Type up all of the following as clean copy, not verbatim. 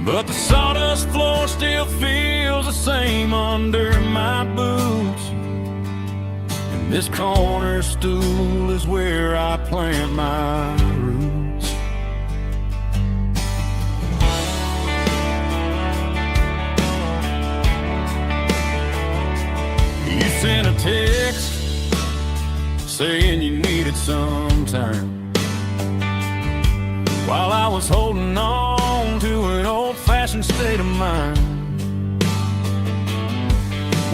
But the sawdust floor still feels the same under my boots. And this corner stool is where I plant my roots. You sent a text saying you needed some time, while I was holding on to an old-fashioned state of mind.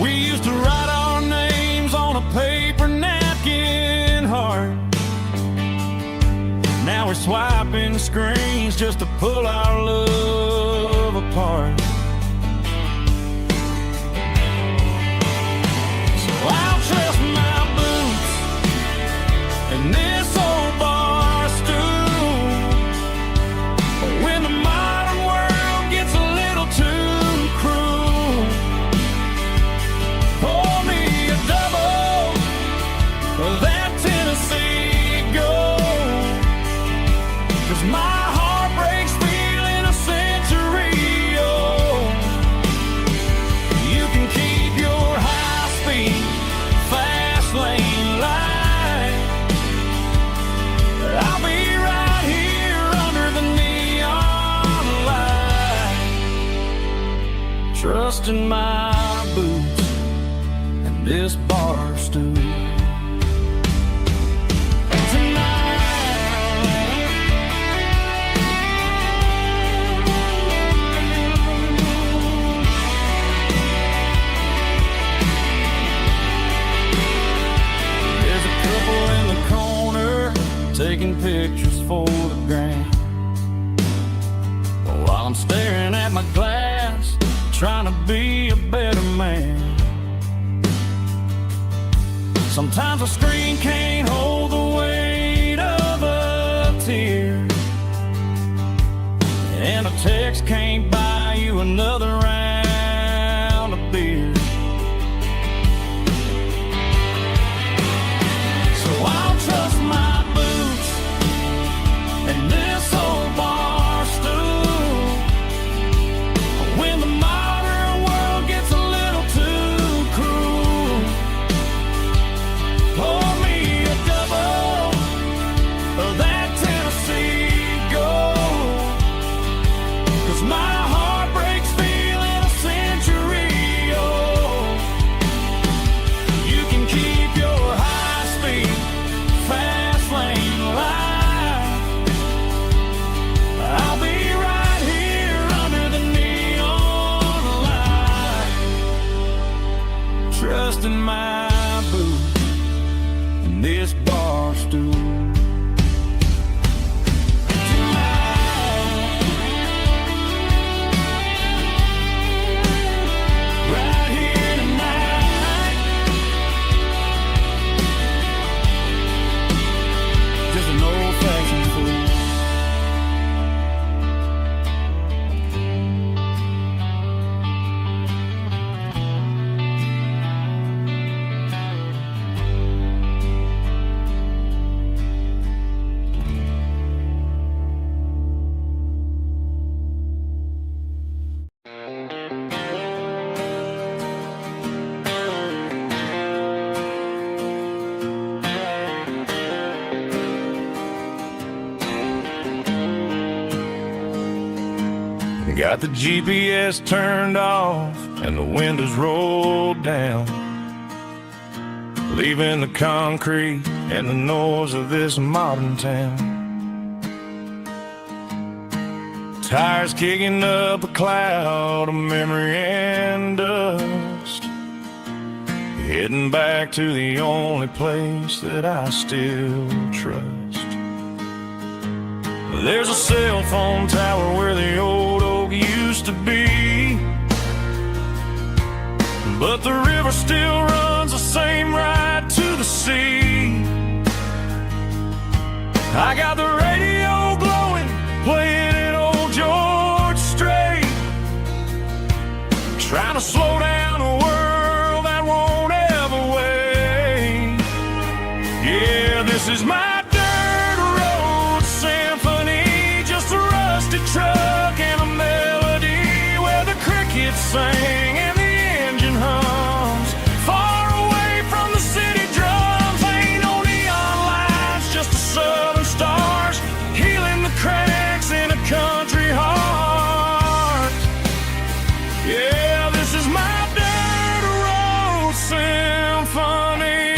We used to write our names on a paper napkin heart. Now we're swiping screens just to pull our love apart. So I'll trust my boots and this old bar stool. When the modern world gets a little too cruel, pour me a double of that Tennessee Gold. 'Cause my heart breaks feeling a century old. You can keep your high-speed, fast lane light. I'll be right here under the neon light, trusting my boots and this bar stool. There's a couple in the corner taking pictures for the gram, while I'm staring at my glass, trying to be a better man. Sometimes a screen can't hold the weight of a tear, and a text can't buy you another round of beer. So I'll trust my boots and this old bar stool. When the modern world gets a little too cruel, pour me a double of that Tennessee Gold. 'Cause my heart breaks feeling a century old. You can keep your high-speed, fast lane light. I'll be right here under the neon light, trusting my boots and this bar stool. Right here tonight, just an old-fashioned fool. Got the GPS turned off and the windows rolled down, leaving the concrete and the noise of this modern town. Tires kicking up a cloud of memory and dust, heading back to the only place that I still trust. There's a cell phone tower where the old oak used to be, but the river still runs the same right to the sea. I got the radio glowing, playing an old George Strait, trying to slow down a world that won't ever wait. Yeah, this is my dirt road symphony, just a rusty truck and a melody sing and the engine hums. Far away from the city drums, ain't no neon lights, just the southern stars healing the cracks in a country heart. Yeah, this is my dirt road symphony.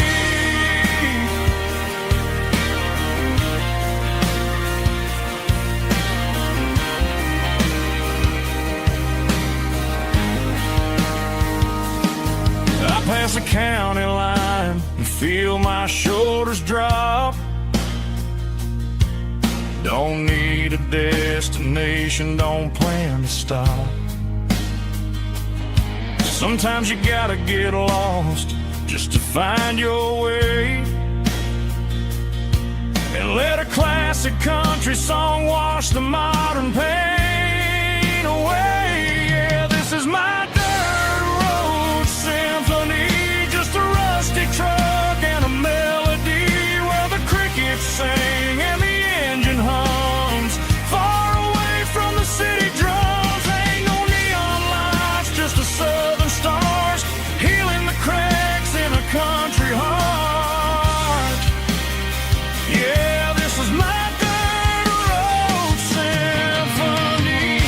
Past the county line and feel my shoulders drop. Don't need a destination, don't plan to stop. Sometimes you gotta get lost just to find your way, and let a classic country song wash the modern pain away. Yeah, this is my truck and a melody where the crickets sing and the engine hums. Far away from the city drums, ain't no neon lights, just the southern stars healing the cracks in a country heart. Yeah, this is my dirt road symphony.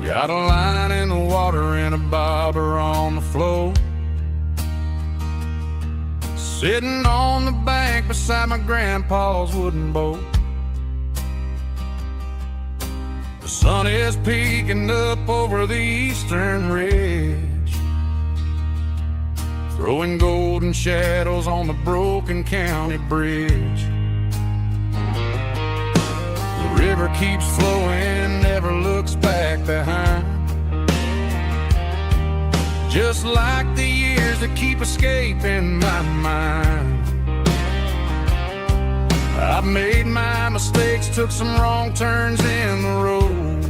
Got a line in the water and a bobber on the floor, sitting on the bank beside my grandpa's wooden boat. The sun is peeking up over the eastern ridge, throwing golden shadows on the broken county bridge. The river keeps flowing, never looks back behind, just like the years that keep escaping my mind. I've made my mistakes, took some wrong turns in the road,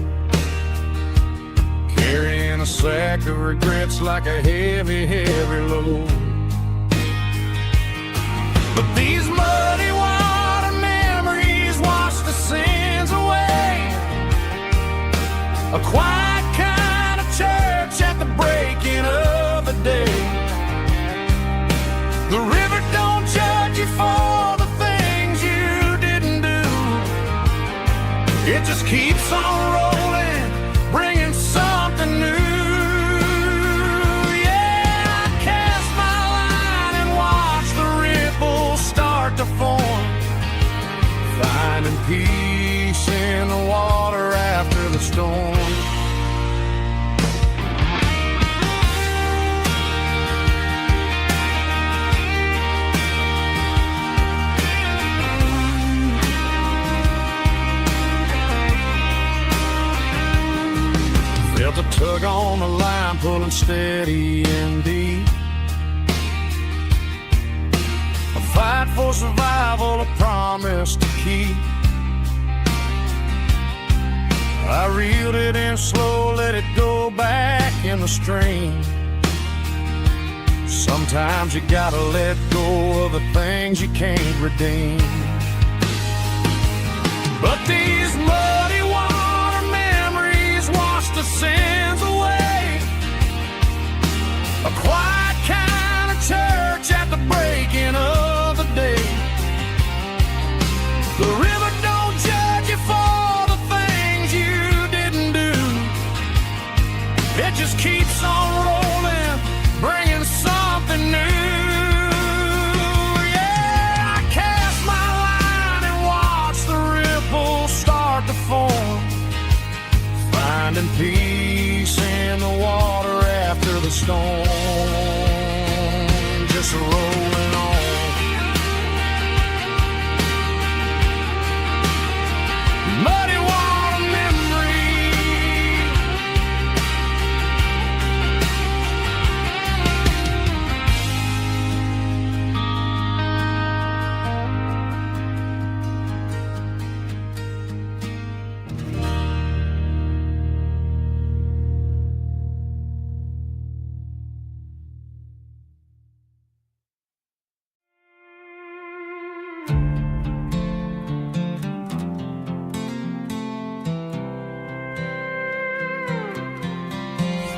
carrying a sack of regrets like a heavy, heavy load. But these muddy water memories wash the sins away. A quiet kind of church at the breaking of the day. The river don't judge you for the things you didn't do. It just keeps on rolling, bringing something new. Yeah, I cast my line and watch the ripples start to form, finding peace in the water after the storm. Felt a tug on the line, pulling steady and deep. A fight for survival, a promise to keep. I reeled it in slow, let it go back in the stream. Sometimes you gotta let go of the things you can't redeem. But these muddy water memories wash the sins away. A quiet kind of church at the breaking of the day. The river don't judge you for the things you didn't do. It just keeps on rolling, bringing something new. storm, just rolling on. Muddy water memory.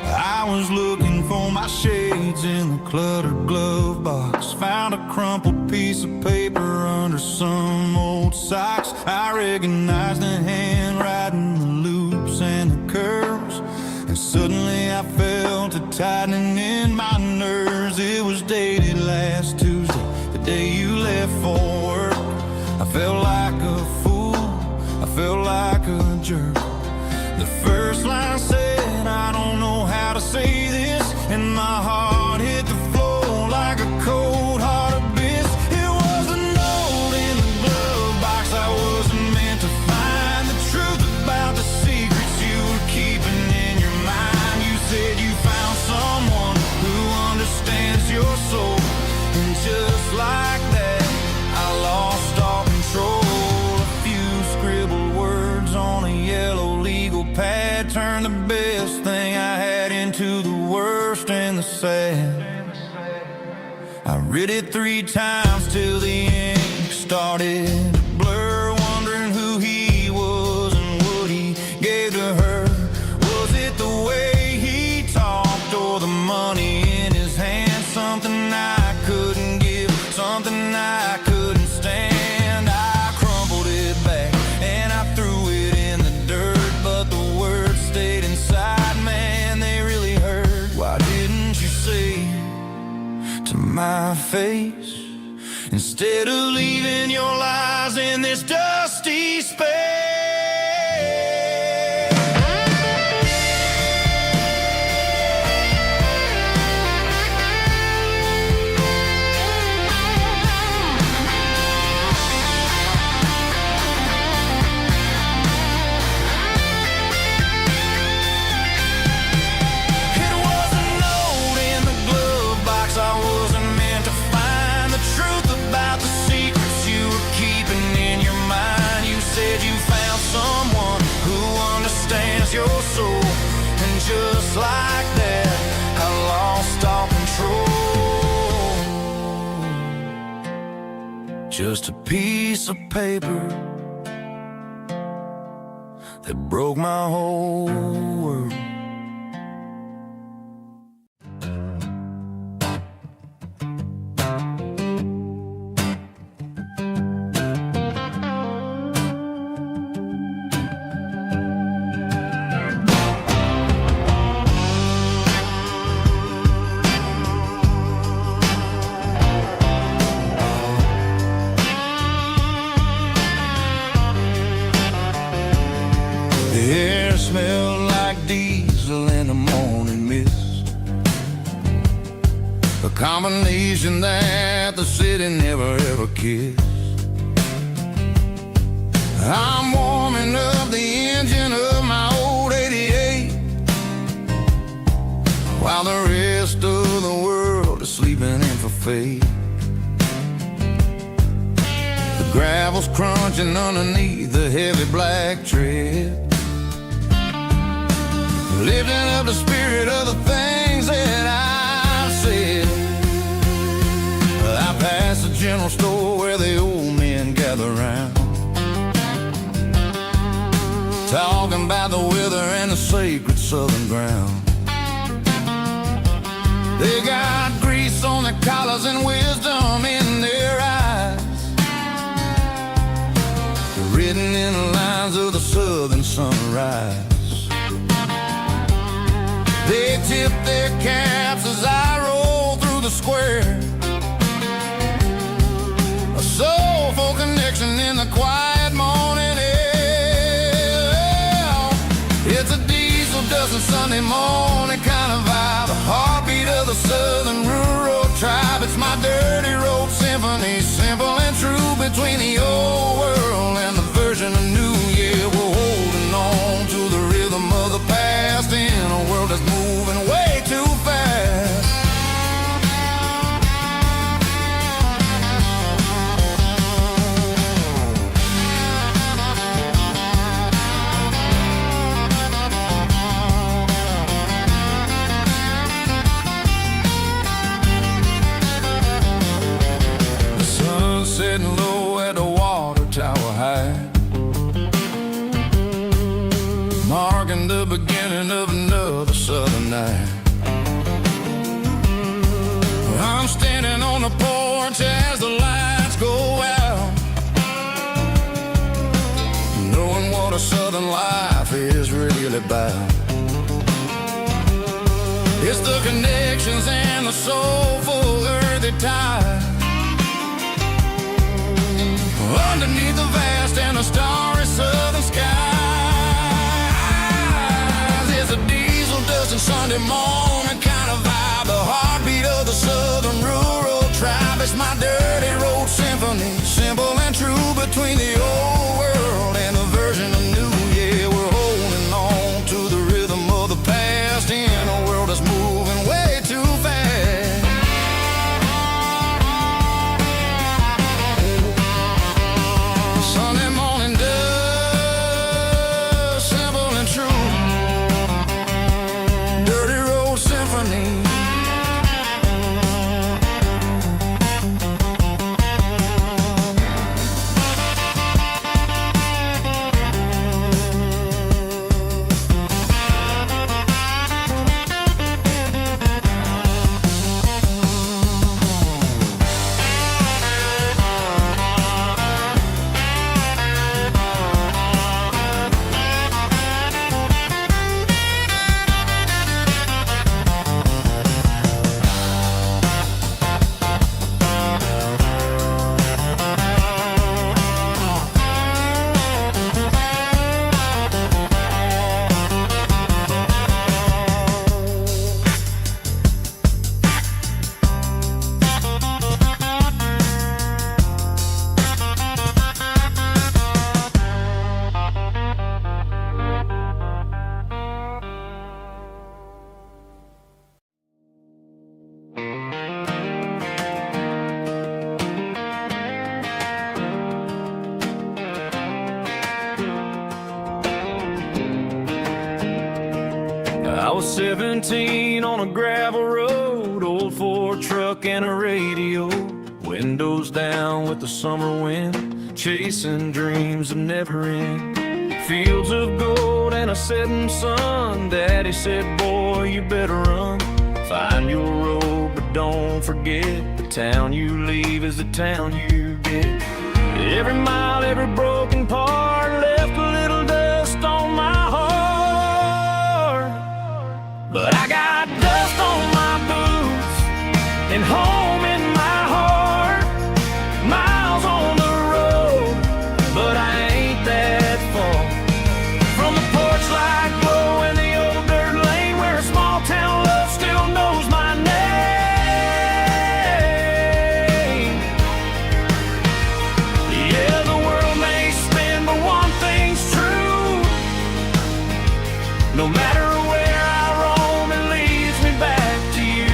I was looking for my shades in the cluttered glove box. Found a crumpled piece of paper under some old socks. I recognized the handwriting, the loops and the curves, and suddenly I felt a tightening in my nerves. It was dated last Tuesday, the day you left for work. I felt like a fool, I felt like a jerk. The first line said, I don't know how to say this, and my heart hit the floor like a cold heart abyss. It was a note in the glove box I wasn't meant to find. The truth about the secrets you were keeping in your mind. You said you found someone who understands your soul, and just like that, I lost all control. A few scribbled words on a yellow legal pad turned the best thing I had into the worst and the sad. I read it 3 times till the ink started to blur, wondering who he was and what he gave to her. Was it the way he talked or the money in his hand? Something I couldn't give, something I couldn't stand. I crumpled it back and I threw it in the dirt, but the words stayed inside, man, they really hurt. Why didn't you say to my face, instead of leaving your lies in this dusty space? Your soul, and just like that, I lost all control. Just a piece of paper that broke my whole world. The air smelled like diesel in the morning mist, a combination that the city never ever kissed. I'm warming up the engine of my old 88, while the rest of the world is sleeping in for fate. The gravel's crunching underneath the heavy black tread, lifting up the spirit of the things that I've said. I passed the general store where the old men gather round, talking about the weather and the sacred southern ground. They got grease on their collars and wisdom in their eyes, written in the lines of the southern sunrise. They tip their caps as I roll through the square, a soulful connection in the quiet morning air. It's a diesel dust and Sunday morning kind of vibe, a heartbeat a southern rural tribe. It's my dirty road symphony, simple and true, between the old world and the version of new. Yeah, we're holding on to the rhythm of the past in a world that's moving way too fast. Sitting low at the water tower high, marking the beginning of another southern night. I'm standing on the porch as the lights go out, knowing what a southern life is really about. It's the connections and the soulful earthy ties underneath the vast and the starry southern skies. It's a diesel dusting Sunday morning kind of vibe, the heartbeat of the southern rural tribe. It's my dirty road symphony, simple and true, between the old world and the version of new. Yeah, we're holding on to the rhythm of the past in a world that's moving way too fast. Sunday morning dust, simple and true, dirty road symphony. I was 17 on a gravel road, old Ford truck and a radio, windows down with the summer wind, chasing dreams that never end. Fields of gold and a setting sun. Daddy said, boy, you better run. Find your road, but don't forget, the town you leave is the town you get. Every mile, every broken part left a little dust on my heart. But I got dust on my boots and home in my heart. Miles on the road, but I ain't that far from the porch light glow in the old dirt lane, where a small town love still knows my name. Yeah, the world may spin, but one thing's true: no matter where I roam, it leads me back to you.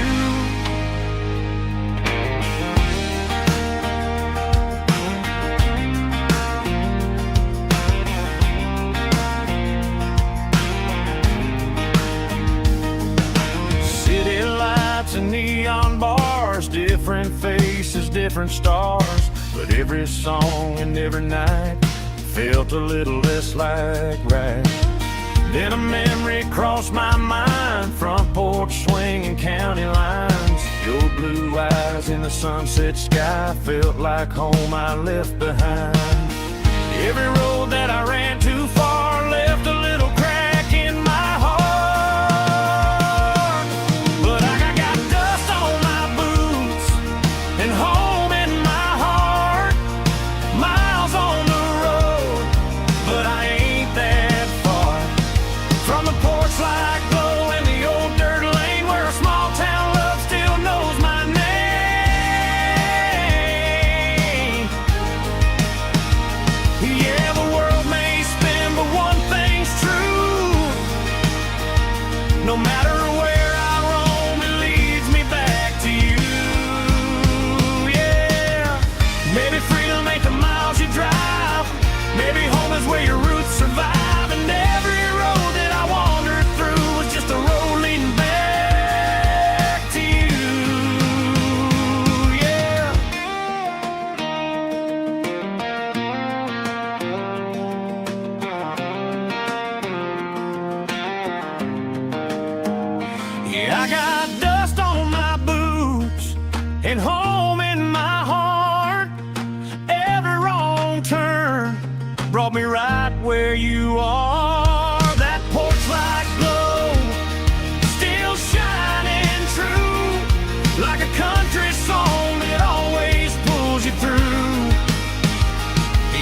City lights and neon bars, different faces, different stars, but every song and every night felt a little less like right. Then a memory crossed my mind, front porch swinging county lines. Your blue eyes in the sunset sky felt like home I left behind. Every road that I ran too far left a little crack in my heart. But I got dust on my boots and home in my heart. Miles on the road, but I ain't that far from the porch light glow in the old dirt lane, where a small town love still and home in my heart. Every wrong turn brought me right where you are. That porch light glow, still shining true, like a country song that always pulls you through.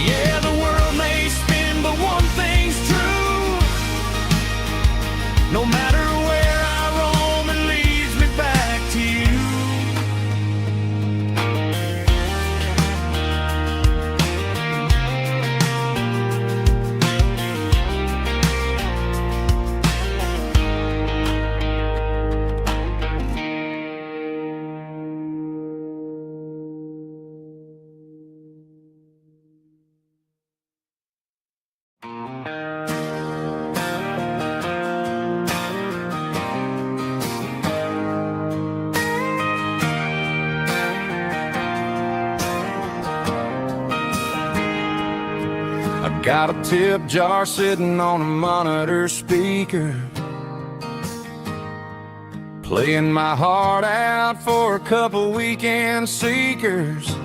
Yeah, the world may spin, but one thing's true. No matter where I roam, it leads me back to you. Got a tip jar sitting on a monitor speaker, playing my heart out for a couple weekend seekers.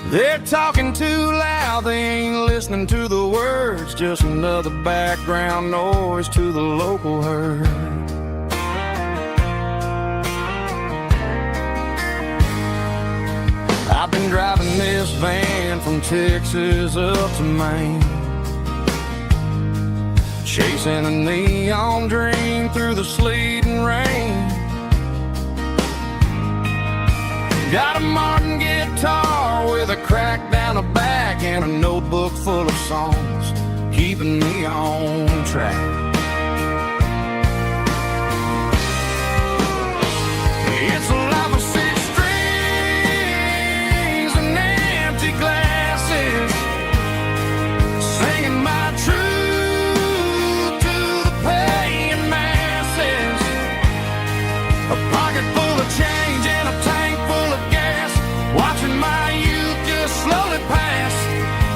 They're talking too loud, they ain't listening to the words, just another background noise to the local herd. I've been driving this van from Texas up to Maine, chasing a neon dream through the sleet and rain. Got a Martin guitar with a crack down the back and a notebook full of songs, keeping me on track. It's a life of six strings and empty glasses, singing my truth to the paying masses. A pocket full of change and a tank full of gas, watching my youth just slowly pass.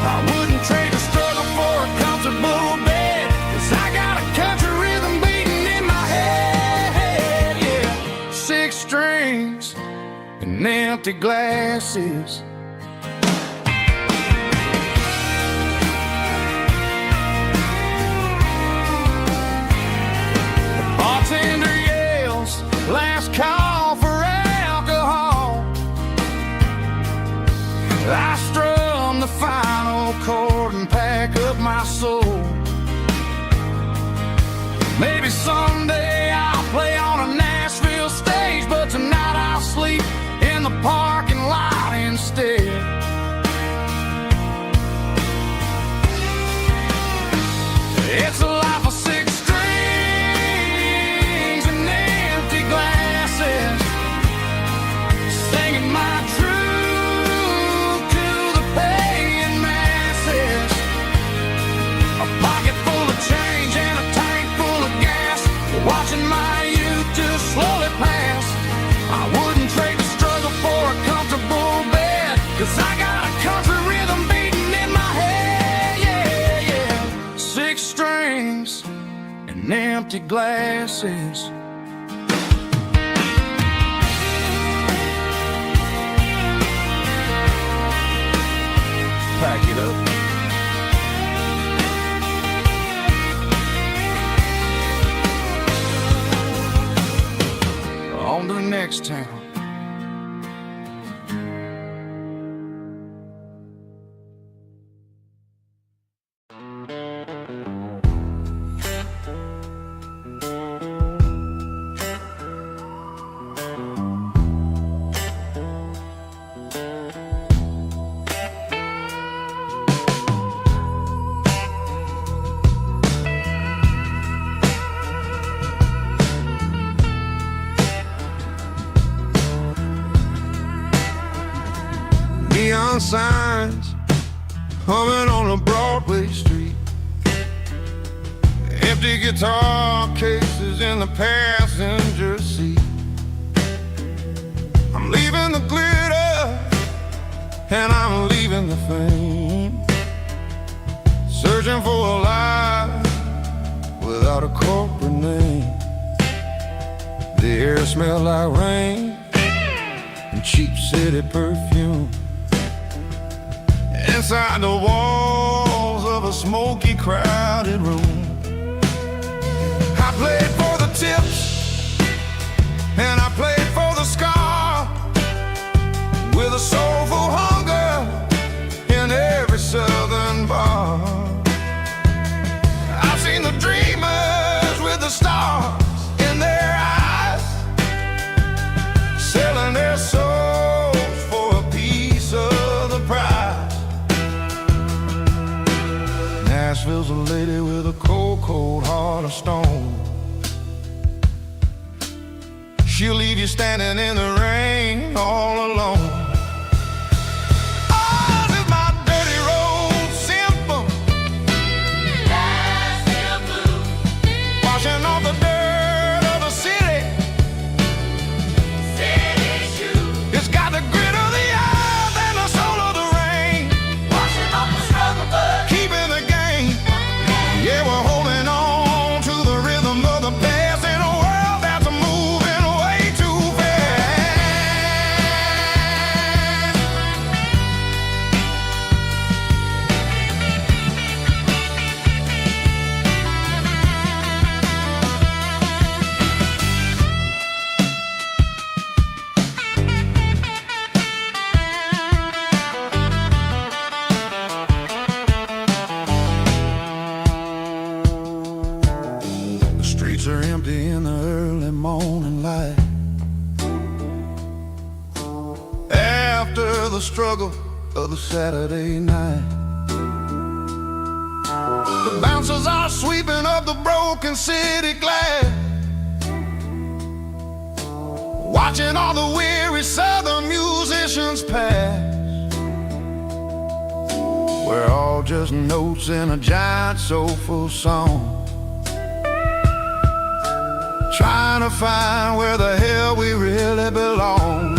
I wouldn't trade the struggle for a comfortable bed, 'cause I got a country rhythm beating in my head, yeah. Six strings and empty glasses. The bartender yells, last call for alcohol. I strum the final chord and pack up my soul. Maybe someday I'll play on a Nashville stage, but tonight I'll sleep in the parking lot instead. It's a life of six strings and empty glasses, singing my truth to the paying masses. A pocket full of change and a tank full of gas, watching my youth just slowly pass. I wouldn't trade the struggle for a comfortable bed, 'cause I got a country rhythm beating in my head, yeah, yeah. Six strings and empty glasses. Pack it up. On to the next town. Neon signs humming on a Broadway street, empty guitar cases in the passenger seat. I'm leaving the glitter and I'm leaving the fame, searching for a life without a corporate name. The air smelled like rain and cheap city perfume. Inside the walls of a smoky, crowded room, I played for the tips and I played for the scar, with a soulful hunger in every southern bar. I've seen the dreamers with the stars in their eyes, selling their souls for a piece of the prize. Nashville's a lady with a cold, cold heart of stone. She'll leave you standing in the rain all alone. Are empty in the early morning light, after the struggle of the Saturday night. The bouncers are sweeping up the broken city glass, watching all the weary southern musicians pass. We're all just notes in a giant soulful song, trying to find where the hell we really belong.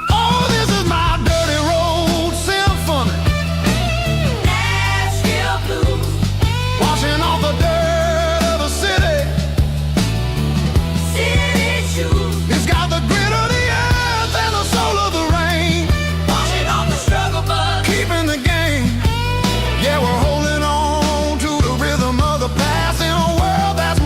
Oh, this is my dirty road symphony, Nashville blues, washing off the dirt of the city, city shoes. It's got the grit of the earth and the soul of the rain, washing off the struggle bug, keeping the game. Yeah, we're holding on to the rhythm of the past in a world that's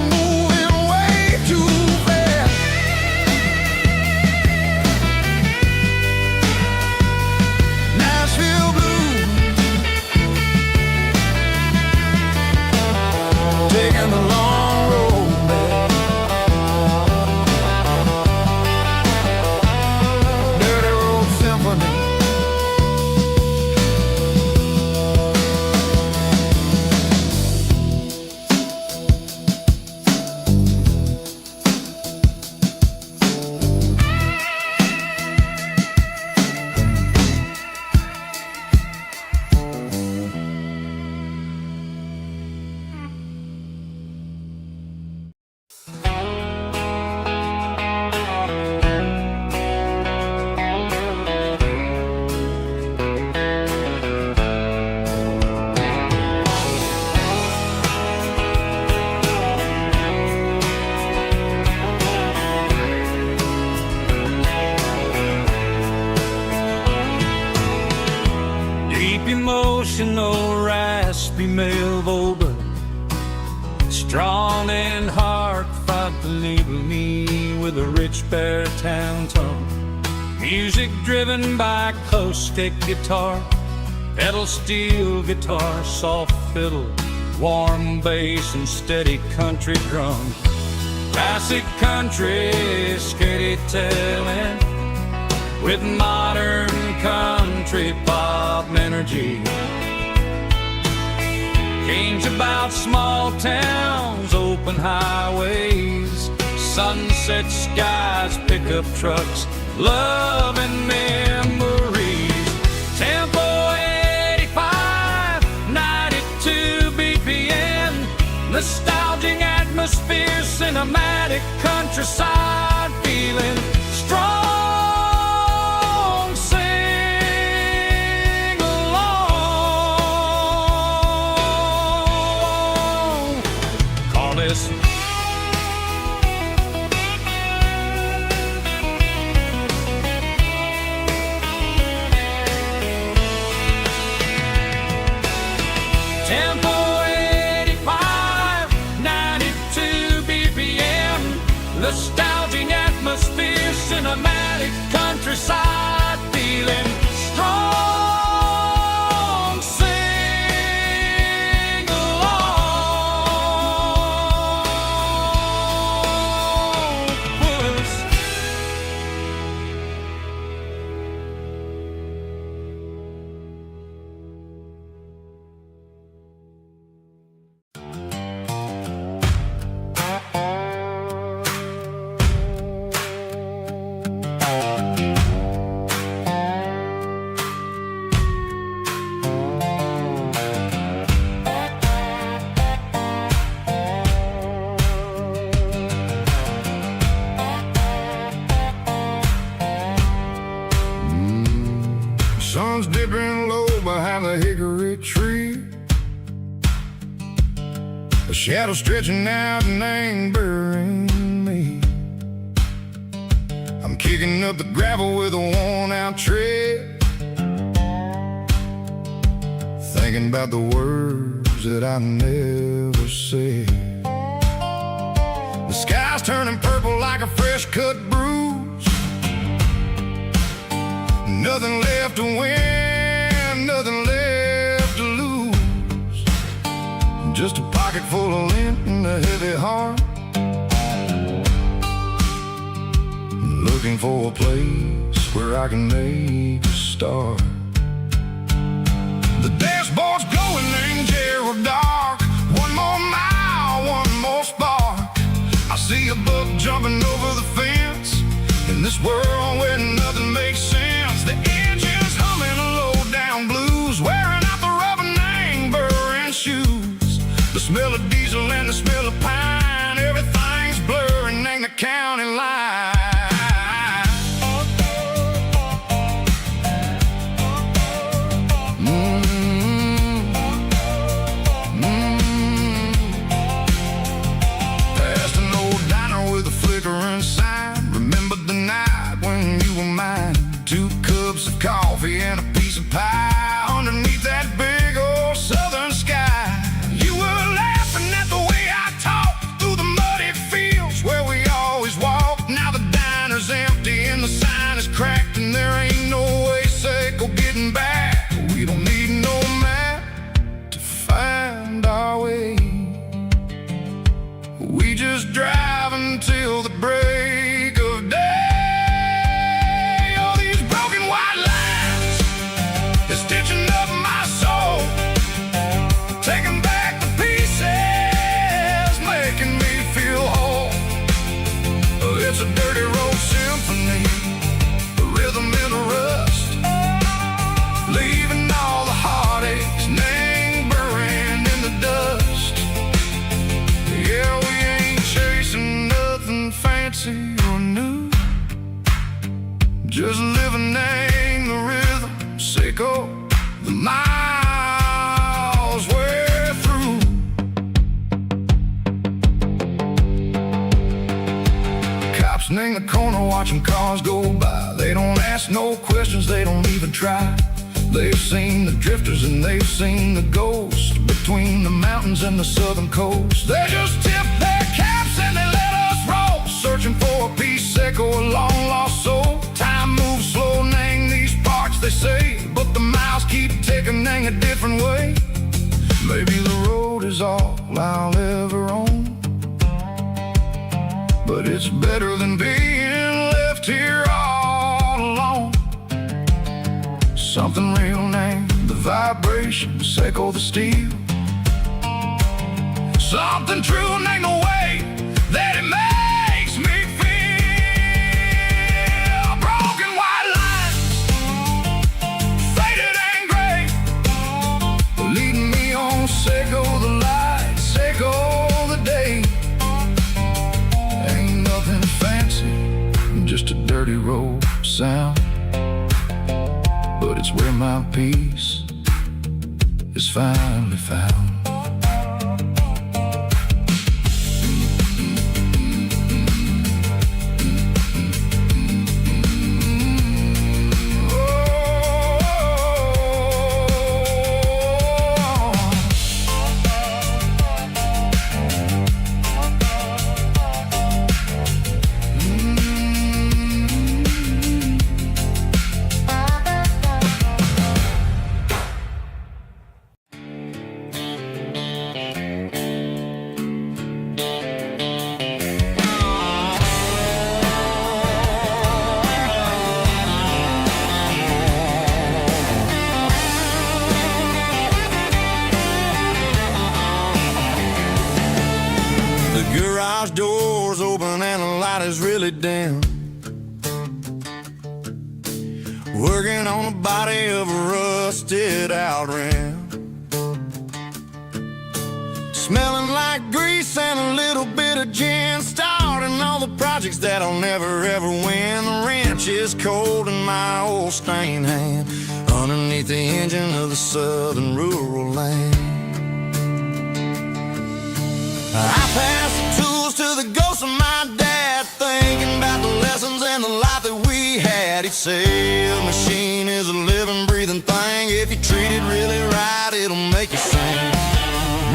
taking the long road back. Dirty road symphony. Emotional, raspy male vocal, strong and hard, fought to label me with a rich baritone tone. Music driven by acoustic guitar, pedal steel guitar, soft fiddle, warm bass and steady country drum. Classic country storytelling with modern country pop energy. Games about small towns, open highways, sunset skies, pickup trucks, love and memories. Tempo 85, 92 BPM, nostalgic atmosphere, cinematic countryside feeling strong. Nostalgic atmosphere, cinematic countryside, feeling strong. Sing along, puss. Sun's dipping low behind the hickory tree. A shadow stretching out and angering me. I'm kicking up the gravel with a worn-out tread, thinking about the words that I never said. The sky's turning purple like a fresh-cut bruise. Nothing left to win, nothing left to lose. Just a pocket full of lint and a heavy heart, looking for a place where I can make a start. The dashboard's glowing, angel dark. One more mile, one more spark. I see a buck jumping over the fence in this world where nothing makes sense. The engine's humming a low-down blues, wearing out the rubber-nang burring shoes. The smell of diesel and the smell of pine, everything's blurring in the county line. Past an old diner with a flickering sign. Remember the night when you were mine. 2 cups of coffee and a piece of pie underneath that big old southern sky. You were laughing at the way I talked through the muddy fields where we always walked. Now the diner's empty and the sign is cracked, and there ain't no way safe or getting back. We don't need no map to find our way. We just drive until the break of day. Stitching up my soul, taking back the pieces, making me feel whole. It's a dirty road symphony, a rhythm in a rust, leaving all the heartaches lingering in the dust. Yeah, we ain't chasing nothing fancy or new, just living in the rhythm, sicko. The miles we're through. Cops in the corner watching cars go by. They don't ask no questions, they don't even try. They've seen the drifters and they've seen the ghosts between the mountains and the southern coast. They just tip their caps and they let us roll, searching for a piece echo, a long lost soul. Time moves slow, nang these parts they say, but the miles keep ticking a different way. Maybe the road is all I'll ever own, but it's better than being left here all alone. Something real named the vibrations echo the steel. Something true named the way that it makes me feel. Broken white lines, faded and gray, leading me on, Seiko the light, Seiko the day. Ain't nothing fancy, just a dirty road sound, but it's where my peace is finally found. light is really dim, working on the body of a rusted out rim, smelling like grease and a little bit of gin, starting all the projects that I'll never ever win. The wrench is cold in my old stained hand, underneath the engine of the southern rural land. I pass the tools to the ghost of my dad, thinking about the lessons and the life that we had. He'd say a machine is a living, breathing thing. If you treat it really right, it'll make you sing.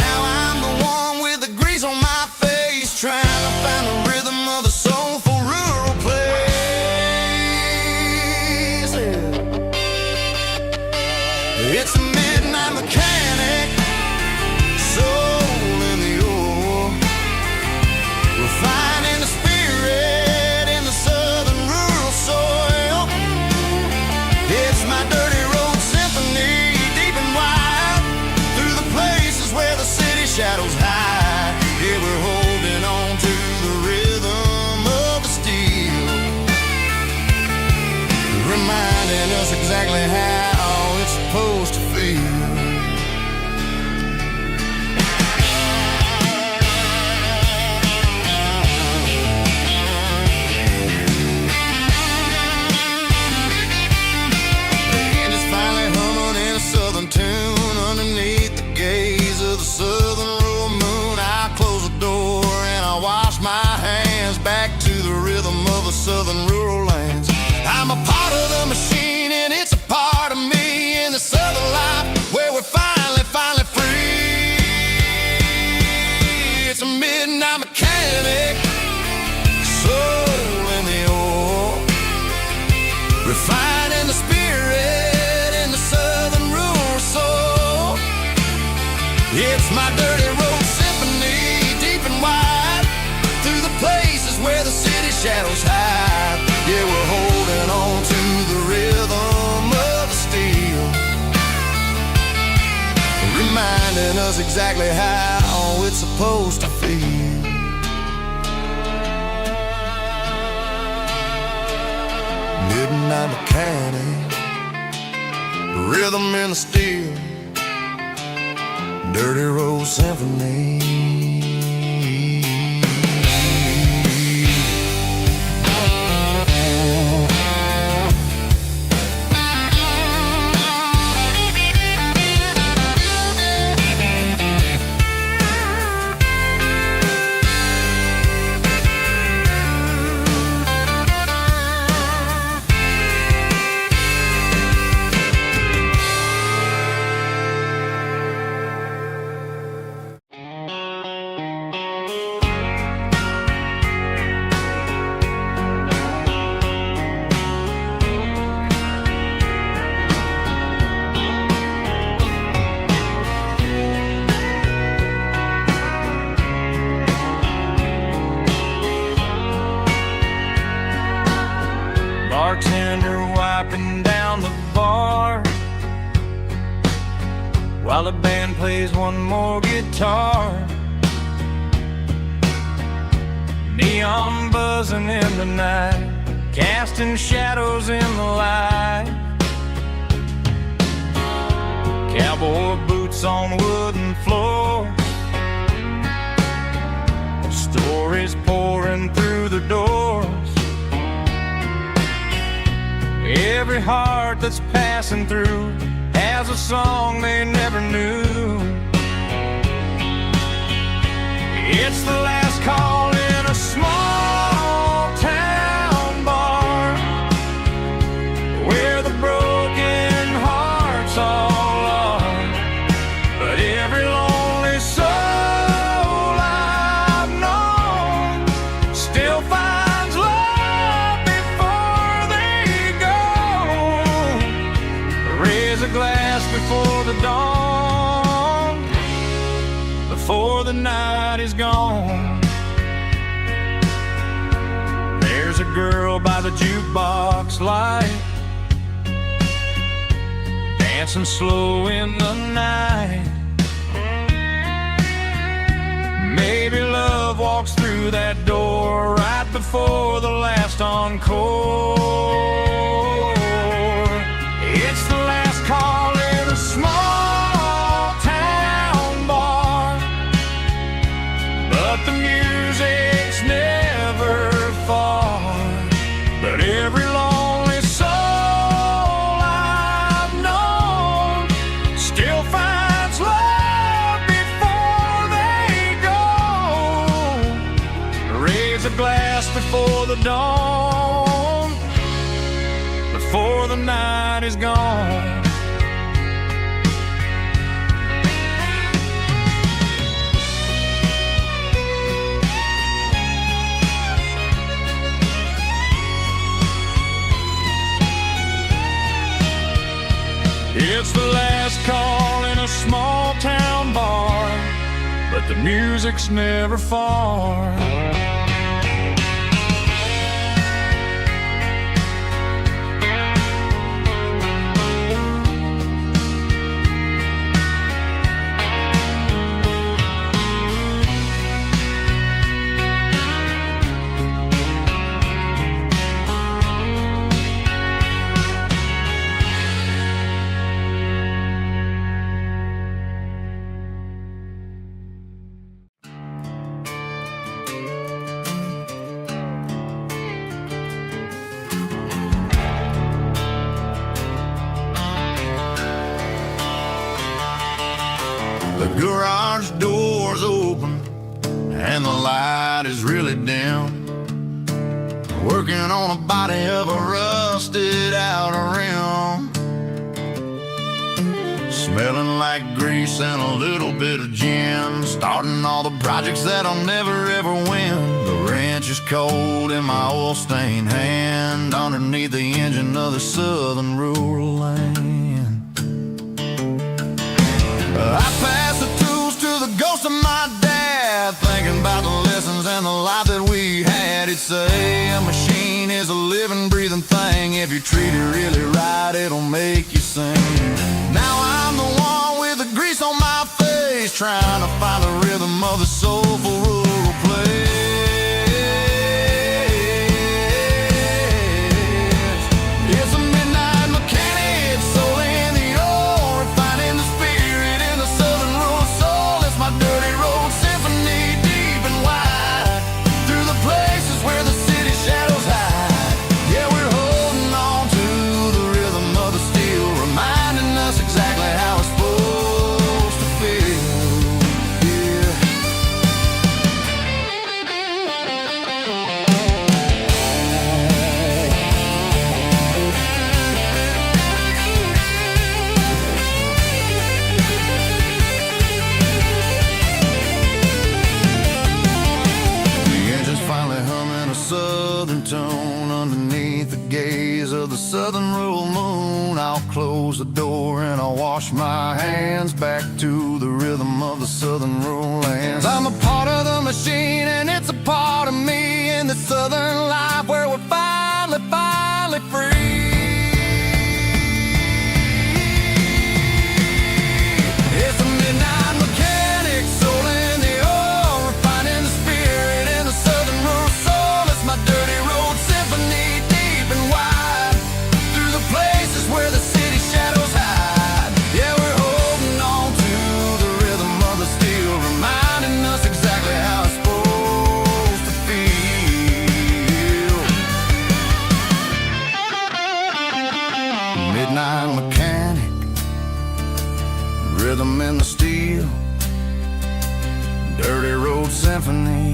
Now I'm the one with the grease on my face, trying to find the rhythm of a soulful rural place. It's a midnight mechanic, soul in the ore, refining the spirit in the southern rural soil. It's my dirty road symphony, deep and wide, through the places where the city shadows hide. Yeah, we're holding on to the rhythm of the steel, reminding us exactly how it's supposed to feel. Tune underneath the gaze of the southern rural moon. I close the door and I wash my hands, back to the rhythm of the southern rural lands. I'm a part of the machine and it's a part of me, in the southern life where we're finally free. It's a midnight mechanic, soul in the ore, refining the spirit in the southern rural soul. It's my dirty road symphony, deep and wide, through the places where the city shadows hide. Yeah, we're holding on to the rhythm of the steel, reminding us exactly how it's supposed to feel. Midnight mechanic, rhythm in the steel, dirty road symphony. Bartender wiping down the bar while the band plays one more guitar. Neon buzzing in the night, casting shadows in the light. Cowboy boots on wooden floors, stories pouring through the doors. Every heart that's passing through has a song they never knew. It's the last call in a small town bar, where the broken hearts all are. But every lonely soul I've known still finds love before they go. Raise a glass before the dawn, before the night is gone. There's a girl by the jukebox light, dancing slow in the night. maybe love walks through that door right before the last encore. It's the last call in a small town bar, but the music's never far. But every lonely soul I've known still finds love before they go. Raise a glass before the dawn, before the night is gone. It's the last call in a small town bar, but the music's never far. The garage door's open and the light is really dim. Working on a body of a rusted out rim, smelling like grease and a little bit of gin. Starting all the projects that I'll never ever win. The wrench is cold in my oil-stained hand, underneath the engine of the southern rural land. I pass the tools to the ghost of my dad, thinking about the lessons and the life that we had. He'd say a machine is a living, breathing thing. If you treat it really right, it'll make you sing. Now I'm the one with the grease on my face, trying to find the rhythm of the soulful rural place. It's a midnight mechanic, soul in the ore, refining the spirit in the southern rural soul. It's my dirty road symphony, deep and wide, through the places where the city shadows hide. Yeah, we're holding on to the rhythm of the steel, reminding us exactly how it's supposed to feel. Yeah. The engine's finally humming a southern tune underneath the gaze of the southern rural moon. I'll close the door and I'll wash my hands back to the rhythm of the southern rural lands. I'm a part of the machine and it's a part of me in the southern life where we're finally free. It's a midnight mechanic, soul in the ore, refining the spirit in the southern rural soul. It's my dirty road symphony, deep and wide, through the places where the city shadows hide. Yeah, we're holding on to the rhythm of the steel, reminding us exactly how it's supposed to feel. Midnight mechanic, rhythm in the steel, dirty road symphony.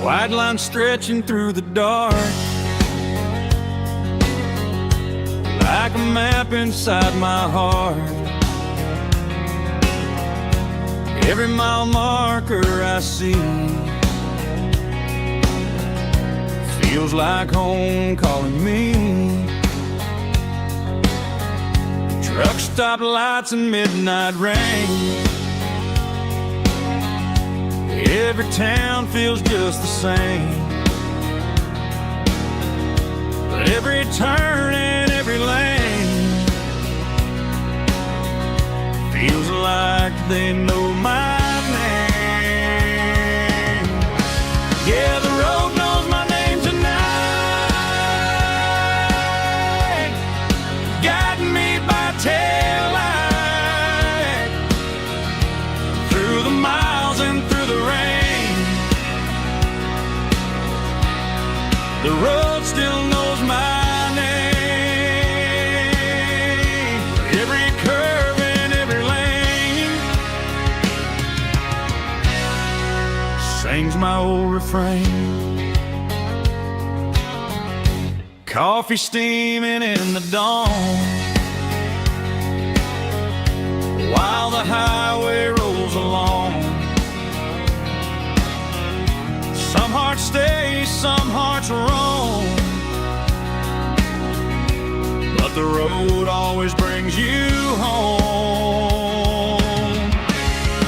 White line stretching through the dark, like a map inside my heart. Every mile marker I see feels like home calling me. Truck stop lights and midnight rain. Every town feels just the same. But every turn and every lane feels like they know my name. Yeah, the road knows my name tonight, guiding me by taillight through the miles and through the rain. The road still knows my name. Every curve and every lane sings my old refrain. Coffee steaming in the dawn, while the highway rolls along. Some hearts stay, some hearts roam, but the road always brings you home.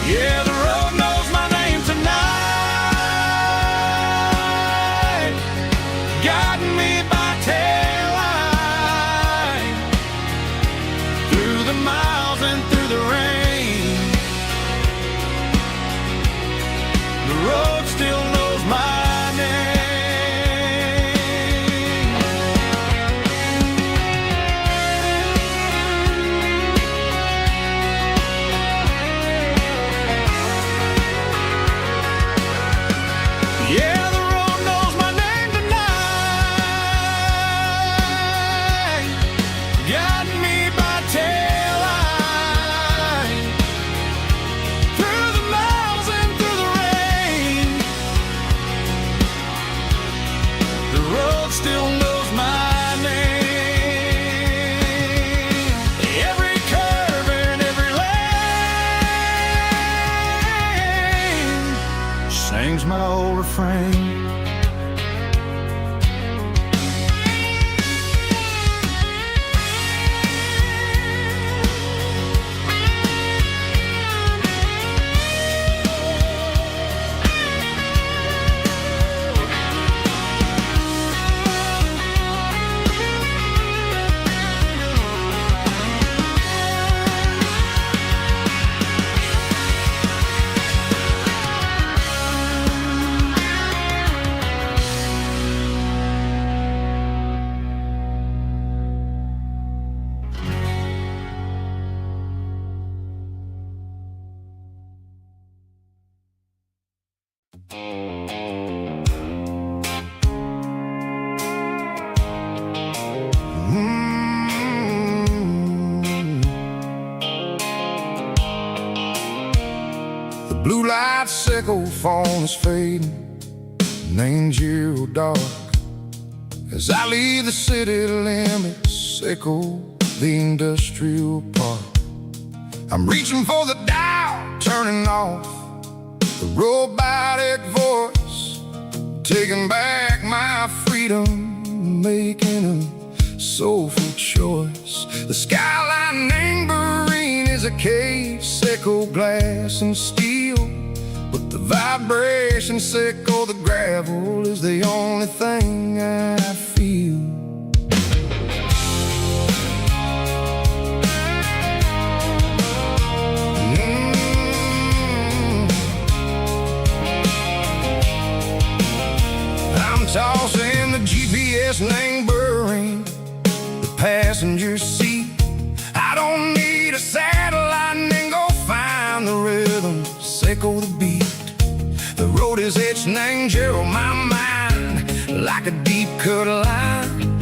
Yeah, the road knows my name tonight, guiding me by taillight through the miles and through the rain. The road still knows my name. Yeah, the road knows my name tonight, guiding me by taillight through the miles and through the rain. The road still knows my name. Every curve and every lane sings my old refrain. The blue light sickle phone is fading, names you dark. As I leave the city limits, sickle the industrial park. I'm reaching for the dial, turning off the robotic voice, taking back my freedom, making a soulful choice. The skyline Marine is a cave, sickle glass and steel, but the vibration sickle, the gravel is the only thing I feel. I'm tossing the GPS neighboring the passenger seat. I don't need a satellite and go find the rhythm, sickle the beat. The road is etching angel my mind like a deep cut line,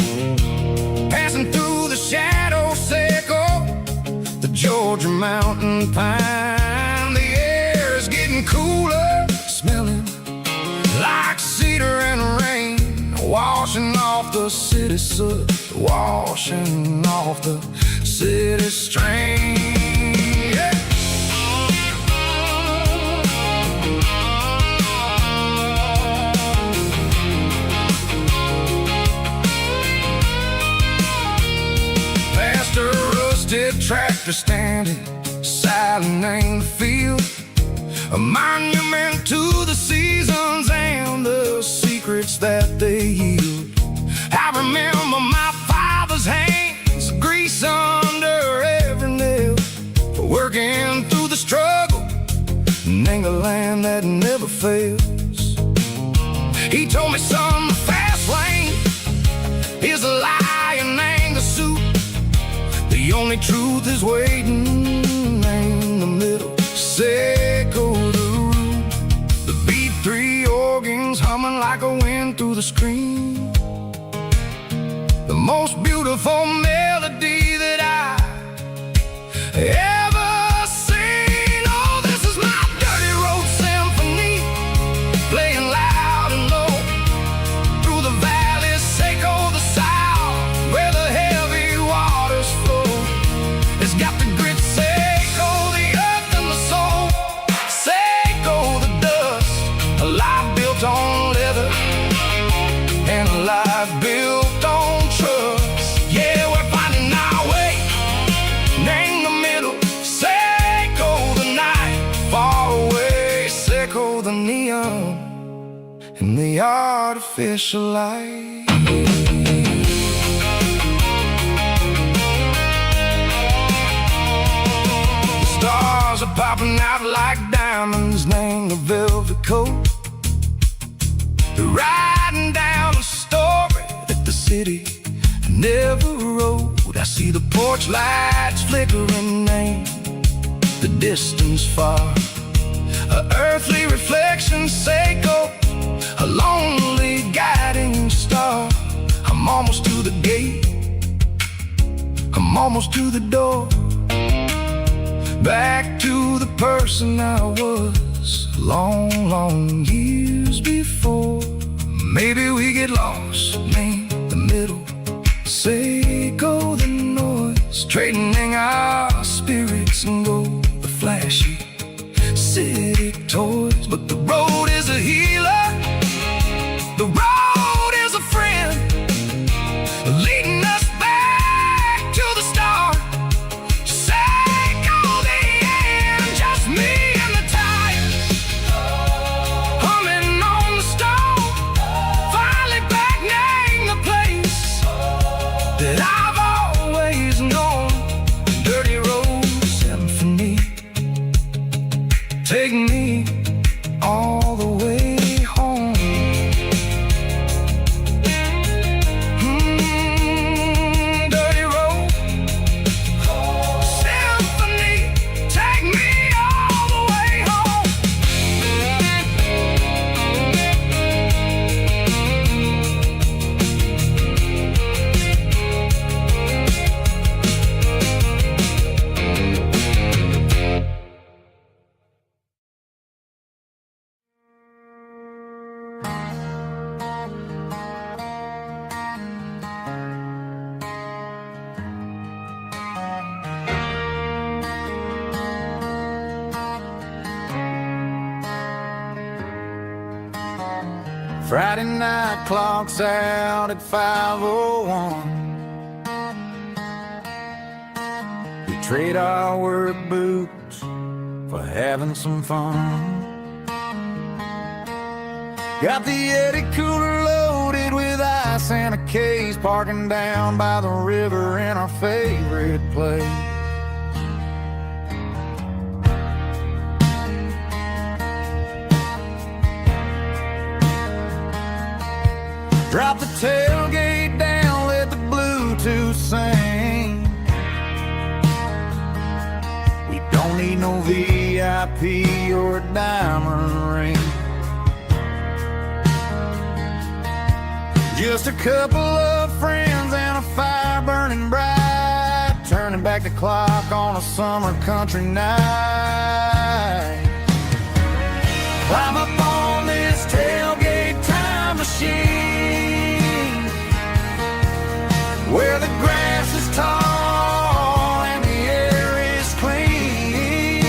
passing through the shadow sickle, the Georgia mountain pine. The air is getting cooler, smelling like cedar and rain, washing off the city soot, washing off the city strain. Yeah. Past a rusted tractor standing silent in the field, a monument to the seasons and the secrets that they yield. I remember my father's hands, grease under every nail, for working through the struggle and the land that never fails. He told me, son, the fast lane is a lie and ain't the suit. The only truth is waiting in the middle. Seco the root, the B3 organs humming like a wind through the screen. The most beautiful melody that I ever seen. Oh, this is my dirty road symphony, playing loud and low through the valleys, Seco the South, where the heavy waters flow. It's got the grit, Seco the earth and the soul, Seco the dust, a life built on leather and a life built on trust. Yeah, we're finding our way in the middle. Seco the night, far away. Seco the neon and the artificial light. The stars are popping out like diamonds, named the velvet coat. They're riding down a story that the city never wrote. I see the porch lights flickering, name the distance far, a earthly reflection, Seco, a lonely guiding star. I'm almost to the gate, I'm almost to the door, back to the person I was long, long years before. Maybe we get lost in the middle, Seco the noise, trading our spirits and gold, the flashy city toys. But the road is a healer, the road is a friend, leading us back to the start. Seco the end, just me and the tires, humming on the stone, finally back name the place that I've always known. Dirty road symphony, take me all the way home. Dirty road symphony, take me all the way home. Friday night clock's out at 5:01. We trade our work boots for having some fun. Got the Yeti cooler loaded with ice and a case, parking down by the river in our favorite place. Drop the tailgate down, let the Bluetooth sing. We don't need no VIP or a diamond ring. Just a couple of friends and a fire burning bright, turning back the clock on a summer country night. Climb up on this tailgate time machine, where the grass is tall and the air is clean.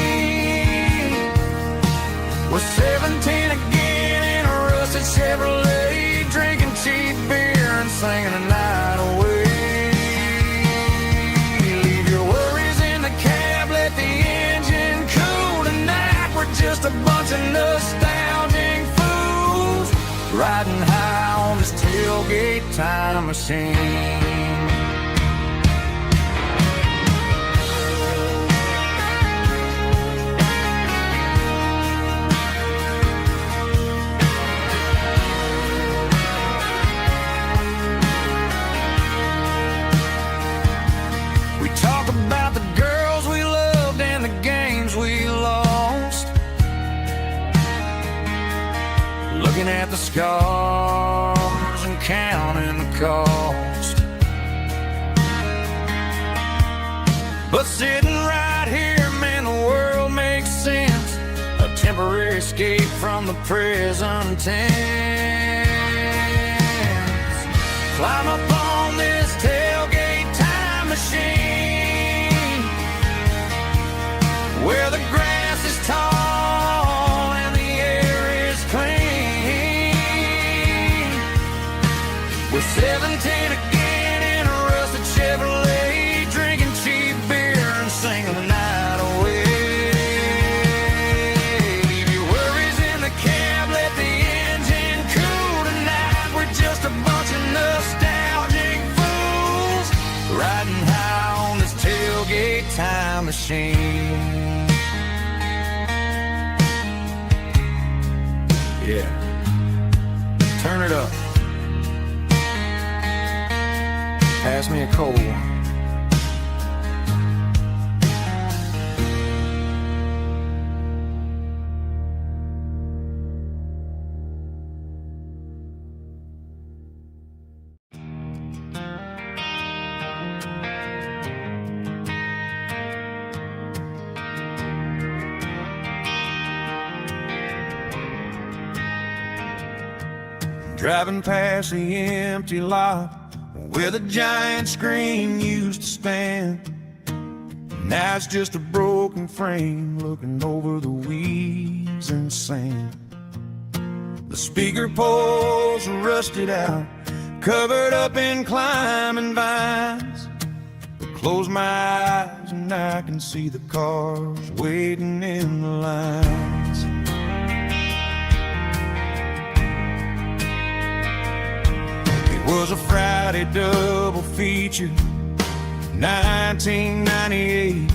We're 17 again in a rusted Chevrolet, drinking cheap beer and singing the night away. Leave your worries in just a bunch of nostalgic fools riding high on this tailgate time machine. We talk about the girls we loved and the games we lost, looking at the scars and counting the cost. But sitting right here, man, the world makes sense. A temporary escape from the present tense. Climb up on this tailgate time machine, where the grass is tall and the air is clean. We're 17 again in a rusted Chevrolet, drinking cheap beer and singing the night away. Leave your worries in the cab, let the engine cool tonight. We're just a bunch of nostalgic fools riding high on this tailgate time machine. Yeah, turn it up. Pass me a cold one. Driving past the empty lot where the giant screen used to stand. Now it's just a broken frame looking over the weeds and sand. The speaker poles are rusted out, covered up in climbing vines. But close my eyes and I can see the cars waiting in the lines. Was a Friday double feature, 1998.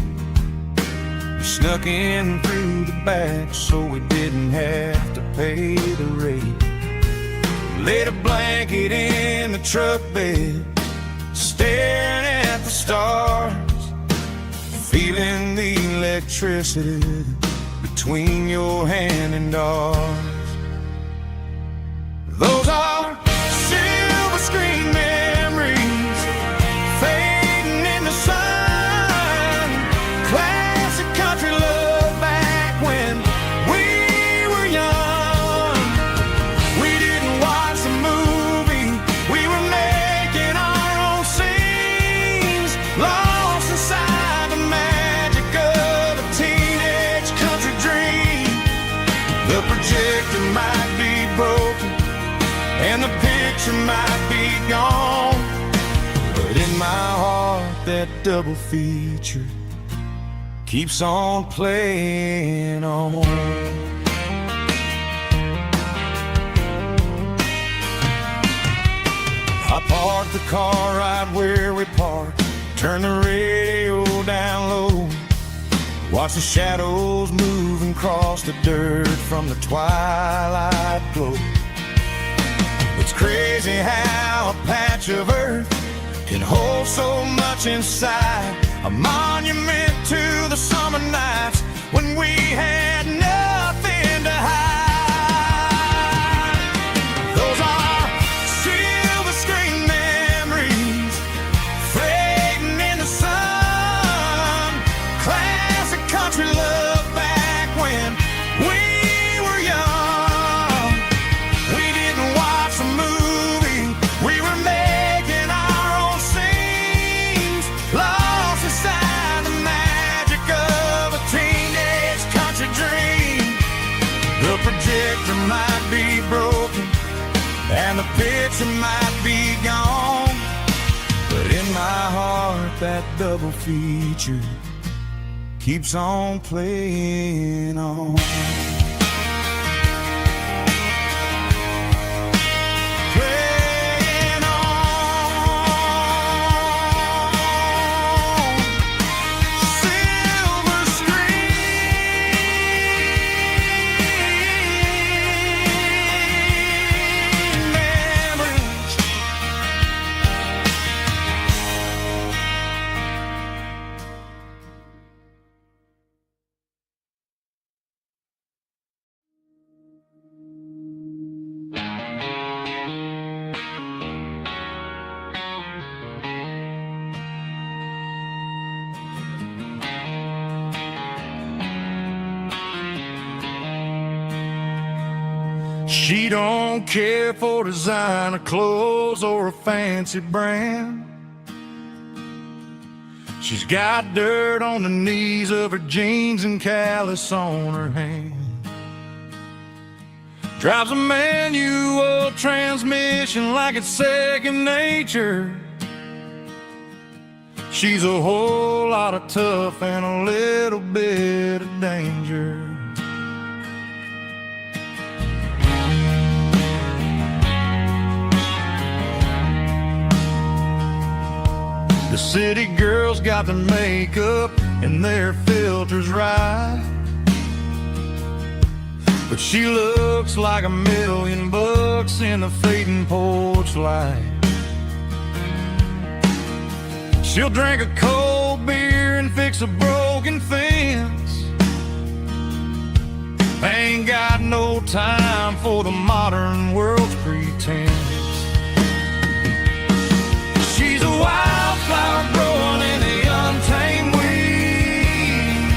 We snuck in through the back so we didn't have to pay the rate. Laid a blanket in the truck bed, staring at the stars, feeling the electricity between your hand and ours. Those are screen memories fading in the sun. Classic country love back when we were young. We didn't watch the movie, we were making our own scenes, lost inside the magic of a teenage country dream. The projector might be broken and the picture might be gone, but in my heart that double feature keeps on playing on. I parked the car right where we parked, turn the radio down low, watch the shadows move and cross the dirt from the twilight glow. It's crazy how a patch of earth can hold so much inside, a monument to the summer nights when we had nothing to hide. Those are silver screen memories fading in the sun. Classic country love back when we were young. We didn't watch the movie, we were making our own scenes, lost inside the magic of a teenage country dream. The projector might be broken and the picture might be gone, but in my heart that double feature keeps on playing on. She don't care for designer clothes or a fancy brand. She's got dirt on the knees of her jeans and callus on her hand. Drives a manual transmission like it's second nature. She's a whole lot of tough and a little bit of danger. The city girls got their makeup and their filters right, but she looks like $1,000,000 in the fading porch light. She'll drink a cold beer and fix a broken fence. Ain't got no time for the modern world's pretense. She's a wildflower growing in the untamed weeds.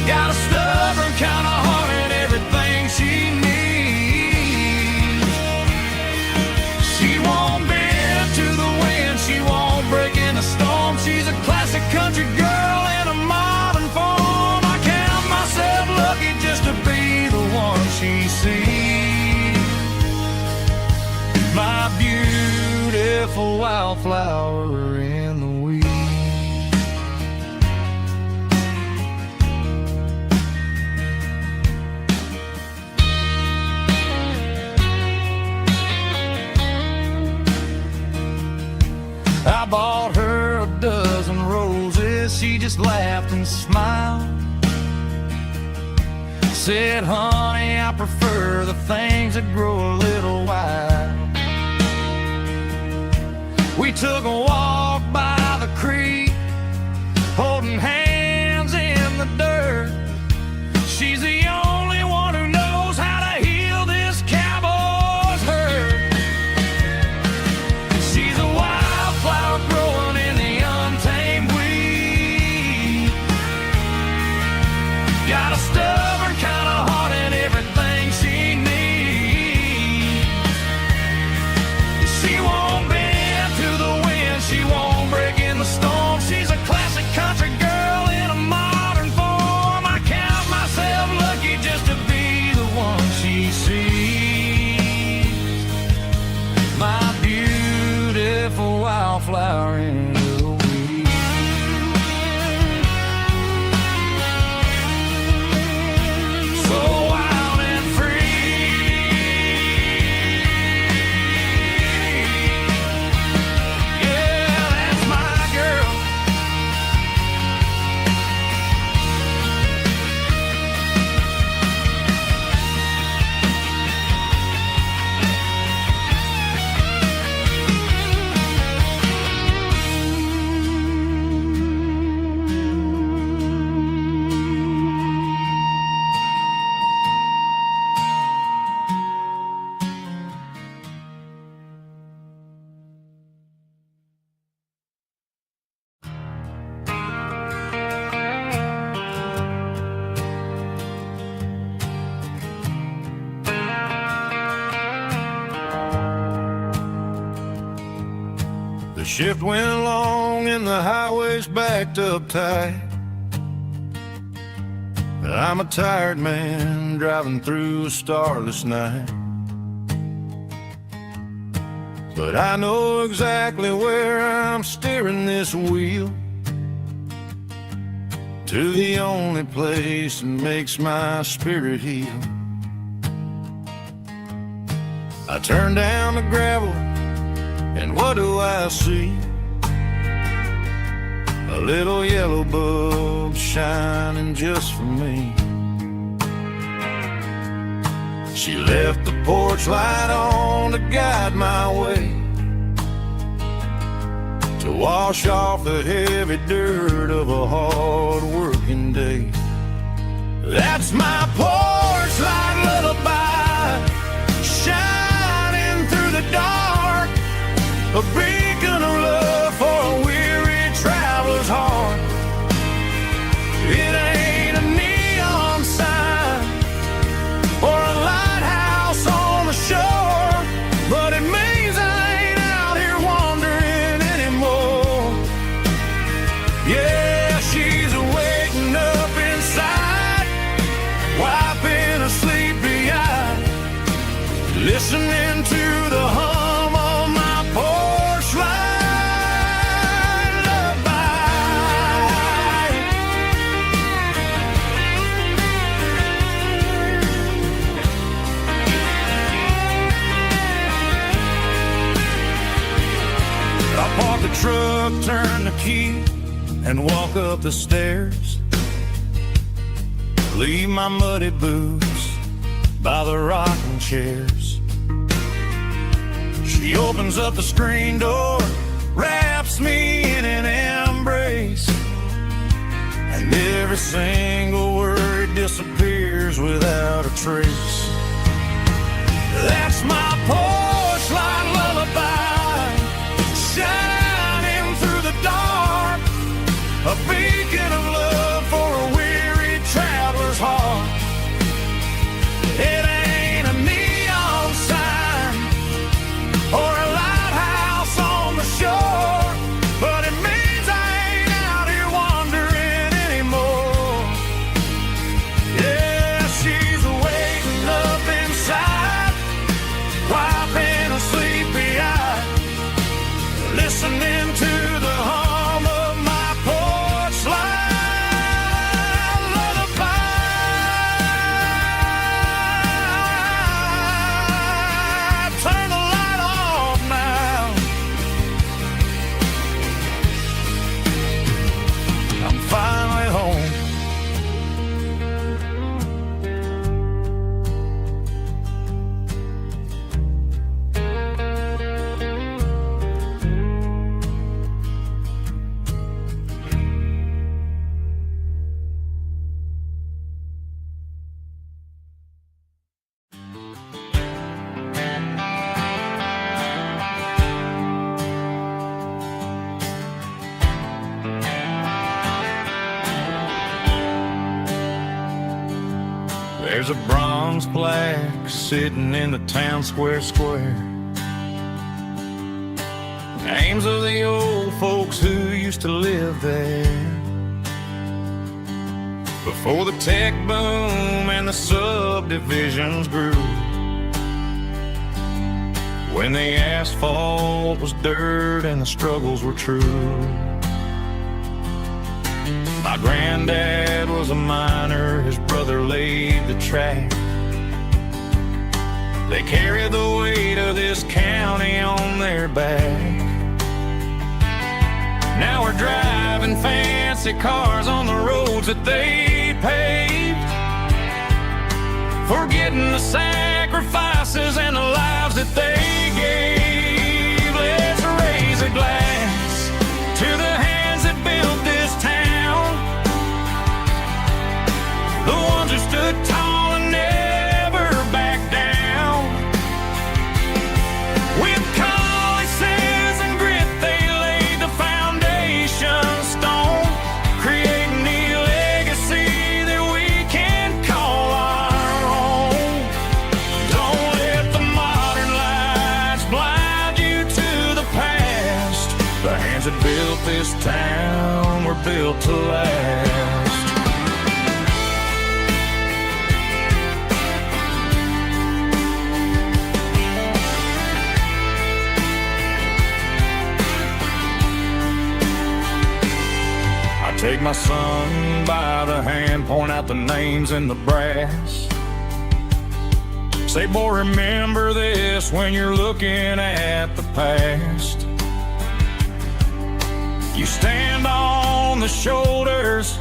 Got a stubborn kind of heart and everything she needs. She won't bend to the wind, she won't break in a storm. She's a classic country girl in a modern form. I count myself lucky just to be the one she sees. My beautiful wildflower in the weeds. I bought her a dozen roses, she just laughed and smiled. Said, honey, I prefer the things that grow a little wild. We took a walk by the creek, holding hands in the dirt. She's the only one who knows how to heal this cowboy's hurt. She's a wildflower growing in the untamed weed. Got a stubborn kind of heart and everything she needs. She won't bend to the wind, she won't break in the storm. She's a classic country girl in a modern form. I count myself lucky just to be the one she sees. My beautiful wildflower in the weeds. So wild and free. Yeah, that's my girl. The shift went long and the highway's backed up tight. I'm a tired man driving through a starless night. But I know exactly where I'm steering this wheel, to the only place that makes my spirit heal. I turn down the gravel, and what do I see? A little yellow bulb shining just for me. She left the porch light on to guide my way, to wash off the heavy dirt of a hard-working day. That's my porch light lullaby, shining through the dark, a beacon of love for a weary traveler's heart. It ain't a neon sign or a listening to the hum of my porch light lullaby. I park the truck, turn the key, and walk up the stairs. Leave my muddy boots by the rocking chairs. She opens up the screen door, wraps me in an embrace, and every single word disappears without a trace. That's my porch light lullaby, shining through the dark, a beacon of love for a weary traveler's heart. It ain't a neon sign or a lighthouse on the shore, but it means I ain't out here wandering anymore. Yeah, she's waiting up inside, wiping a sleepy eye, listening to the hum of my porch light lullaby. Turn the light off now. I'm finally home. There's a bronze plaque sitting in the town square. Names of the old folks who used to live there before the tech boom and the subdivisions grew, when the asphalt was dirt and the struggles were true. My granddad was a miner, his brother laid the track. They carried the weight of this county on their back. Now we're driving fancy cars on the roads that they paved, forgetting the sacrifices and the lives that they gave. Let's raise a glass to the hands that built this town, the ones who stood tall and never backed down. With calluses and grit, they laid the foundation stone, creating the legacy that we can call our own. Don't let the modern lights blind you to the past. The hands that built this town were built to last. Take my son by the hand, point out the names in the brass. Say, boy, remember this when you're looking at the past. You stand on the shoulders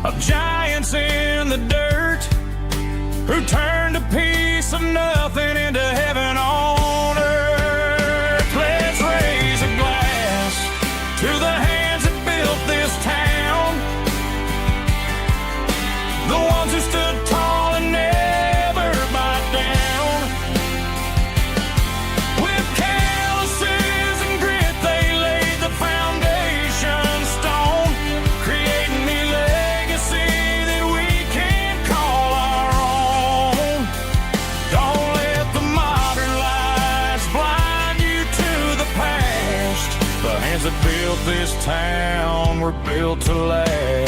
of giants in the dirt, who turned a piece of nothing into heaven on earth. Let's raise a glass to the hands that built this town, the ones who stood tall and never backed down. With calluses and grit, they laid the foundation stone, creating the legacy that we can call our own. Don't let the modern lights blind you to the past. The hands that built this town were built to last.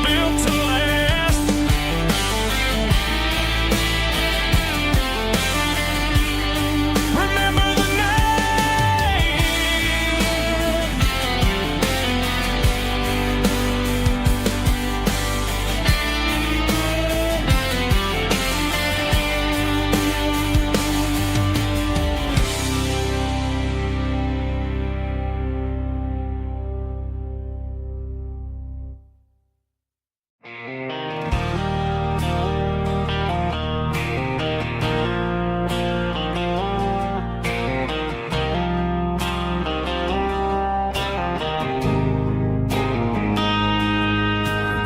Built to last.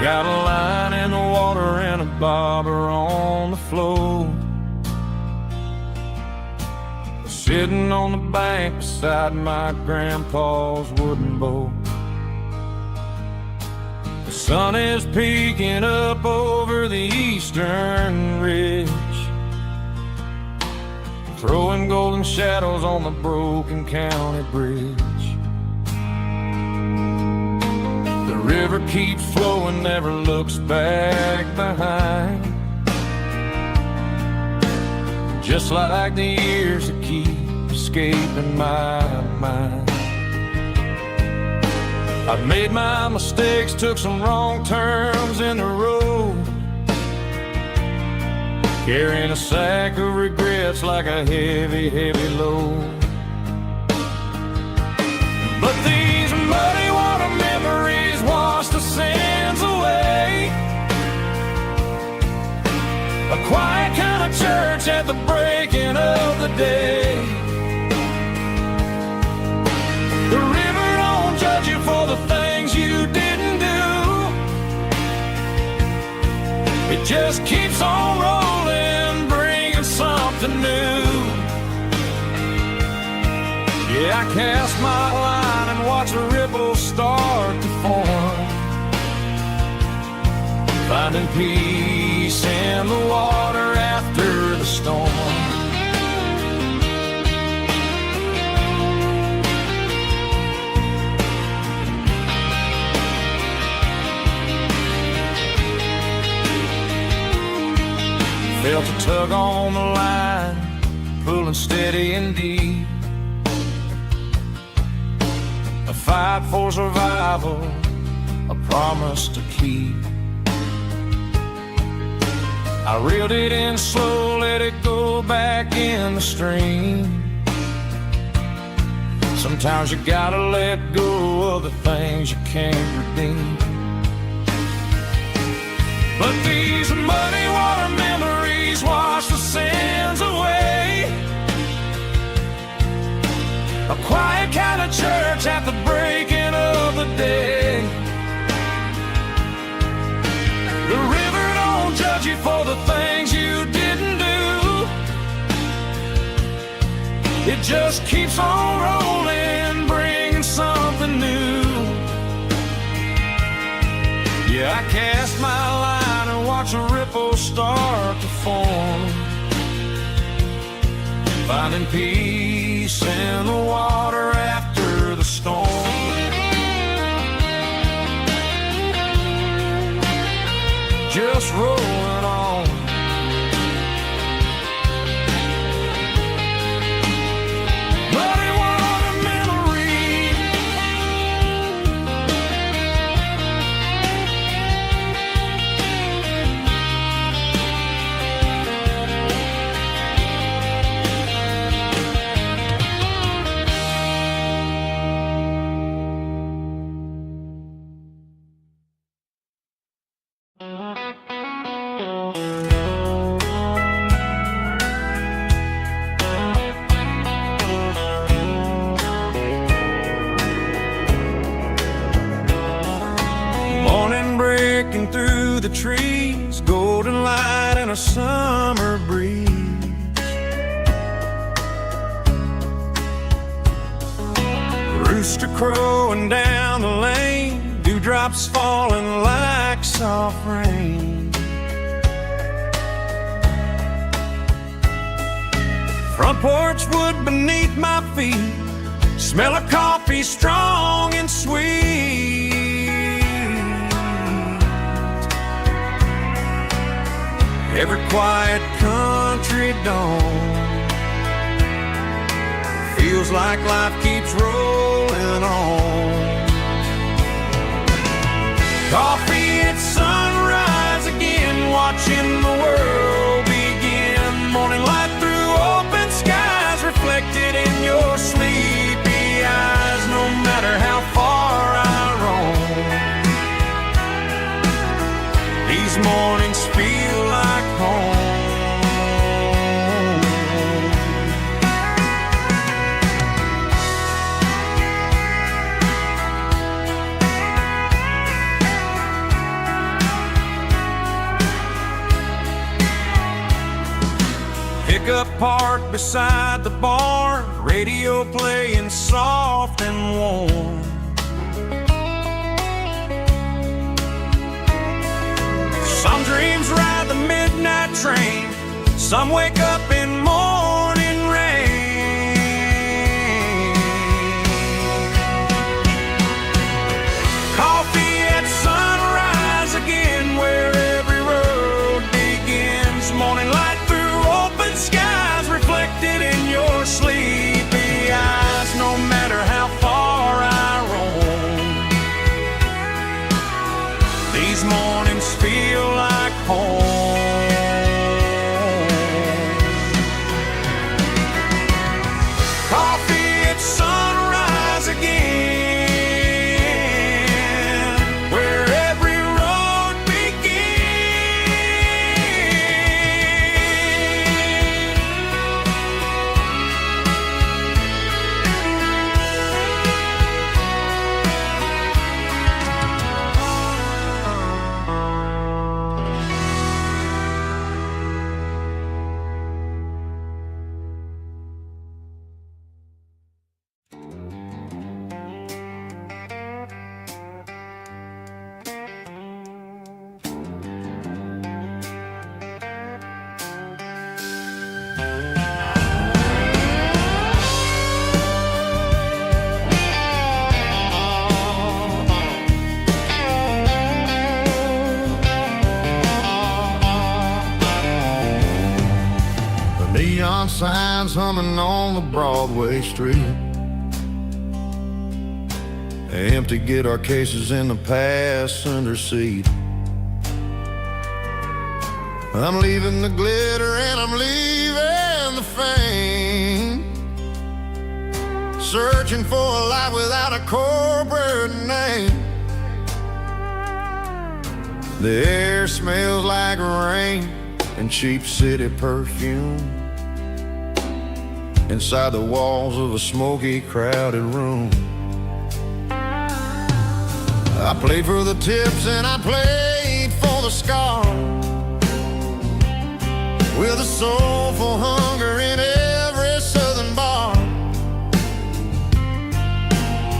Got a line in the water and a bobber on the floor. Sitting on the bank beside my grandpa's wooden boat. The sun is peeking up over the eastern ridge, throwing golden shadows on the broken county bridge. The river keeps flowing, never looks back behind, just like the years that keep escaping my mind. I've made my mistakes, took some wrong turns in the road, carrying a sack of regrets like a heavy, heavy load. But these muddy water memories wash the sins away. A quiet kind of church at the breaking of the day. The river don't judge you for the things you didn't do. It just keeps on rolling, bringing something new. Yeah, I cast my line and watch a ripple start to form, finding peace in the water after the storm. Felt a tug on the line, pulling steady and deep. A fight for survival, a promise to keep. I reeled it in slow, let it go back in the stream. Sometimes you gotta let go of the things you can't redeem. But these muddy water memories wash the sins away. A quiet kind of church at the breaking of the day. The river don't judge you for the things you didn't do. It just keeps on rolling, bringing something new. Yeah, I cast my line and watch a ripple start to form, finding peace in the water after the storm. Just rolling on. Muddy water memories. Morning breaking through the trees, golden light and a summer breeze. Rooster crowing down the lane, dewdrops falling like soft rain. Front porch wood beneath my feet, smell of coffee strong and sweet. Every quiet country dawn feels like life keeps rolling on. Coffee at sunrise again, watching the world begin. Morning light through open skies, reflected in your sleepy eyes. No matter how far I roam, these mornings feel like home. pickup parked beside the bar, radio playing soft and warm. Some dreams ride the midnight train, some wake up in morning rain. Coffee at sunrise again, where every road begins. Morning light through open skies, reflected in your sleepy eyes. No matter how far I roam, these mornings feel like home. Coffee at sunrise again, where every road Neon signs humming on the Broadway street. Empty guitar cases in the passenger seat. I'm leaving the glitter and I'm leaving the fame, searching for a life without a corporate name. The air smells like rain and cheap city perfume inside the walls of a smoky, crowded room. I played for the tips and I played for the scars, with a soulful hunger in every southern bar.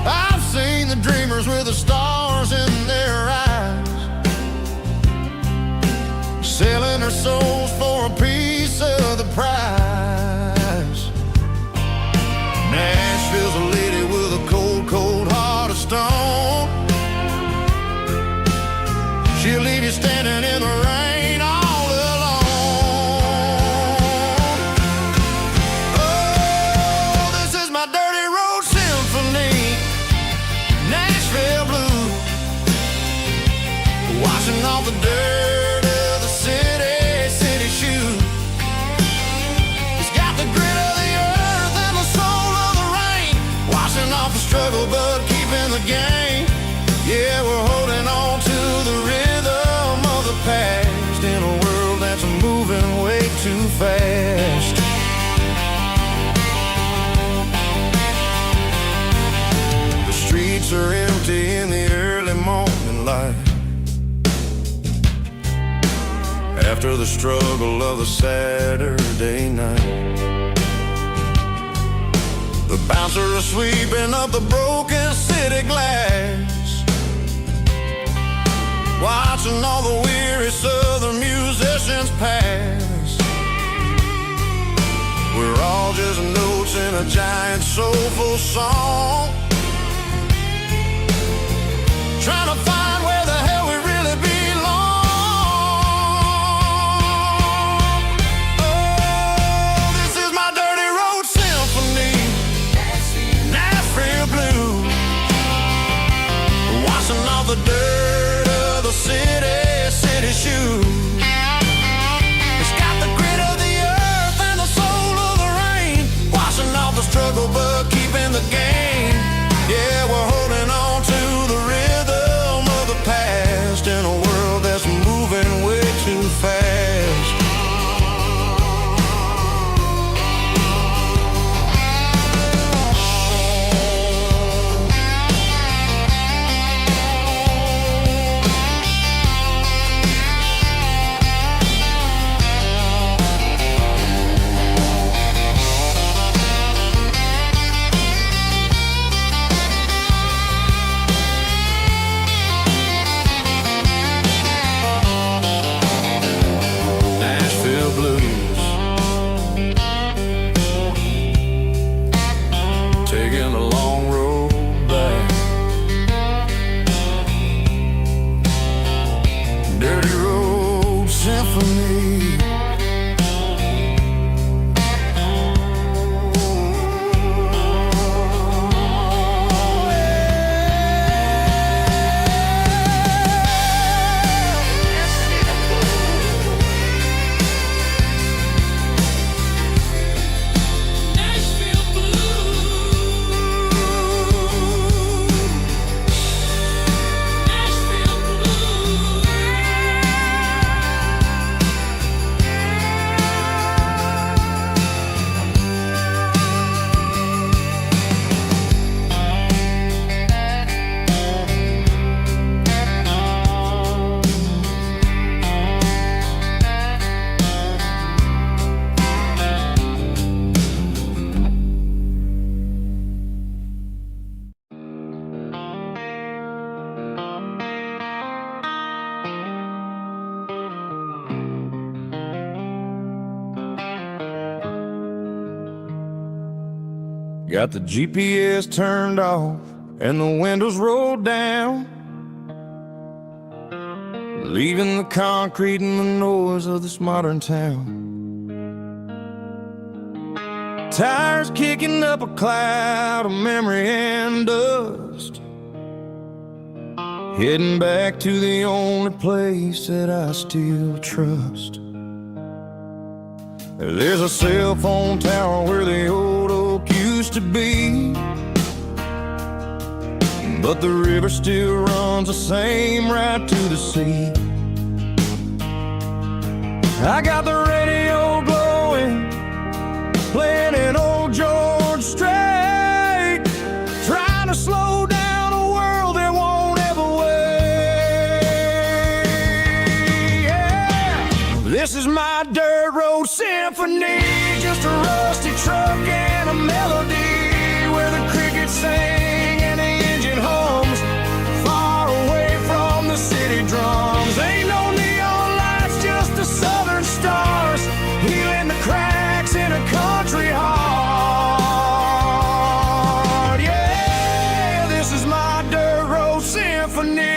I've seen the dreamers with the stars in their eyes, selling their souls for a piece of the prize. Nashville's a lady with a cold, cold heart of stone. She'll leave you standing in the rain all alone. Oh, this is my dirty road symphony, Nashville blues, washing off the dirt of the city shoes. It's got the grit of the earth and the soul of the rain, washing off the struggle but keeping the game. Yeah, we're holding on to the rhythm of the past in a world that's moving way too fast. The streets are empty in the early morning light, after the struggle of the Saturday night. The bouncer is sweeping up the broken city glass, watching all the weary southern musicians pass. We're all just notes in a giant soulful song, trying to find where the hell we really belong. Oh, this is my dirty road symphony, Nashville blues, washing off the dirt of the city shoes. It's got the grit of the earth and the soul of the rain, washing off the struggle but keeping the game. Yeah, we're holding on to the rhythm Dirty Road Symphony. Got the GPS turned off and the windows rolled down, leaving the concrete and the noise of this modern town. Tires kicking up a cloud of memory and dust, heading back to the only place that I still trust. There's a cell phone tower where the old oak used to be, but the river still runs the same right to the sea. I got the radio glowing, playing an old George Strait, trying to slow down a world that won't ever wait. Yeah. This is my dirt road symphony, just a rusty truck and a melody where the crickets sing and the engine hums, far away from the city drums. Ain't no neon lights, just the southern stars, healing the cracks in a country heart. Yeah, this is my dirt road symphony.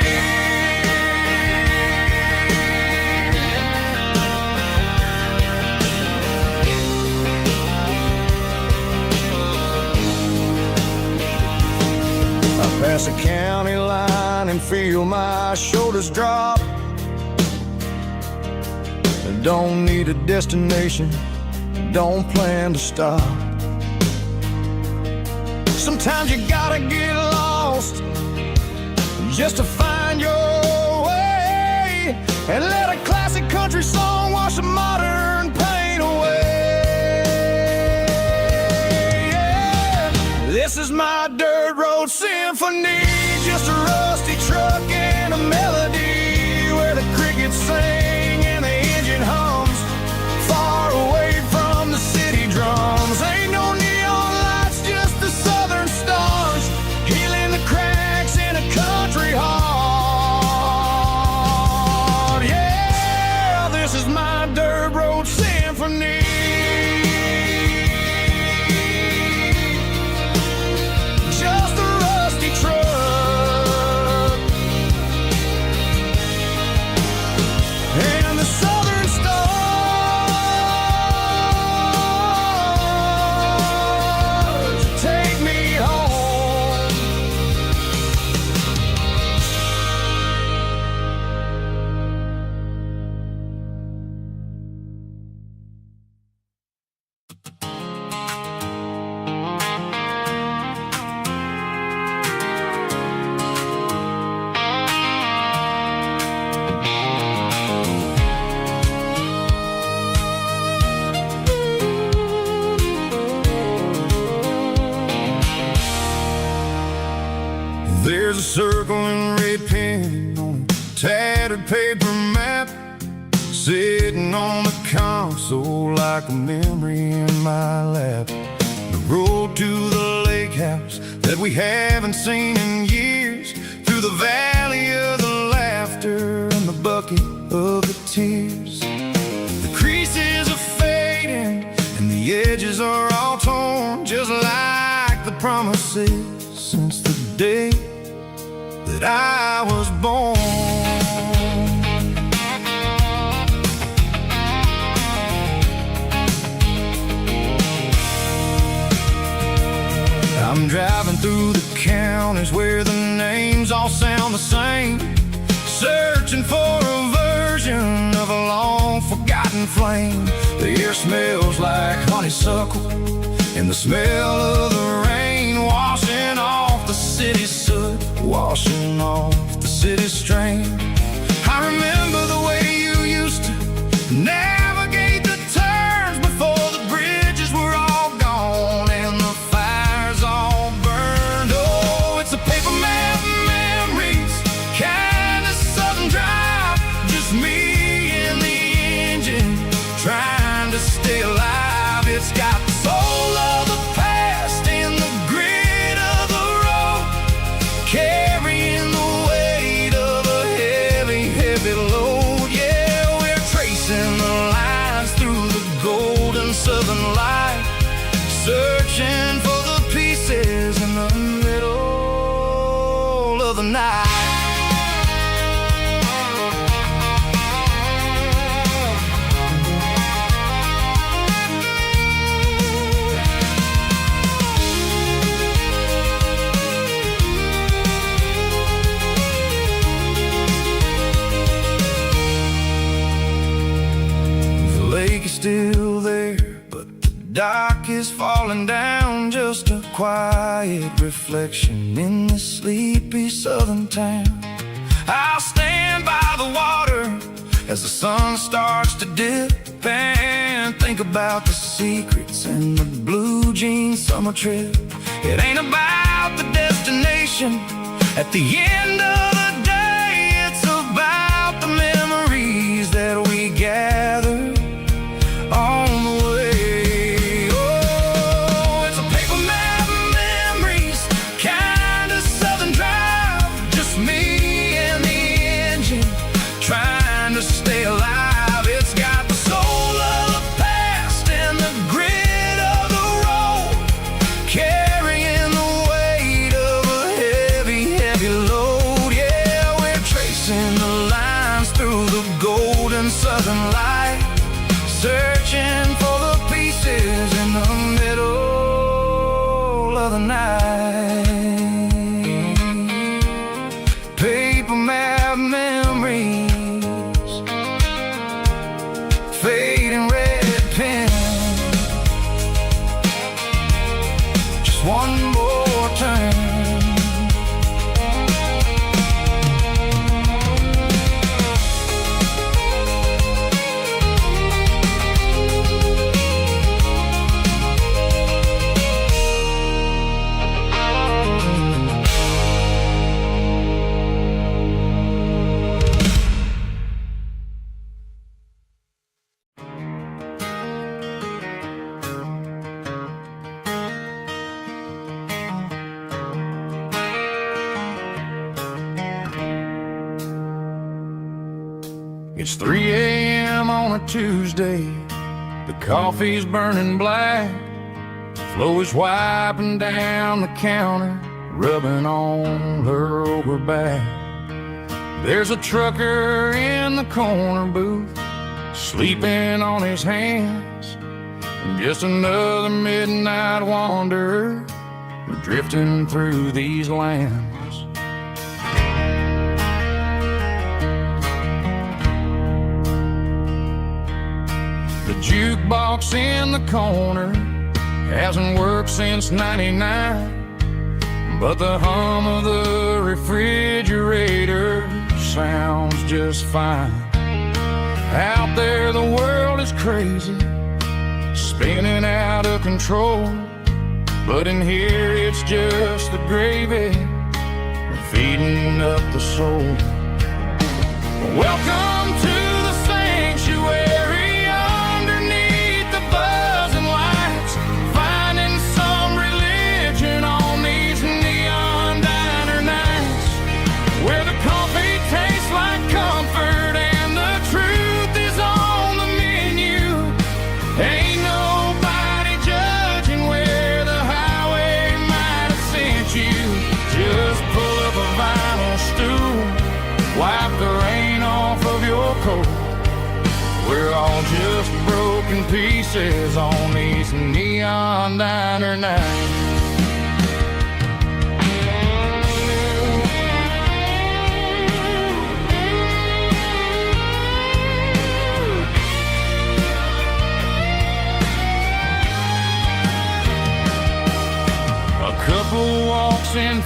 Pass a county line and feel my shoulders drop. Don't need a destination, don't plan to stop. Sometimes you gotta get lost just to find your way, and let a classic country song wash a modern pain away. Yeah. This is my dirt road symphony, just a rusty truck and a melody where the crickets sing and the engine hums, far away from the city drums. Ain't no neon lights, just the southern stars, healing the cracks in a country heart. Yeah, this is my dirt road symphony. Just a rusty truck and the southern stars take me home. There's a circle in red pen on a tattered paper map, sitting on the console like a memory in my lap. The road to the lake house that we haven't seen in years, through the valley of the laughter and the bucket of the tears. The creases are fading and the edges are all torn, just like the promises since the day that I was born. through the counties where the names all sound the same, searching for a version of a long-forgotten flame. The air smells like honeysuckle, and the smell of the rain washing off the city's soot, washing off the city's strain. I remember the way you used to navigate the turns before the bridges were all gone and the fires all burned. Oh, it's a paper map memories, kind of southern drive, just me and the engine trying to stay alive. It's got the soul of the past and the grit of the road, carrying the weight of a heavy, heavy load. Yeah, we're tracing the lines through the golden southern light, searching for the pieces in the middle of the night. Still there, but the dock is falling down, just a quiet reflection in this sleepy southern town. I'll stand by the water as the sun starts to dip and think about the secrets and the blue jean summer trip. It ain't about the destination at the end of the day, it's about the memories that we gather on the way. Oh, it's a paper map memories, kind of southern drive, just me and the engine trying to stay alive. It's got the soul of the past and the grit of the road, carrying the weight of a heavy, heavy load. Yeah, we're tracing the lines through the golden southern light, searching for the pieces in the middle of the night. Paper map memories, fading red pen, just one more turn. It's 3 a.m. on a Tuesday, the coffee's burning black, Flo is wiping down the counter, rubbing on her over back. There's a trucker in the corner booth, sleeping on his hands, and just another midnight wanderer drifting through these lands. The jukebox in the corner hasn't worked since '99, but the hum of the refrigerator sounds just fine. Out there the world is crazy, spinning out of control, but in here it's just the gravy feeding up the soul. Welcome to the sanctuary underneath the buzzing lights, finding some religion on these neon diner nights, where the coffee tastes like comfort and the truth is on the menu. Ain't nobody judging where the highway might have sent you. Just pull up a vinyl stool, wipe the rain off of your coat. We're all just broken pieces on these neon diner nights.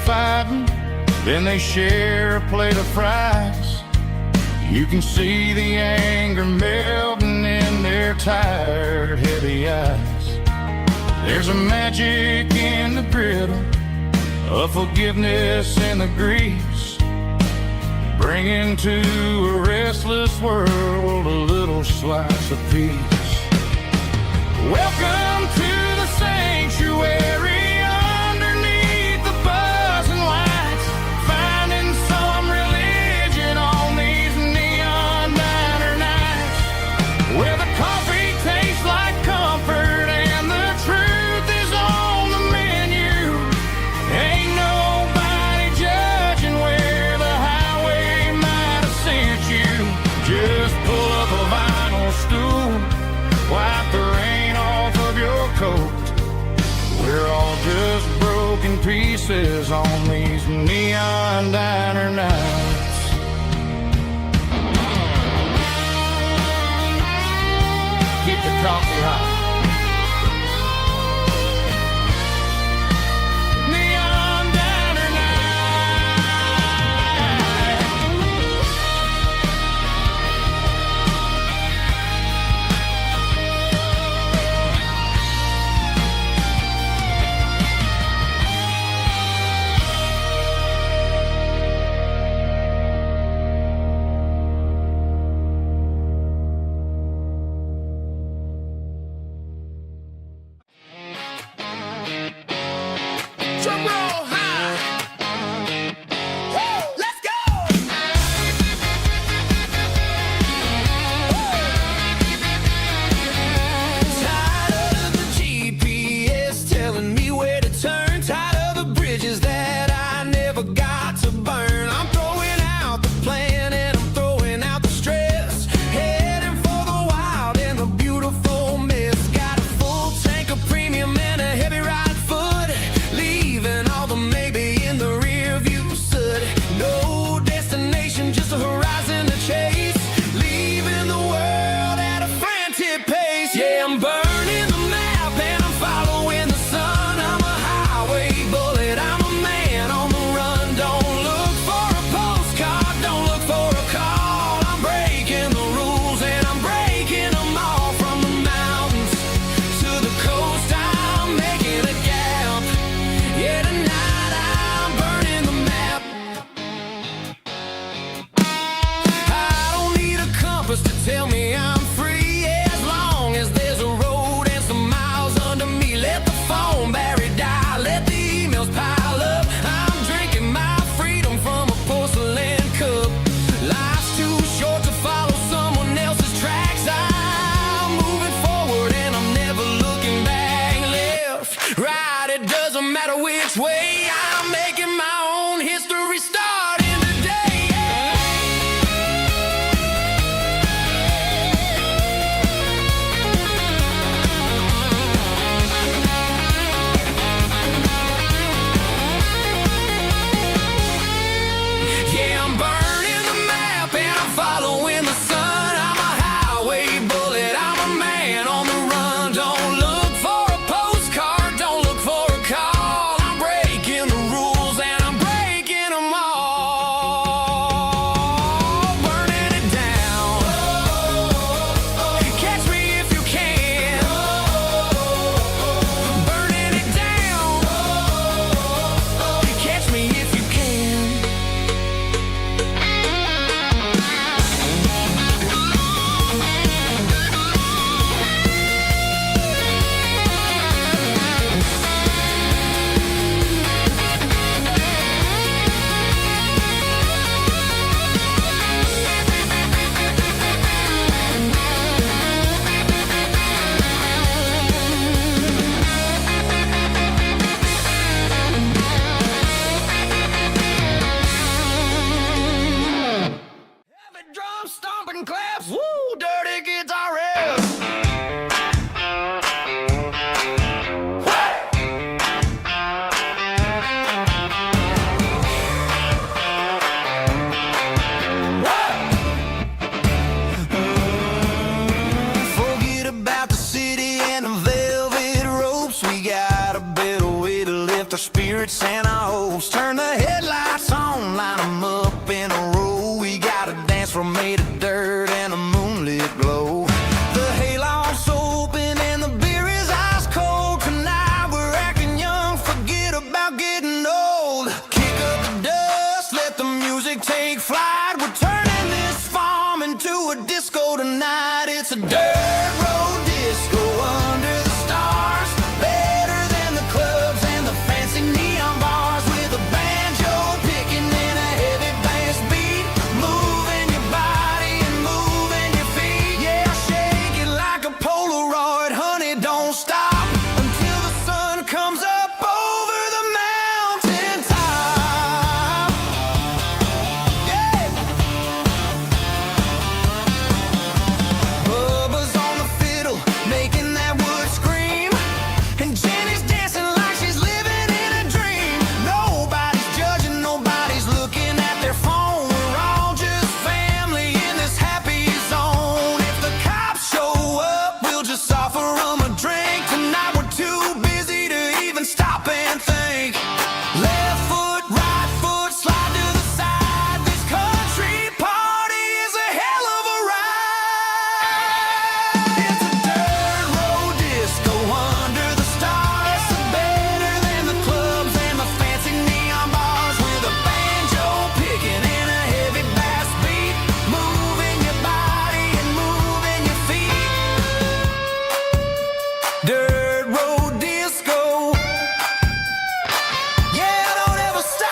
fighting, then they share a plate of fries. You can see the anger melting in their tired, heavy eyes. There's a magic in the griddle, a forgiveness in the grease, bringing to a restless world a little slice of peace. Welcome to the sanctuary underneath the buzzing lights, finding some religion on these neon diner nights, where the coffee tastes like comfort and the truth is on the menu. Ain't nobody judging where the highway might have sent you. Just pull up a vinyl stool, wipe the rain off of your coat. We're all just broken pieces on these neon diner nights. Keep the coffee hot. Neon diner drum roll high. Woo, let's go. Tired of the GPS telling me where to turn, tired of the bridges that I never got to burn. I'm throwing out the plan and I'm throwing out the stress, heading for the wild and the beautiful mist. Got a full tank of premium and a heavy right foot, leaving all the maybe in the rear view soot. No destination, just a horizon to chase, leaving the world at a frantic pace. Yeah, I'm burning the map and I'm following the sun. I'm a highway bullet, I'm a man on the run. Don't look for a postcard, don't look for a call. I'm breaking the rules and I'm breaking them all. From the mountains to the coast, I'm making a gap. Yeah, tonight I'm burning the map. I don't need a compass to tell me I'm free, as long as there's a road and some miles under me. Let the phone battery die, let the emails pile up. I'm drinking my freedom from a porcelain cup. Life's too short to follow someone else's tracks. I'm moving forward and I'm never looking back. Left, right, it doesn't matter which way. I'm making my own history starting today. Yeah, I'm burning the map and I'm following the sun. I'm a highway bullet, I'm a man on the run. Don't look for a postcard, don't look for a call. I'm breaking the rules and I'm breaking them all. Burning it down. Catch me if you can. Burning it down. Catch me if you can. Heavy drum stomping claps, woo, dirty guitar riffs. Forget about the city and the velvet ropes. We got a better way to lift our spirits and our hopes. Turn made of dirt and a moonlit glow. The hayloft's open and the beer is ice cold. Tonight we're acting young, forget about getting old. Kick up the dust, let the music take flight. We're turning this farm into a disco tonight. It's a dirt road disco under the stars. Better than the clubs and the fancy neon bars. With a banjo picking and a heavy bass beat. Moving your body and moving your feet. Yeah, shake it like a Polaroid, honey, don't stop until the sun comes up over the mountain top. Yeah. Bubba's on the fiddle, making that wood scream. And Jenny's dancing like she's living in a dream. Nobody's judging, nobody's looking at their phone. We're all just family in this happy zone. If the cops show up, we'll just offer them a drink. Tonight we're too busy to even stop and think. Left foot, right foot, slide to the side. This country party is a hell of a ride. It's a dirt road disco under the stars. Better than the clubs and the fancy neon bars. With a banjo picking and a heavy bass beat. Moving your body and moving your feet. Dirt road disco. Yeah, don't ever stop.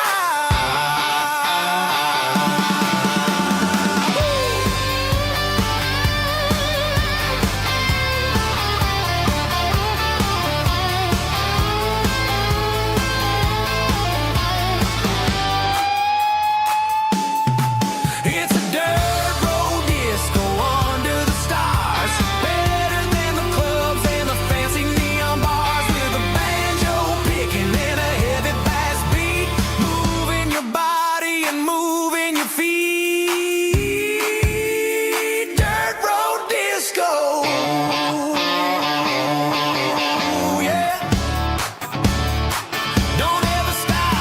It's a dirt road disco under the stars. Better than the clubs and the fancy neon bars. With a banjo picking and a heavy bass beat. Moving your body and moving your feet. Dirt road disco. Yeah. Don't ever stop.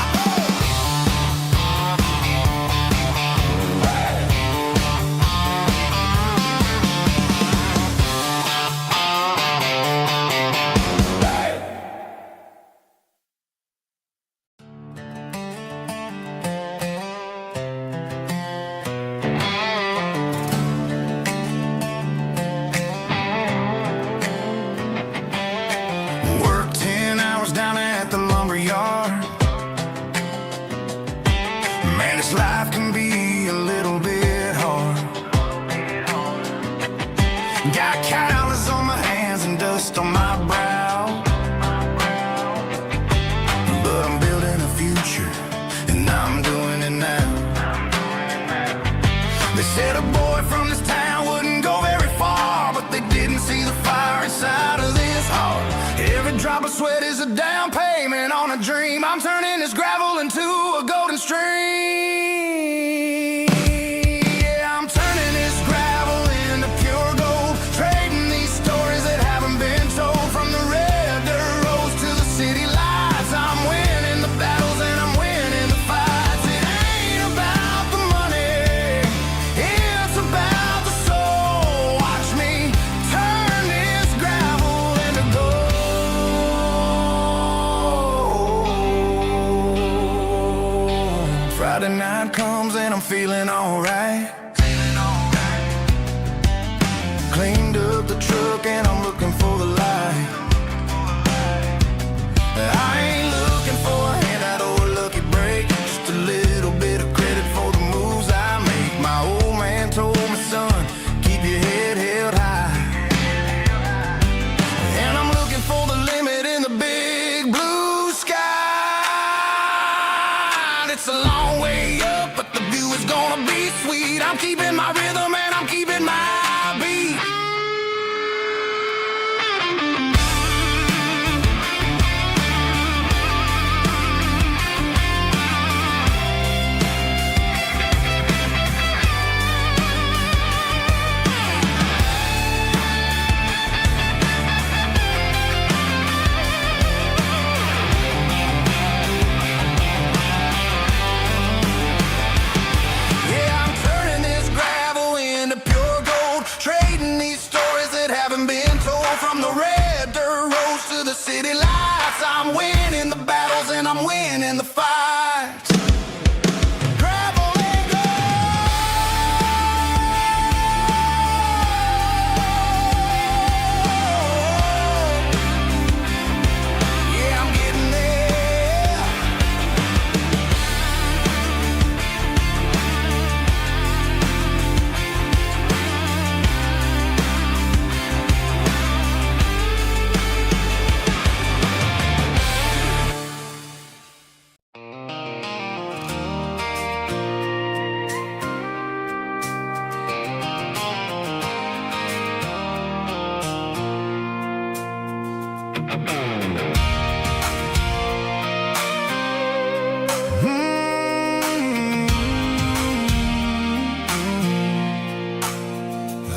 Work 10 hours down at the lumber yard. Man, this life can be a little bit hard. Got calluses on my hands and dust on my brow. But I'm building a future, and I'm doing it now. They said a boy from this town wouldn't go very far, but they didn't see the fire inside of this heart. Every drop of sweat is a down payment on a dream. I'm turning this gravel into a golden stream. Yeah, I'm turning this gravel into pure gold. Trading these stories that haven't been told. From the red dirt roads to the city lights. I'm winning the battles and I'm winning the fights. It ain't about the money, it's about the soul. Watch me turn this gravel into gold. I'm winning the battles and I'm winning the fights. Gravel and gold. Yeah, I'm getting there.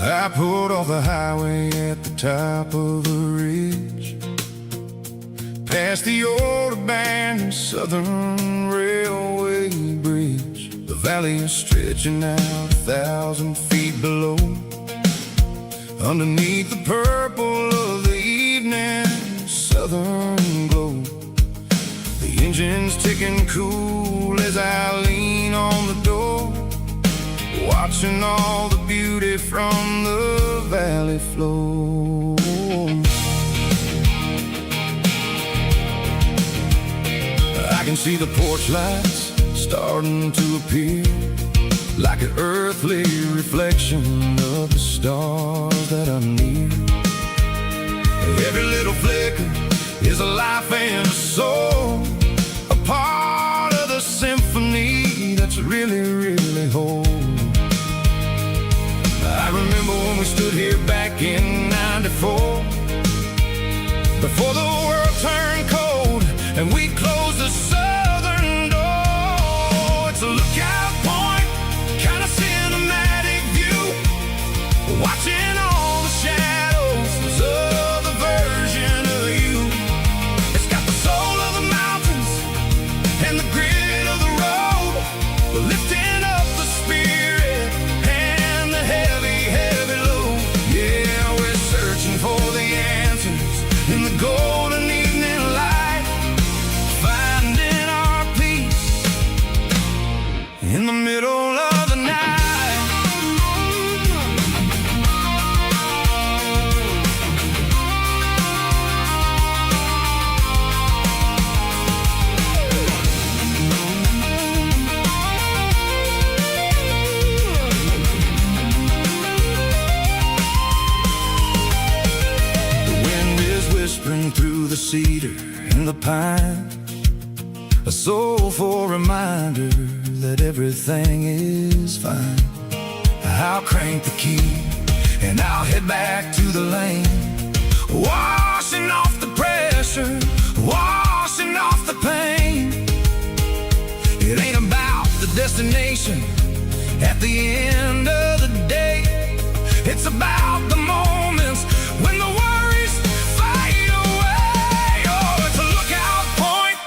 I pulled off the highway at the top of a ridge, past the old abandoned Southern Railway bridge. The valley is stretching out 1,000 feet below. Underneath the purple of the evening southern glow, the engine's ticking cool as I lean on the door, watching all the beauty from the valley flow. I can see the porch lights starting to appear, like an earthly reflection of the stars that are near. Every little flicker is a life and a soul, a part of the symphony that's really, really whole. I remember when we stood here back in '94, before the world turned cold and we closed the southern door. It's a lookout point, kind of cinematic view, watching all the shadows of the version of you. It's got the soul of the mountains and the grit of the road, lifting up the spirit and the heavy, heavy load. Yeah, we're searching for the answers in the golden evening light, finding our peace in the middle of the night. Whispering through the cedar and the pine, a soulful reminder that everything is fine. I'll crank the key and I'll head back to the lane, washing off the pressure, washing off the pain. It ain't about the destination at the end of the day, it's about the moments when the worries fade away. Oh, it's a lookout point,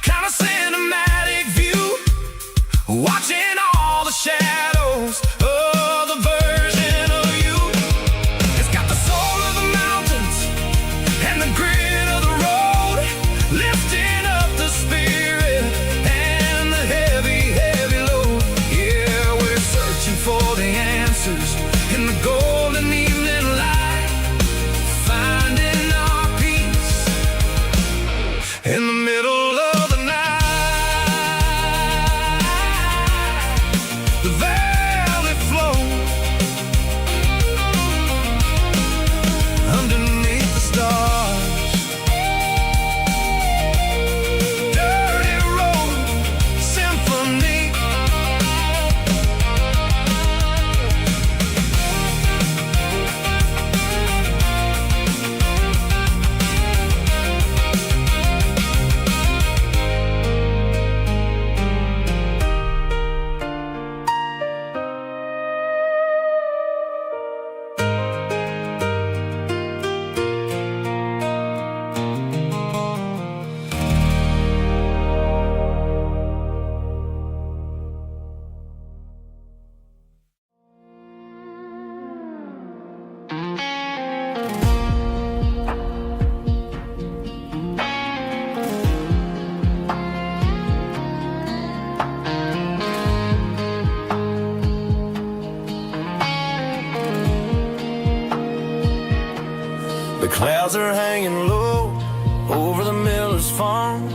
kind of cinematic view, watching all the shadows of the version of you. It's got the soul of the mountains and the grit of the road, lifting up the spirit and the heavy, heavy load. Yeah, we're searching for the answers in the golden evening The clouds are hanging low over the miller's farm,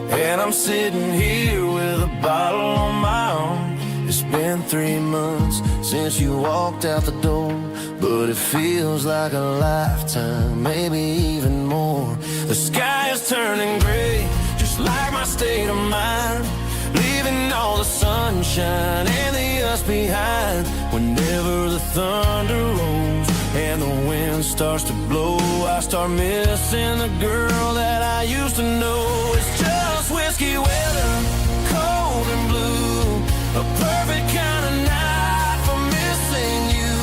and I'm sitting here with a bottle on my arm. It's been 3 months since you walked out the door, but it feels like a lifetime, maybe even more. The sky is turning gray, just like my state of mind, leaving all the sunshine and the us behind. Whenever the thunder rolls and the wind starts to blow, I start missing the girl that I used to know. It's just whiskey weather, cold and blue, a perfect kind of night for missing you.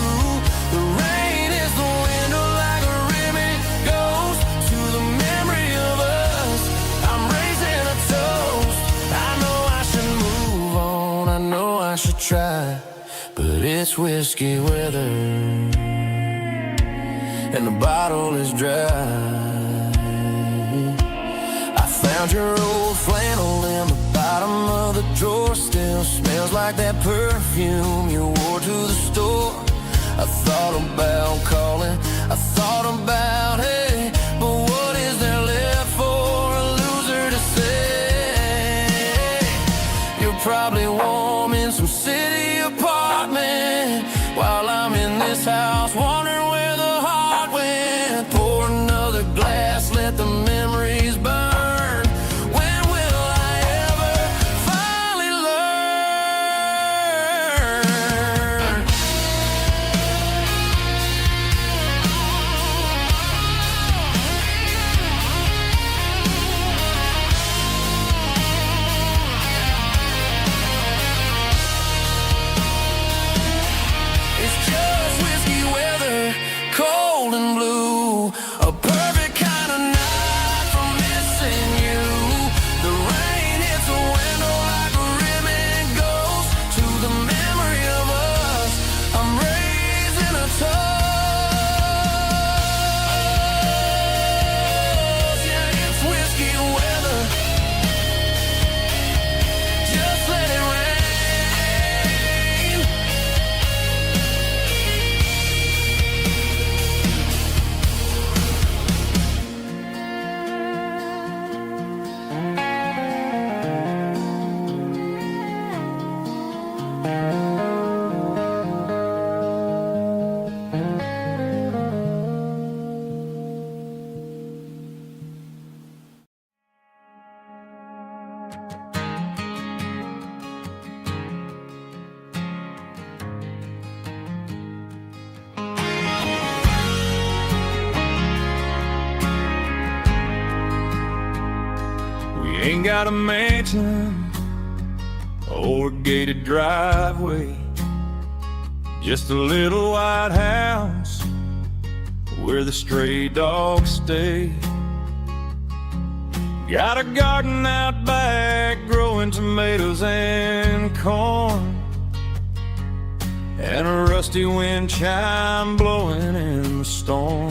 The rain is the window like a ribbon goes to the memory of us. I'm raising a toast. I know I should move on, I know I should try, but it's whiskey weather and the bottle is dry. I found your old flannel in the bottom of the drawer, still smells like that perfume you wore to the store. I thought about calling, I thought about, hey, but what is there left for a loser to say? You're probably warm in some city apartment, while I'm in this house wondering where the heart went. Pour another glass, let the memories burn. When will I ever finally learn? It's just whiskey weather, cold and blue, a perfect kind of night for missing you. The rain hits the window like a ribbon goes to the memory of us. I'm raising a toast. Yeah, it's whiskey weather, just let it rain. We ain't got a mansion or a gated driveway, just a little white house where the stray dogs stay. Got a garden out back growing tomatoes and corn, and a rusty wind chime blowing in the storm.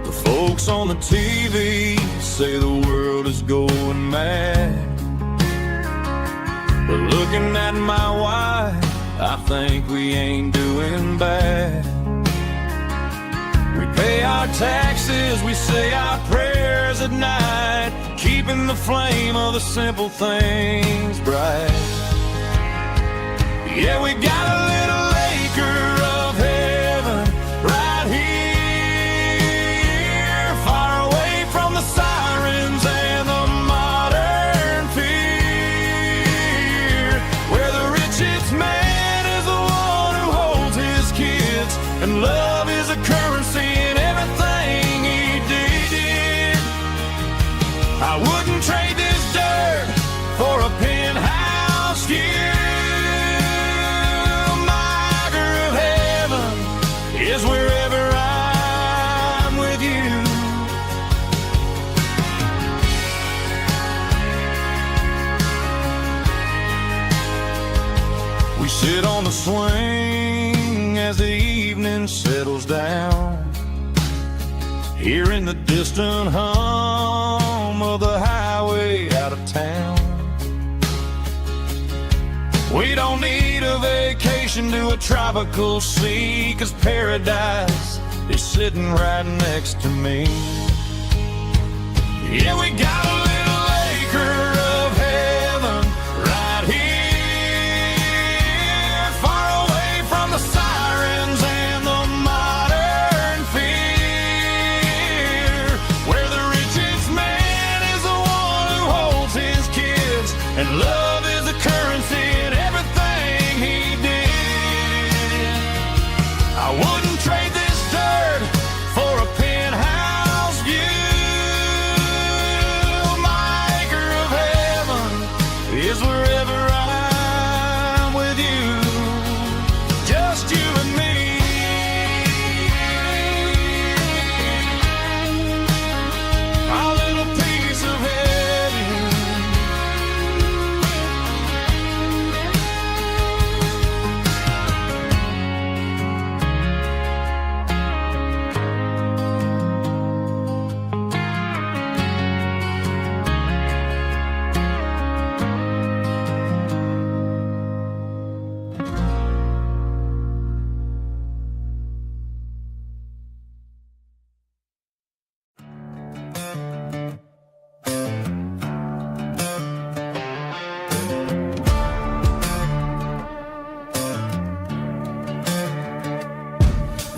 The folks on the TV say the world is going mad, but looking at my wife, I think we ain't doing bad. We pay our taxes, we say our prayers at night, keeping the flame of the simple things bright. Yeah, we got a little acre of heaven right here, far away from the sirens and the modern fear, where the richest man is the one who holds his kids, and love is a currency in everything he did. I wouldn't trade this dirt for a penthouse view. Is wherever I'm with you. We sit on the swing as the evening settles down, hearing the distant hum of the highway out of town. We don't need a vacation to a tropical sea, 'cause paradise is sitting right next to me. Yeah, we got a little acre of heaven right here, far away from the sirens and the modern fear, where the richest man is the one who holds his kids, and love is the currency in everything he did. I wouldn't trade this dirt for a penthouse view. My acre of heaven is wherever I'm with you, just you and me. A little piece of heaven.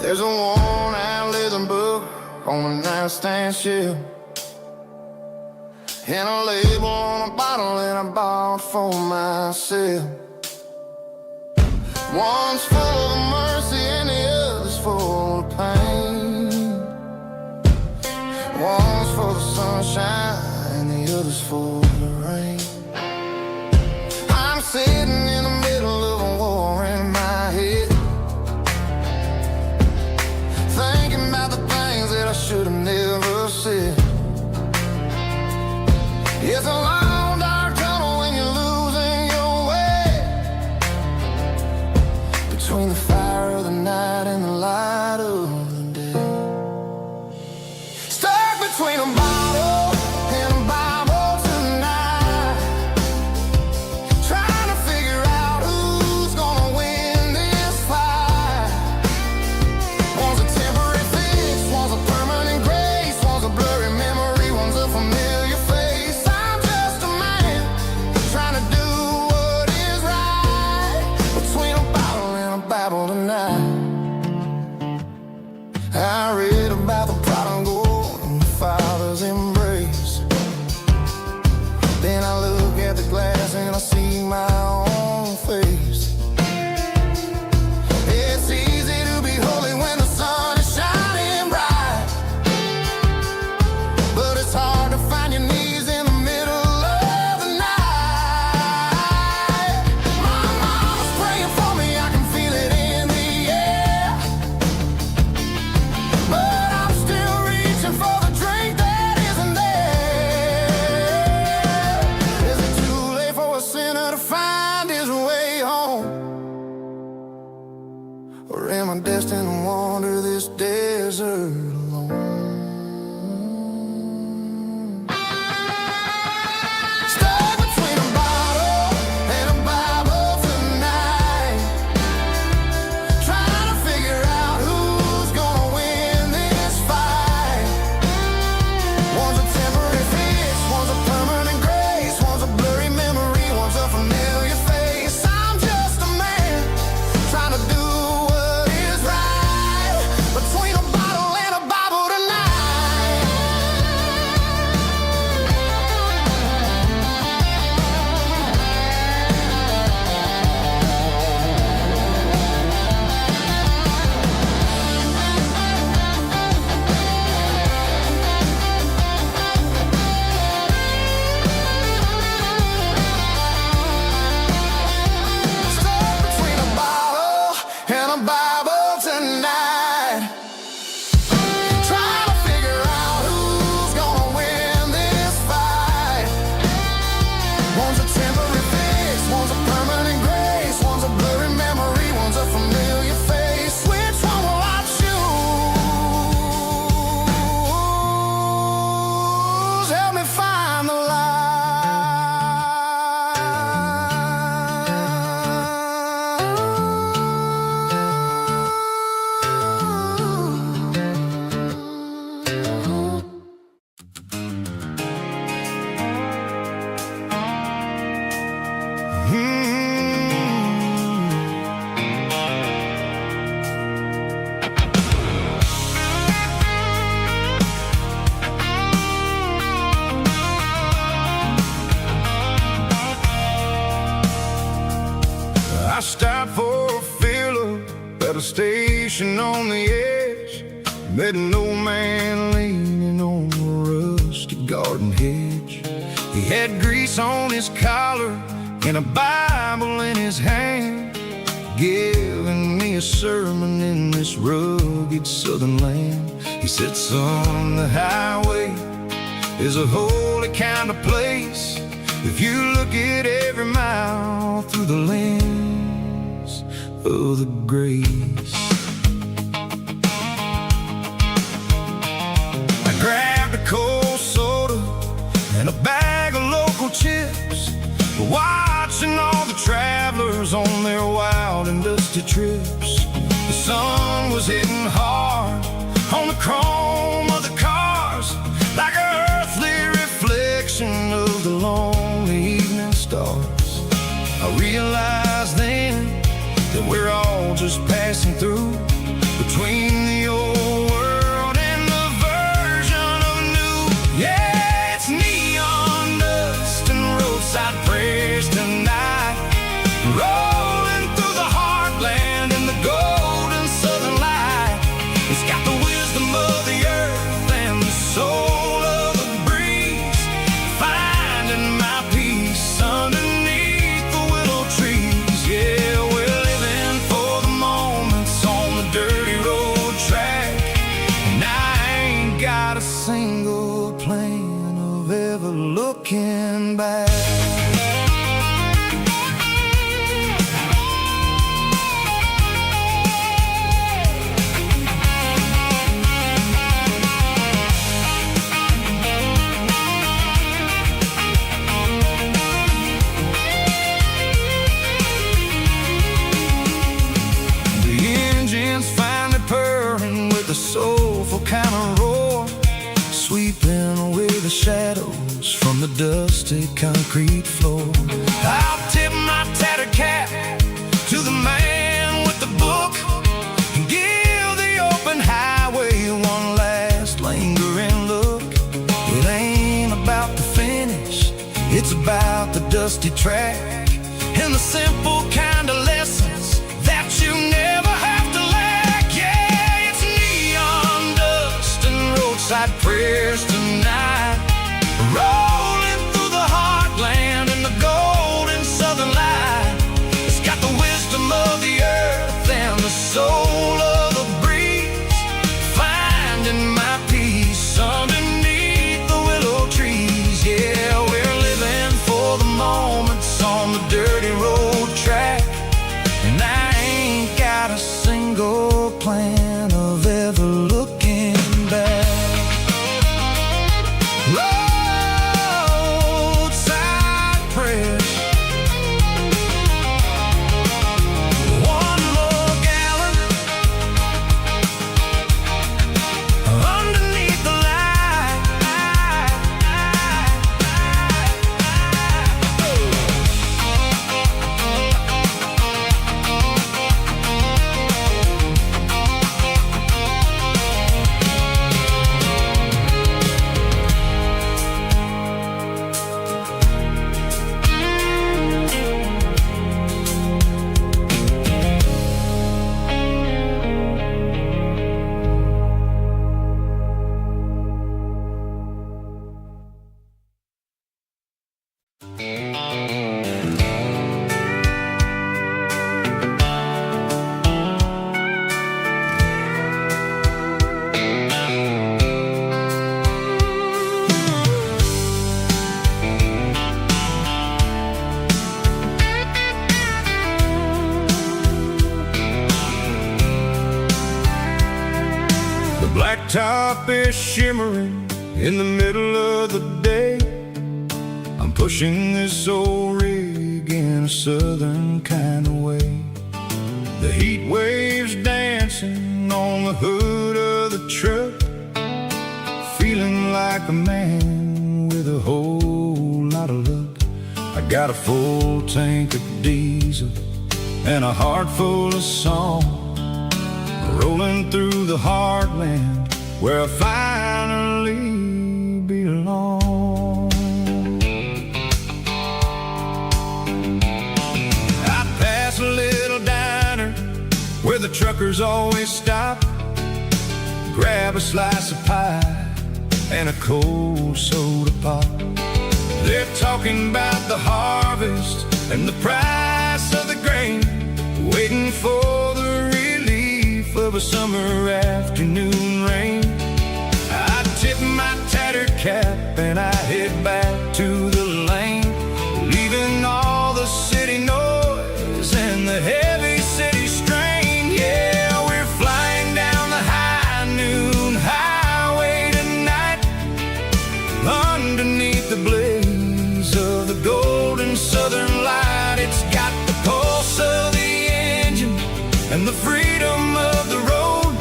There's a worn-out leather book on the nightstand shelf, and a label on a bottle that I bought for myself. One's full of mercy and the other's full of pain. One's full of sunshine and the other's full of rain. I'm sitting in the middle of a war in my head, thinking about the things that I should have never said. It's a long dark tunnel when you're losing your way, between the fire of the night and the light of the day. Stuck between a bottle and a Bible tonight, trying to figure out who's gonna win this fight. One's a temporary fix, one's a permanent grace, one's a blurry memory, one's a familiar face. I'm just a man trying to do what is right, between a bottle and a Bible tonight. I read about the prodigal and the father's embrace. Then I look at the glass and I see my own face. It's easy to be holy when the sun is shining bright, but it's hard to find your knees in the middle of the night. My mama's praying for me, I can feel it in the air, but I'm still reaching for the drink that isn't there. Is it too late for a sinner to find his way home? Or am I destined to wander this desert alone? Stuck between a bottle and a Bible tonight, trying to figure out who's gonna win this fight. One's a temporary fix, one's a permanent grace, one's a blurry memory, one's a familiar face. I'm just a man trying to do what is right, between a bottle and a Bible tonight. Stuck between a bottle and a Bible tonight, trying to figure out who's gonna win this fight. One's a temporary fix, one's a permanent grace, one's a blurry memory, one's a familiar face. Which one will I choose? Help me find the light. at a station on the edge, met an old man leaning on a rusty garden hedge. He had grease on his collar and a Bible in his hand, giving me a sermon in this rugged southern land. He said, son, the highway is a holy kind of place if you look at every mile through the lens of the grace. I grabbed a cold soda and a bag of local chips, watching all the travelers on their wild and dusty trips. The sun was hitting hard on the chrome of the cars, like an earthly reflection of the lonely evening stars. I realized then that we're all just passing through, between the old world and the version of new. Yeah, it's neon dust and roadside prayers tonight, rolling through the heartland in the golden southern light. It's got the wisdom of the earth and the soul of the breeze, finding my peace underneath the willow trees. Yeah, we're living for the moments on the dirty road track, and I ain't got a single plan of ever looking back. Finally purring with a soulful kind of roar, sweeping away the shadows from the dusty concrete floor. I'll tip my tattered cap to the man with the book and give the open highway one last lingering look. It ain't about the finish, it's about the dusty track and the simple kind of lessons that you never have to lack. Yeah, it's neon dust and roadside prayers tonight, rolling through the heartland in the golden southern light. It's got the wisdom of the earth and the soul of the breeze, finding my peace underneath the willow trees. Yeah, we're living for the moments on the dirty road track, and I ain't got a single plan of ever looking back. Roadside prayers, one more gallon underneath the light. Blacktop is shimmering in the middle of the day. I'm pushing this old rig in a southern kind of way. The heat waves dancing on the hood of the truck, feeling like a man with a whole lot of luck. I got a full tank of diesel and a heart full of song, rolling through the heartland where I finally belong. I pass a little diner where the truckers always stop, grab a slice of pie and a cold soda pop. They're talking about the harvest and the price of the grain, waiting for the relief of a summer afternoon rain. I tip my tattered cap and I head back to the lane, leaving all the city noise and the heavy city strain. Yeah, we're flying down the high noon highway tonight, underneath the blaze of the golden southern light. It's got the pulse of the engine and the freedom of the road,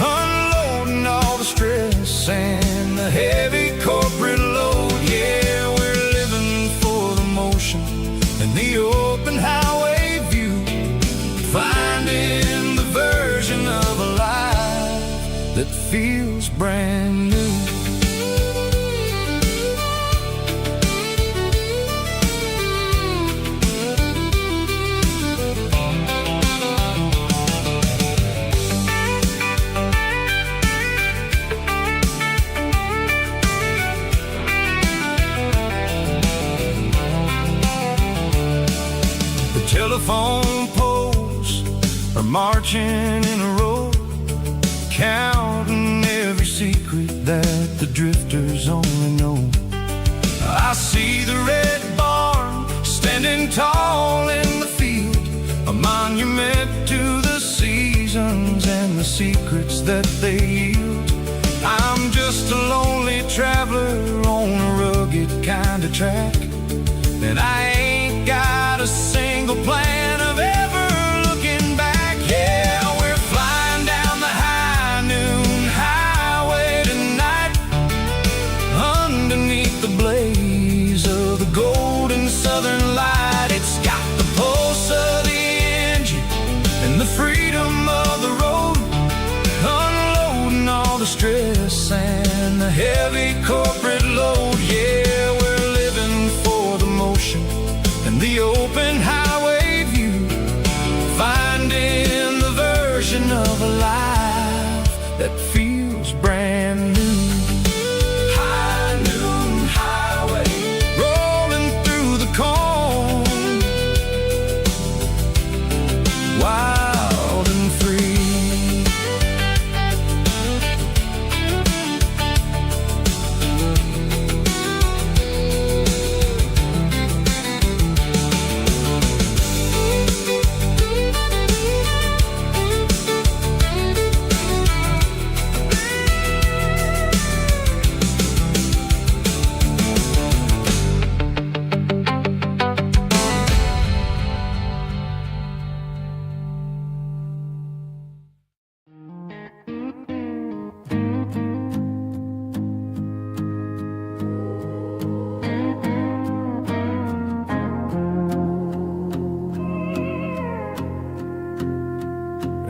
unloading all the stress and the heavy corporate load. Yeah, we're living for the motion and the open highway view, finding the version of a life that feels brand new. Telephone poles are marching in a row, counting every secret that the drifters only know. I see the red barn standing tall in the field, a monument to the seasons and the secrets that they yield. I'm just a lonely traveler on a rugged kind of track, and I ain't got a single plan of ever looking back. Yeah, we're flying down the high noon highway tonight, underneath the blaze of the golden southern light. It's got the pulse of the engine and the freedom of the road, unloading all the stress and the heavy corporate load. Yeah, we're living for the motion and the open highway view, finding the version of a life that feels brand new. High noon highway, rolling through the corn, wild and free.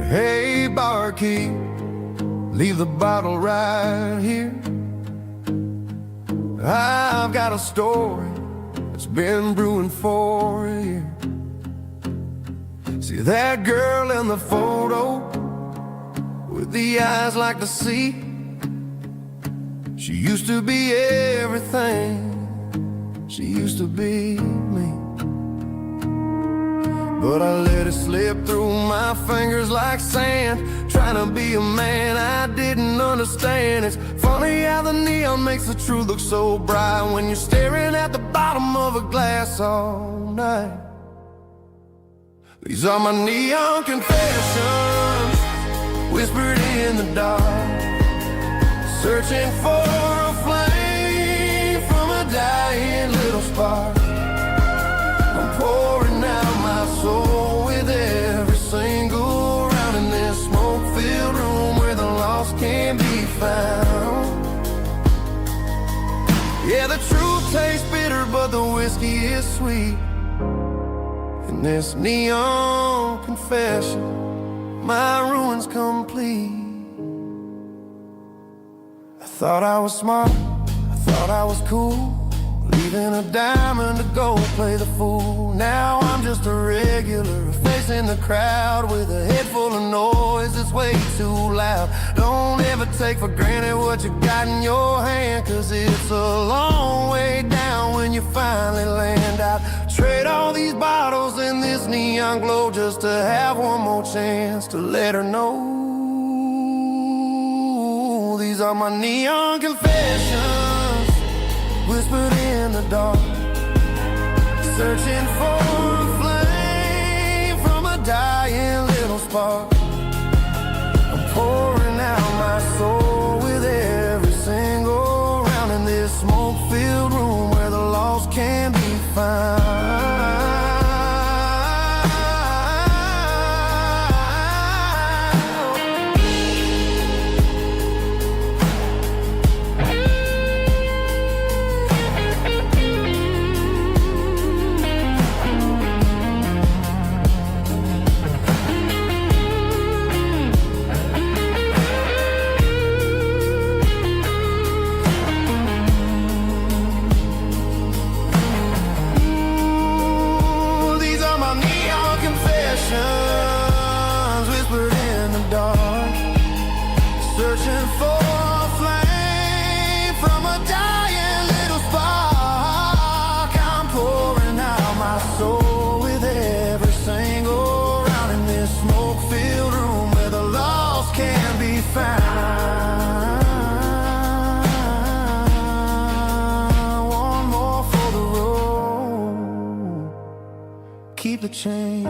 Hey, barkeep, leave the bottle right here. I've got a story that's been brewing for a year. See that girl in the photo with the eyes like the sea? She used to be everything, she used to be me. But I let it slip through my fingers like sand, trying to be a man I didn't understand. It's funny how the neon makes the truth look so bright when you're staring at the bottom of a glass all night. These are my neon confessions, whispered in the dark, searching for a flame from a dying little spark. I'm pouring out my soul with every single round in this smoke-filled room where the lost can be found. Yeah, the truth tastes bitter, but the whiskey is sweet. In this neon confession, my ruin's complete. I thought I was smart, I thought I was cool, leaving a diamond to go play the fool. Now I'm just a regular, facing the crowd with a head full of noise that's way too loud. Don't ever take for granted what you got in your hand, 'cause it's a long way down when you finally land out. Trade all these bottles and this neon glow just to have one more chance to let her know. These are my neon confessions, whispered in the dark, searching for a flame from a dying little spark. I'm pouring out my soul with every single round in this smoke-filled room where the lost can be found. Whispered in the dark, searching for a flame from a dying little spark. I'm pouring out my soul with every single round in this smoke-filled room where the lost can be found. One more for the road, keep the change.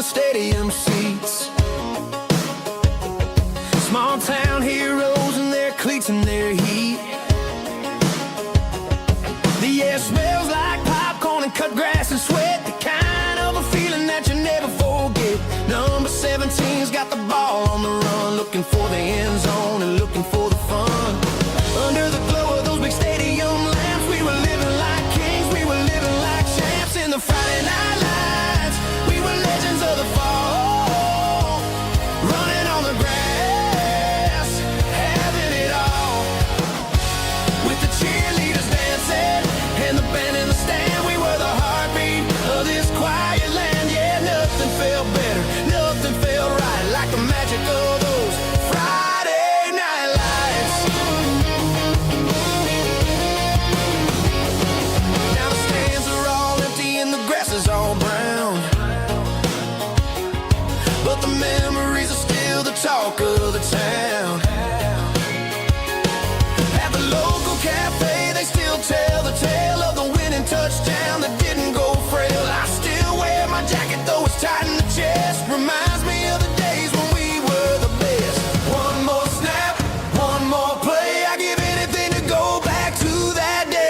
Stadium seats, small town heroes in their cleats and their heat. The air smells like popcorn and cut grass and sweat, the kind of a feeling that you never forget. Number 17's got the ball on the run, looking for the end zone and looking for the fun. Under the glow of those big stadium lamps, we were living like kings, we were living like champs in the Friday night lights. We were legends of the fall, running on the grass, having it all. With the cheerleaders dancing and the band in the stand, we were the heartbeat of this quiet land. Yeah, nothing felt better, nothing felt right like the magic of those Friday night lights. Now the stands are all empty and the grass is all brown, but the memories are still the talk of the town. At the local cafe, they still tell the tale of the winning touchdown that didn't go frail. I still wear my jacket though it's tight in the chest, reminds me of the days when we were the best. One more snap, one more play, I give anything to go back to that day.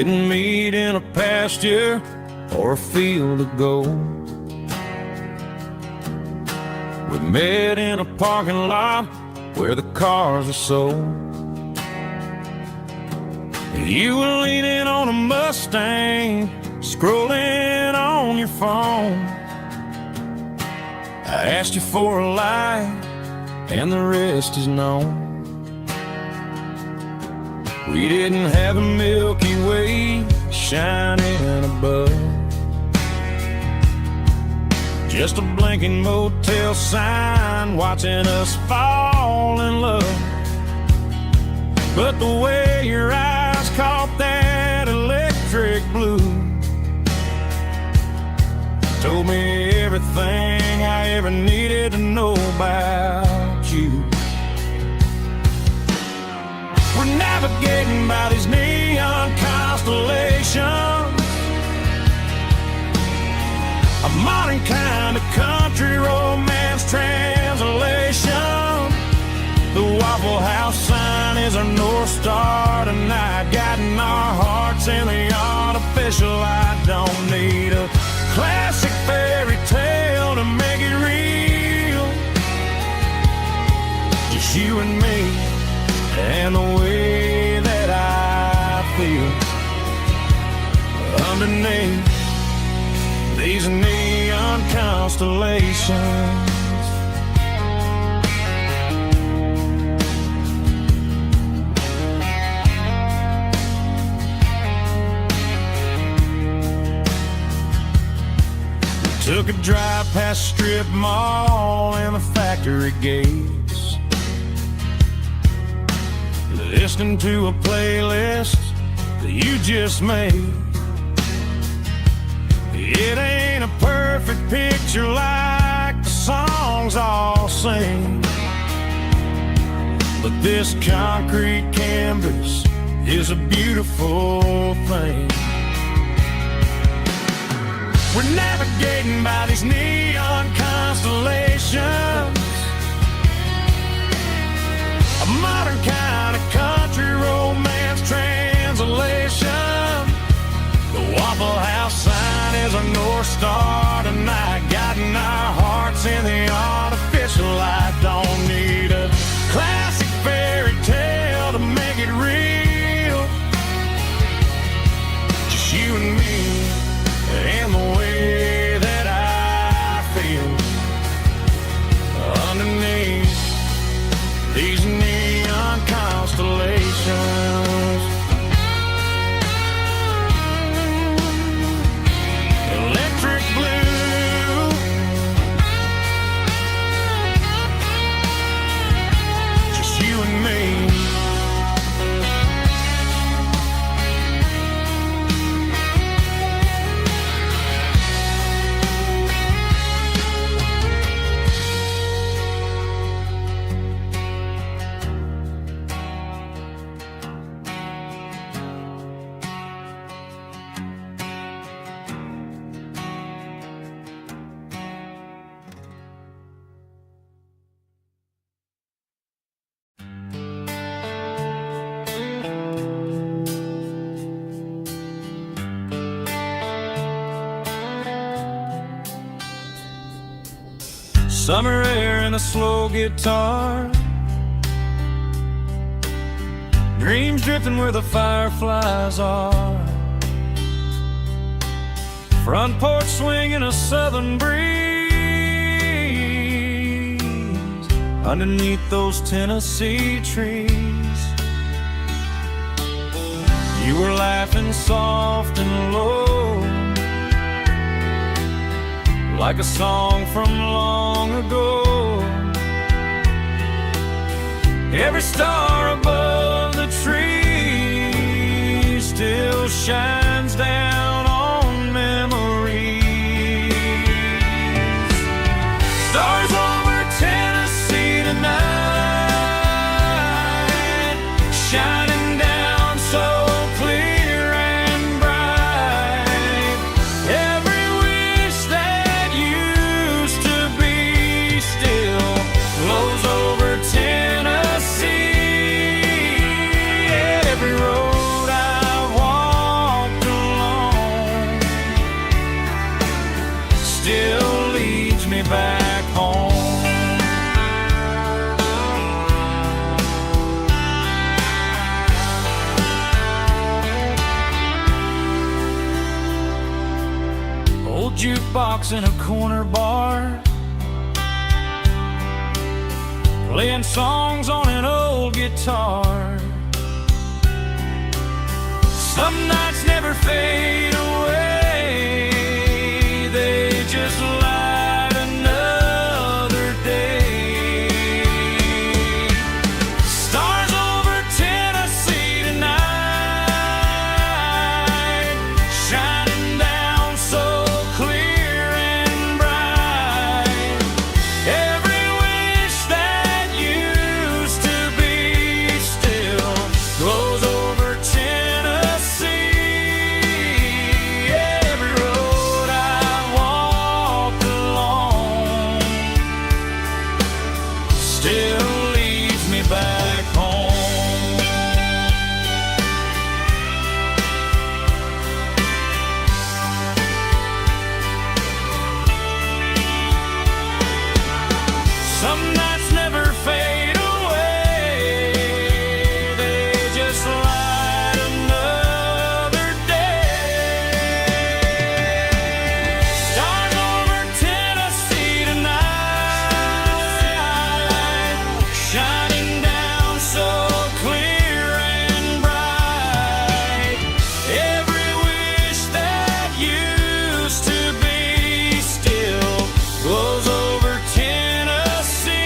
didn't meet in a pasture or a field of gold. We met in a parking lot where the cars are sold. You were leaning on a Mustang, scrolling on your phone. I asked you for a light, and the rest is known. We didn't have a Milky Way shining above, just a blinking motel sign watching us fall in love. But the way your eyes caught that electric blue told me everything I ever needed to know about you. We're navigating by these neon constellations, a modern kind of country romance translation. The Waffle House sign is our North Star tonight, guiding our hearts in the artificial light. Don't need a classic fairy tale to make it real, just you and me and the way that I feel underneath these neon constellations. Took a drive past strip mall and the factory gates, listening to a playlist that you just made. It ain't a perfect picture like the songs all sing, but this concrete canvas is a beautiful thing. We're navigating by these neon constellations, a modern kind of country romance translation. The Waffle House sign is our North Star tonight, guiding our hearts in the artificial light. Don't need a classic fairy tale to make it real, just you and me and the way that I feel underneath these neon constellations. Electric blue, just you and me. Summer air and a slow guitar, dreams drifting where the fireflies are, front porch swinging a southern breeze underneath those Tennessee trees. You were laughing soft and low, like a song from long ago. Every star above the tree still shines down on memories. Stars over Tennessee tonight, shining down so clear and bright. Every wish that used to be still glows over Tennessee. Every road I've walked jukebox in a corner bar, playing songs on an old guitar. Some nights never fade away, they just light another day. Stars over Tennessee tonight, shining down so clear and bright. Every wish that used to be still glows over Tennessee. Every road I walked along still leads me back home. Some nights never fade away, they just light another day. Stars over Tennessee tonight, shining down so clear and bright. Every wish that used to be still glows over Tennessee.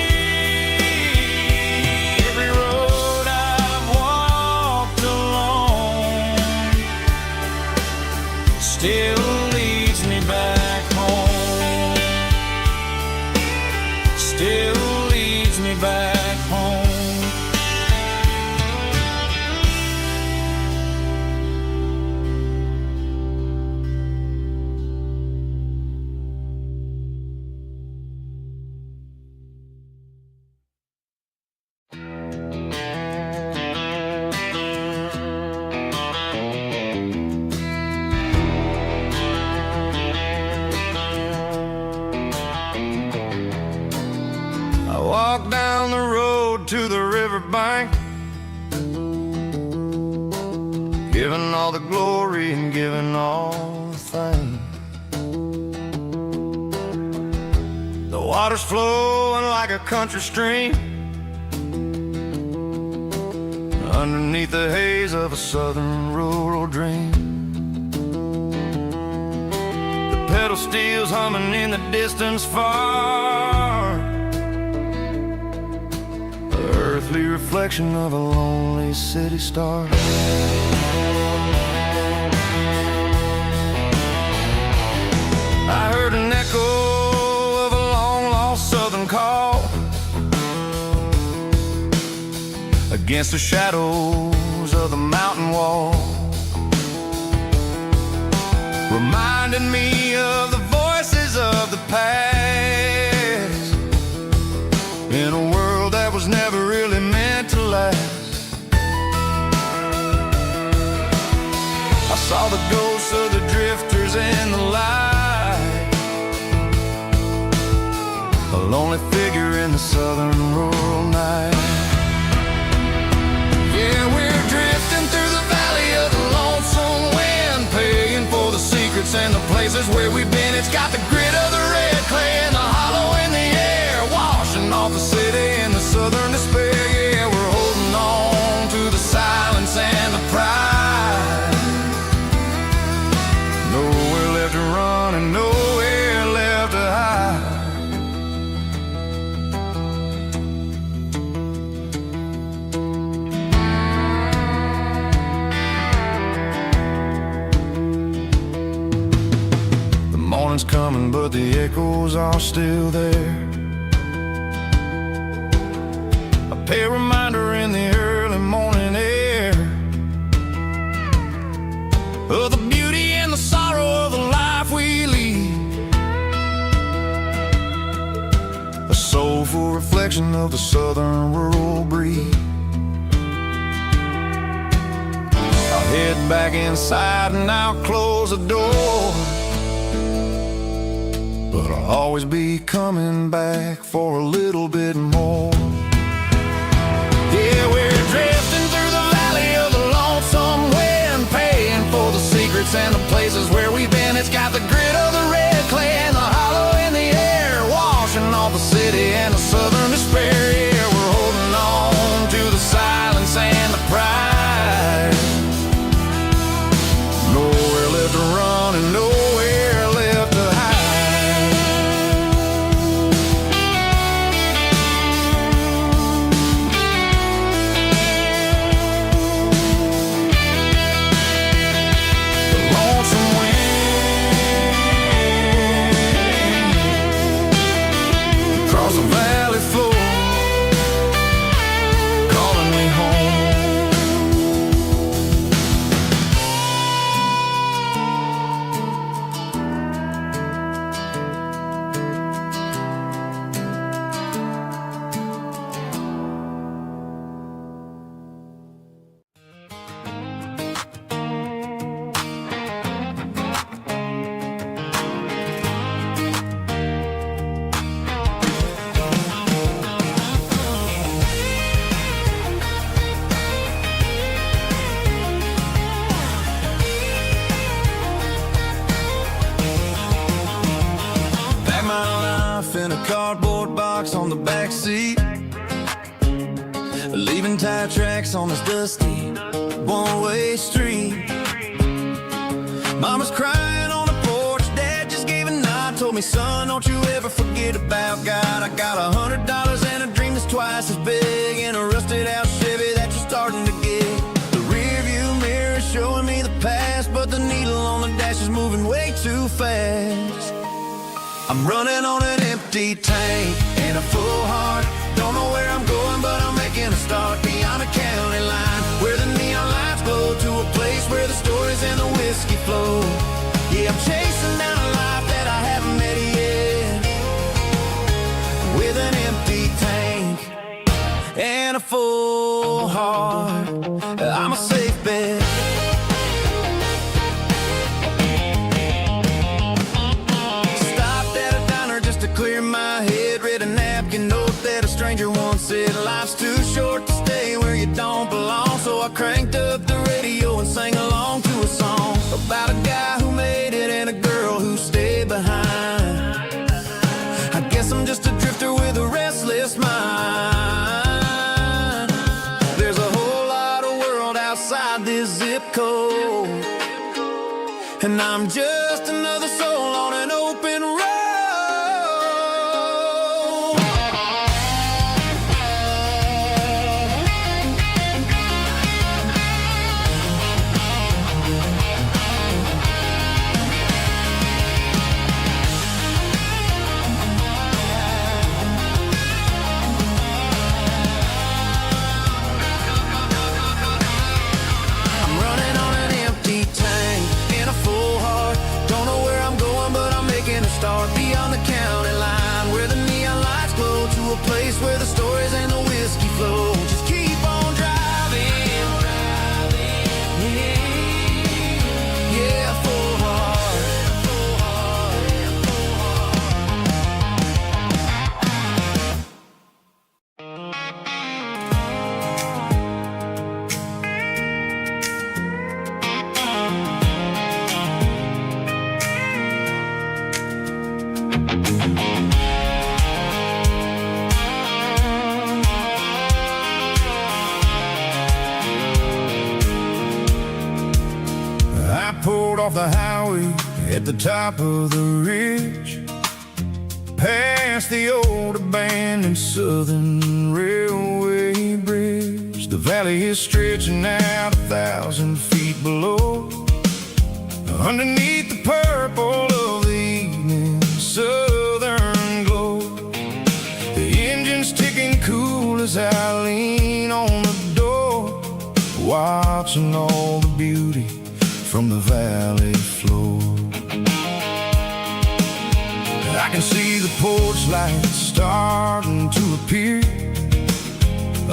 Every road I've walked along still leads me back home. Still leads me back home. I walk down the road to the riverbank, giving all the glory and giving all the thanks. The water's flowing like a country stream underneath the haze of a southern rural dream. The pedal steel's humming in the distance far, the earthly reflection of a lonely city star. I heard an echo of a long-lost southern call against the shadows of the mountain wall, reminding me of the voices of the past in a world that was never really meant to last. I saw the ghosts of the drifters in the light, a lonely figure in the southern rural night. Yeah, we're drifting through the valley of the lonesome wind, paying for the secrets and the places where we've been. It's got the grit of the red clay and the hollow in the air, washing off the city in the southern despair. Yeah, we're holding on to the silence and the pride. Nowhere left to run and nowhere left to hide. The morning's coming, but the echoes are still there. A pale reminder in the early morning air of the beauty and the sorrow of the life we lead, a soulful reflection of the southern rural breed. I'll head back inside and I'll close the door, but I'll always be coming back for a little bit more. Yeah, we're drifting through the valley of the lonesome wind, paying for the secrets and the places where we've been. It's got the grit of the red backseat, leaving tire tracks on this dusty one-way street. Mama's crying on the porch, Dad just gave a nod, told me, son, don't you ever forget about God. I got $100 and a dream that's twice as big, and a rusted out Chevy that you're starting to get. The rear view mirror is showing me the past, but the needle on the dash is moving way too fast. I'm running on an empty tank and a full heart. Don't know where I'm going, but I'm making a start beyond a county line, where the neon lights glow, to a place where the stories and the whiskey flow. Yeah, I'm chasing down a life that I haven't met yet, with an empty tank and a full heart. I'm a safe bet. Clear my head, read a napkin note that a stranger once said, life's too short to stay where you don't belong. So I cranked up the radio and sang along to a song about a guy who made it and a girl who stayed behind. I guess I'm just a drifter with a restless mind. There's a whole lot of world outside this zip code, and I'm just another soul on an open road. Start beyond the county line, where the neon lights glow, to a place where the stories and the whiskey flow. Just keep on driving, yeah, full heart, full heart, full I pulled off the highway at the top of the ridge, past the old abandoned Southern Railway bridge. The valley is stretching out 1,000 feet below, underneath the purple of the evening southern glow. The engine's ticking cool as I lean on the door, watching all the beauty from the valley floor. I can see the porch lights starting to appear,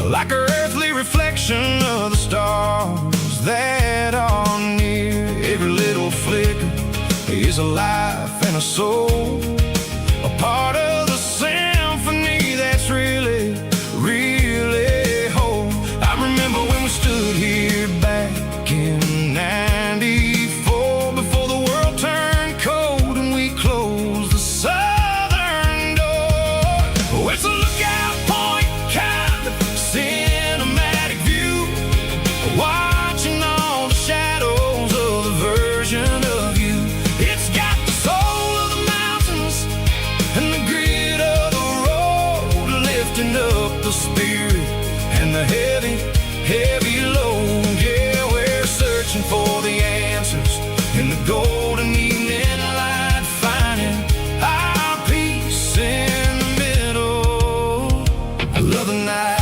like an earthly reflection of the stars that are near. Every little flicker is a life and a soul, a part of the symphony that's really, really whole. I remember when we stood here back in '94, before the world turned cold and we closed the southern door. Oh, it's a lookout point, kind of cinematic view, watching all the shadows of the version of you. It's got the soul of the mountains and the grit of the road, lifting up the spirit and the heavy, heavy load. Yeah, we're searching for the answers in the golden evening light, finding our peace in the middle of the night.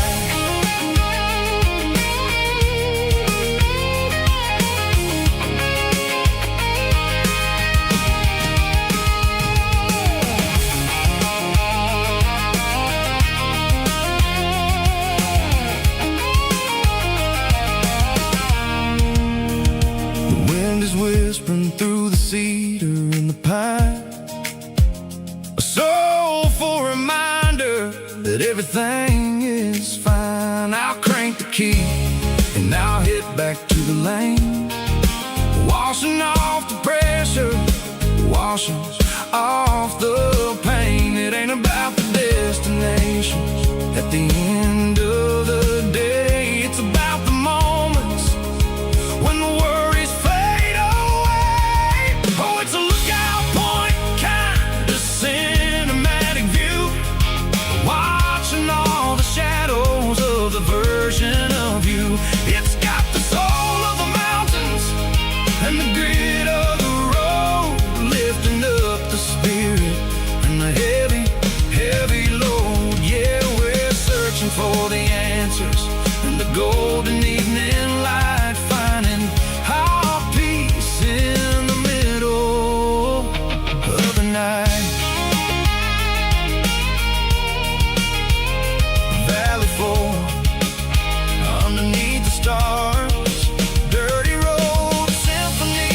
The wind is whispering through the cedar and the pine, a soulful reminder that everything is fine. I'll crank the key and I'll hit back to the lane, washing off the pressure, washing off the pain. It ain't about the destination, the end of the day, it's about the moments when the worries fade away. Oh, it's a lookout point, kind of cinematic view, watching all the shadows of the version of you. It's got the soul of the mountains and the grit of the road, lifting up the spirit and the heavy, heavy load. Yeah, we're searching for the answers in the golden evening light, finding our peace in the middle of the night. Valley floor, underneath the stars, dirty road symphony.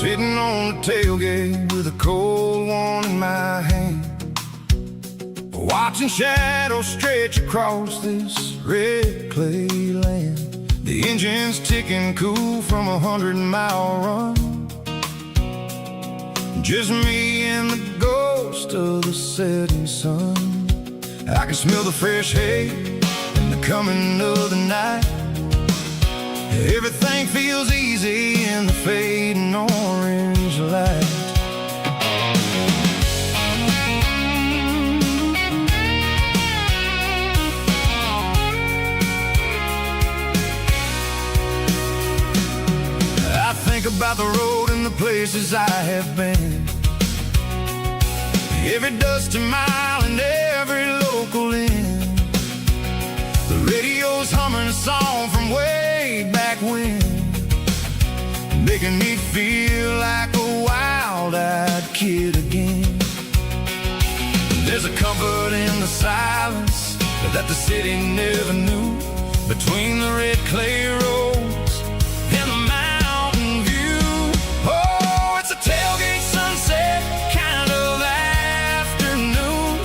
Sitting on the tailgate with a cold one in my hand, watching shadows stretch across this red clay land. The engine's ticking cool from 100-mile run, just me and the ghost of the setting sun. I can smell the fresh hay and the coming of the night. Everything feels easy in the fading orange light. I think about the road and the places I have been, every dusty mile and every local inn. The radio's humming a song from way back when, making me feel like a wild-eyed kid again. There's a comfort in the silence that the city never knew, between the red clay roads and the mountain view. Oh, it's a tailgate sunset kind of afternoon,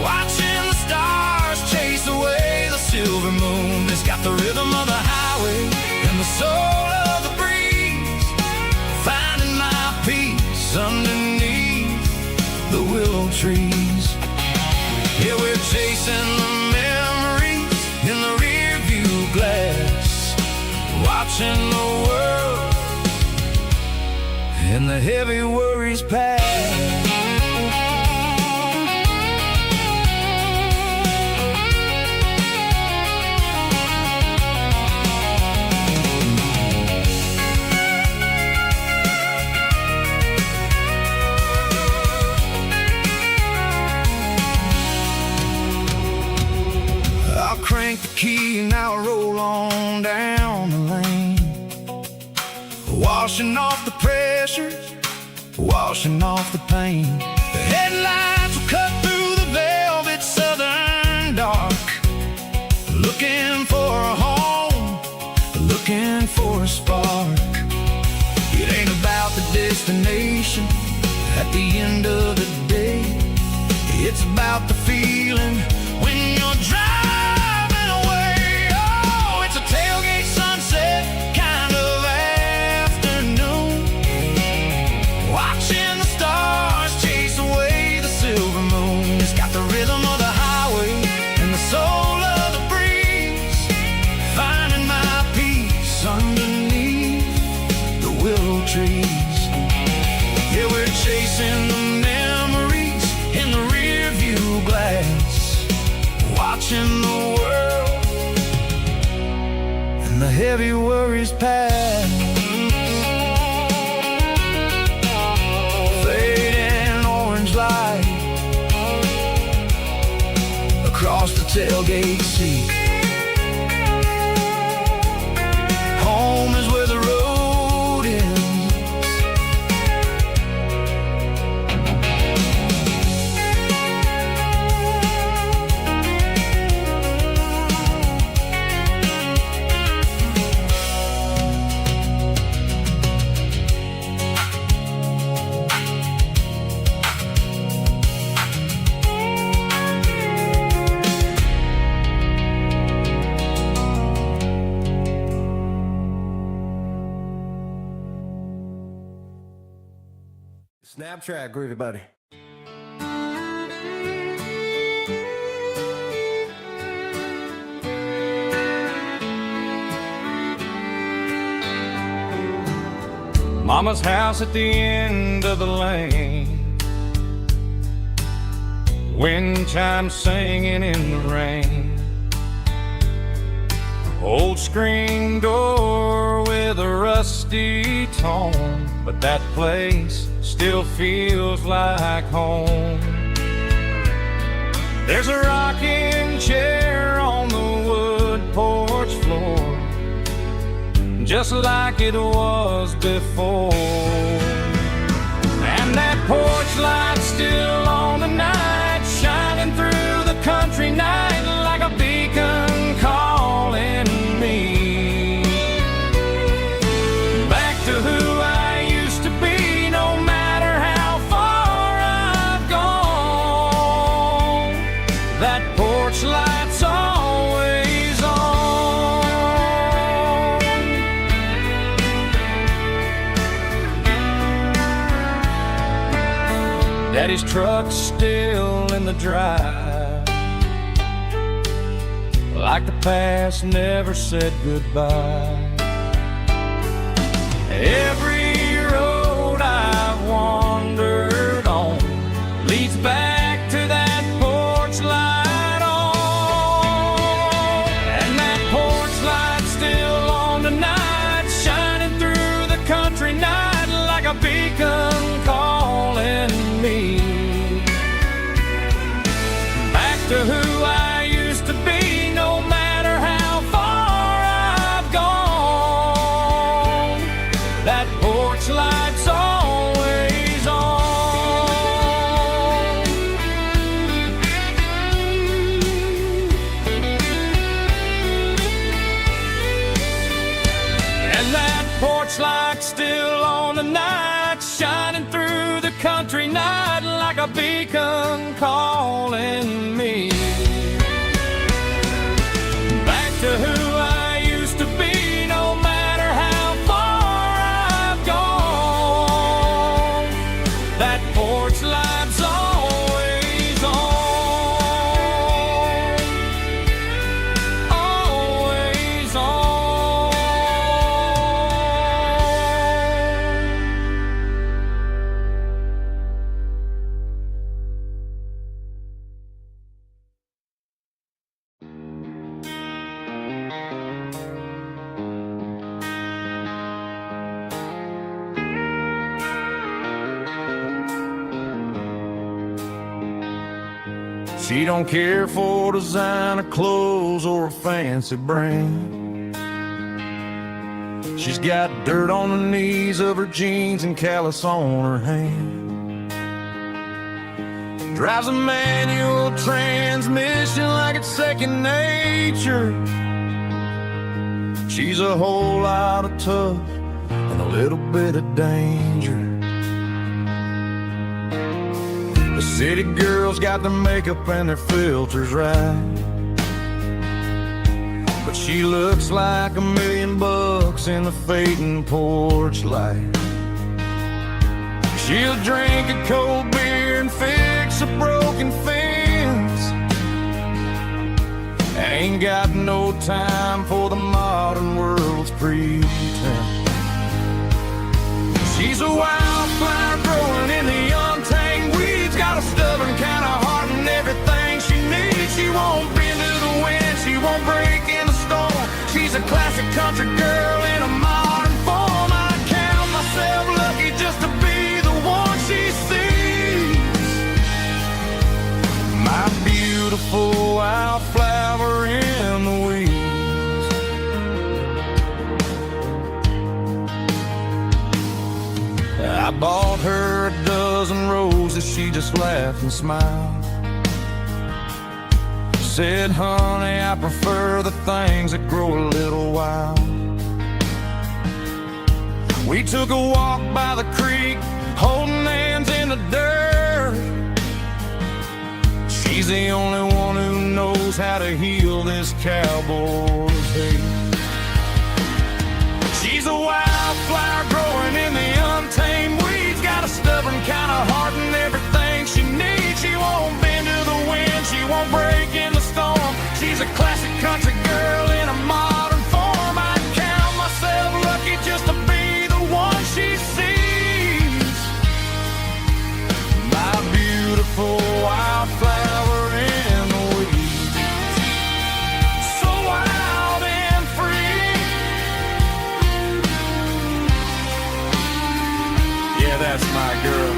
watching the stars chase away the silver moon. It's got the rhythm of the highway and the soul of the breeze, finding my peace underneath the willow trees. Yeah, we're chasing the memories in the rear view glass, watching the world and the heavy worries pass. Crank the key and I'll roll on down the lane, washing off the pressure, washing off the pain. The headlights will cut through the velvet southern dark, looking for a home, looking for a spark. It ain't about the destination at the end of the day, it's about the feeling when you're driving. Tailgate sunset kind of afternoon, watching the stars chase away the silver moon. It's got the rhythm of the highway and the soul of the breeze, finding my peace underneath the willow trees. Yeah, we're chasing the memories in the rear view glass, watching the world the heavy worries pass. Fading orange light across the tailgate seat. Snap track, groovy buddy. Mama's house at the end of the lane, wind chimes singing in the rain. Old screen door with a rusty tone, but that place still feels like home. There's a rocking chair on the wood porch floor, just like it was before. And that porch light's still on tonight, shining through the country night like a beacon calling me back to who I used to be. No matter how far I've gone, that porch light's always on. Daddy's truck's still in the drive, like the past never said goodbye. Every road I've wandered on leads back to that porch light on. And that porch light's still on tonight, shining through the country night like a beacon calling me back to who I used to be. No matter how far I've gone, that porch light's always on. And that porch light's still on tonight, shining through the country night like a beacon calling me back to who I used to be. No matter how far I've gone, that porch light's always on, always on. She don't care for designer clothes or a fancy brand. She's got dirt on the knees of her jeans and callus on her hand. Drives a manual transmission like it's second nature. She's a whole lot of tough and a little bit of danger. The city girls got their makeup and their filters right, but she looks like $1,000,000 in the fading porch light. She'll drink a cold beer and fix a broken fence. Ain't got no time for the modern world's pretense. She's a wildflower growing in the untamed weeds, got a stubborn kind of heart and everything she needs. She won't bend to the wind, she won't break in the storm. She's a classic country girl in a modern form. I count myself lucky just to be the one she sees. My beautiful wildflower in the weeds. I bought her a dozen roses, she just laughed and smiled. Said, honey, I prefer the things that grow a little wild. We took a walk by the creek, holding hands in the dirt. She's the only one who knows how to heal this cowboy's hate. She's a wildflower growing in the untamed weeds, got a stubborn kind my girl.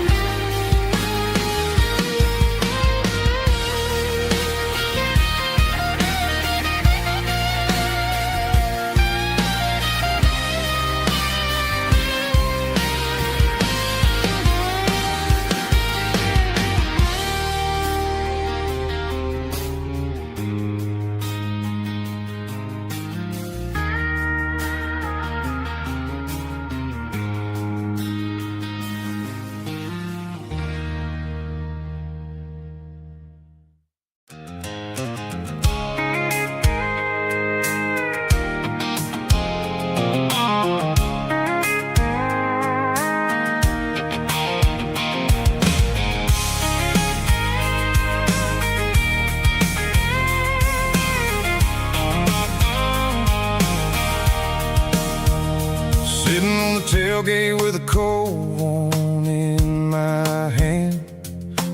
Sitting on the tailgate with a cold one in my hand,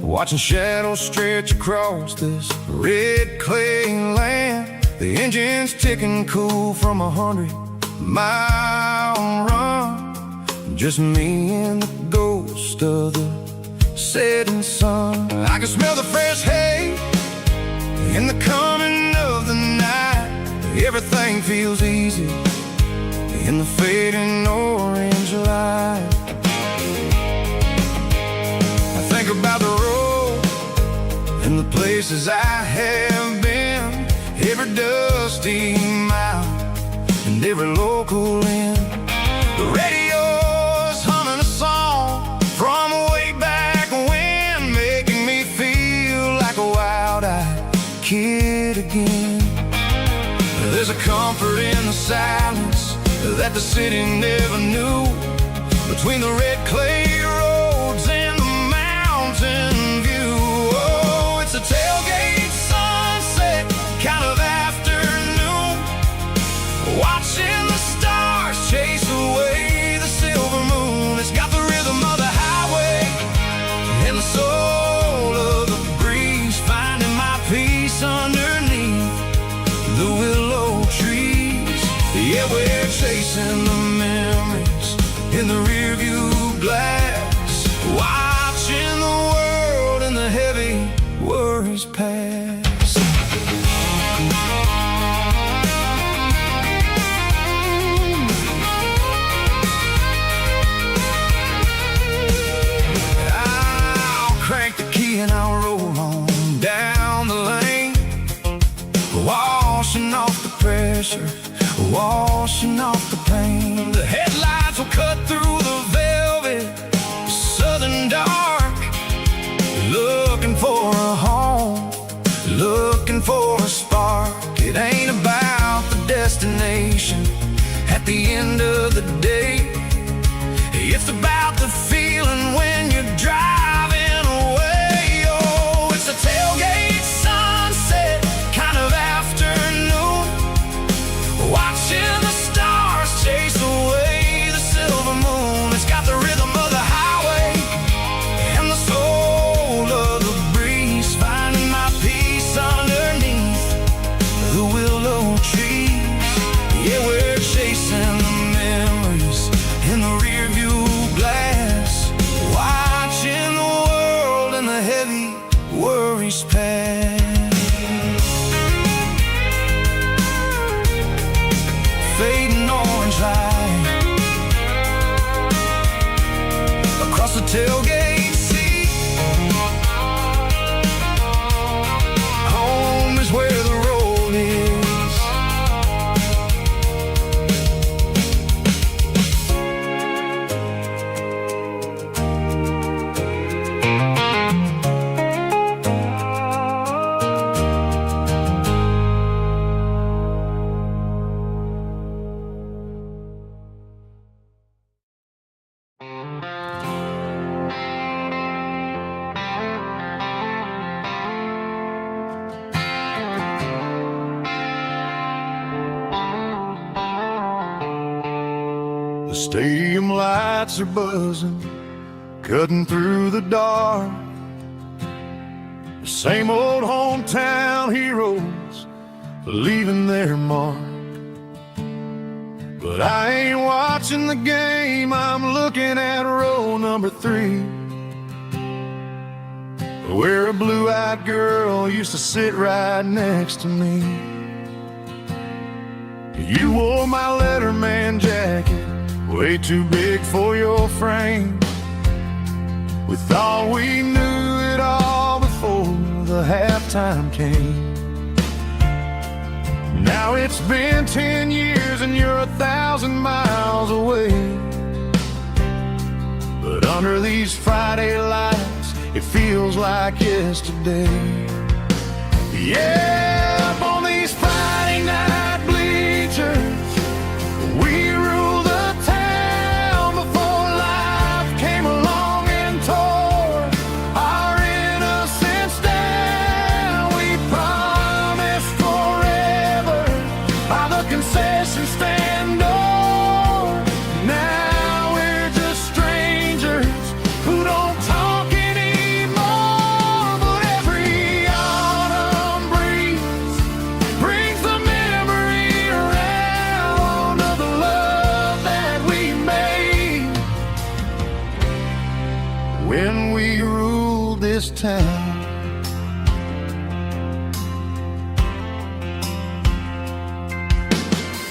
watching shadows stretch across this red clay land. The engine's ticking cool from 100-mile run. Just me and the ghost of the setting sun. I can smell the fresh hay in the coming of the night. Everything feels easy in the fading orange light. I think about the road and the places I have been, every dusty mile and every local inn. The radio's humming a song from way back when, making me feel like a wild-eyed kid again. There's a comfort in the silence that the city never knew, between the red clay roads and the mountain view. Oh, it's a tailgate sunset kind of afternoon, watching the stars chase away the silver moon. It's got the rhythm of the highway and the soul of the breeze, finding my peace underneath the willow trees. Yeah, we're chasing the memories in the rearview glass, watching the world and the heavy worries pass. I'll crank the key and I'll roll on down the lane, washing off the pressure, washing off the pain. The headlights will cut through the velvet southern dark, looking for a home, looking for a spark. It ain't about the destination at the end of the day, it's about the feeling when you're driving away. Oh, it's a tailgate sunset kind of afternoon, watching the stars chase away the silver moon. It's got the rhythm of the highway and the soul of the breeze, finding my peace underneath the willow trees. Yeah, we're chasing the memories in the rearview glass, watching the world and the heavy worries pass. Fading orange light across the tailgate seat. Home is where the road is. The stadium lights are buzzing, cutting through the dark. The same old hometown heroes leaving their mark. But I ain't watching the game, I'm looking at row number 3, where a blue-eyed girl used to sit right next to me. You wore my Letterman jacket, way too big for your frame. We thought we knew it all before the halftime came. Now it's been 10 years and you're 1,000 miles away. But under these Friday lights, it feels like yesterday. Yeah, up on these Friday night bleachers, we ruled the town before life came along and tore our innocence down. We promised forever by the concession stand door. Now we're just strangers who don't talk anymore. But every autumn breeze brings the memory around of the love that we made when we ruled this town.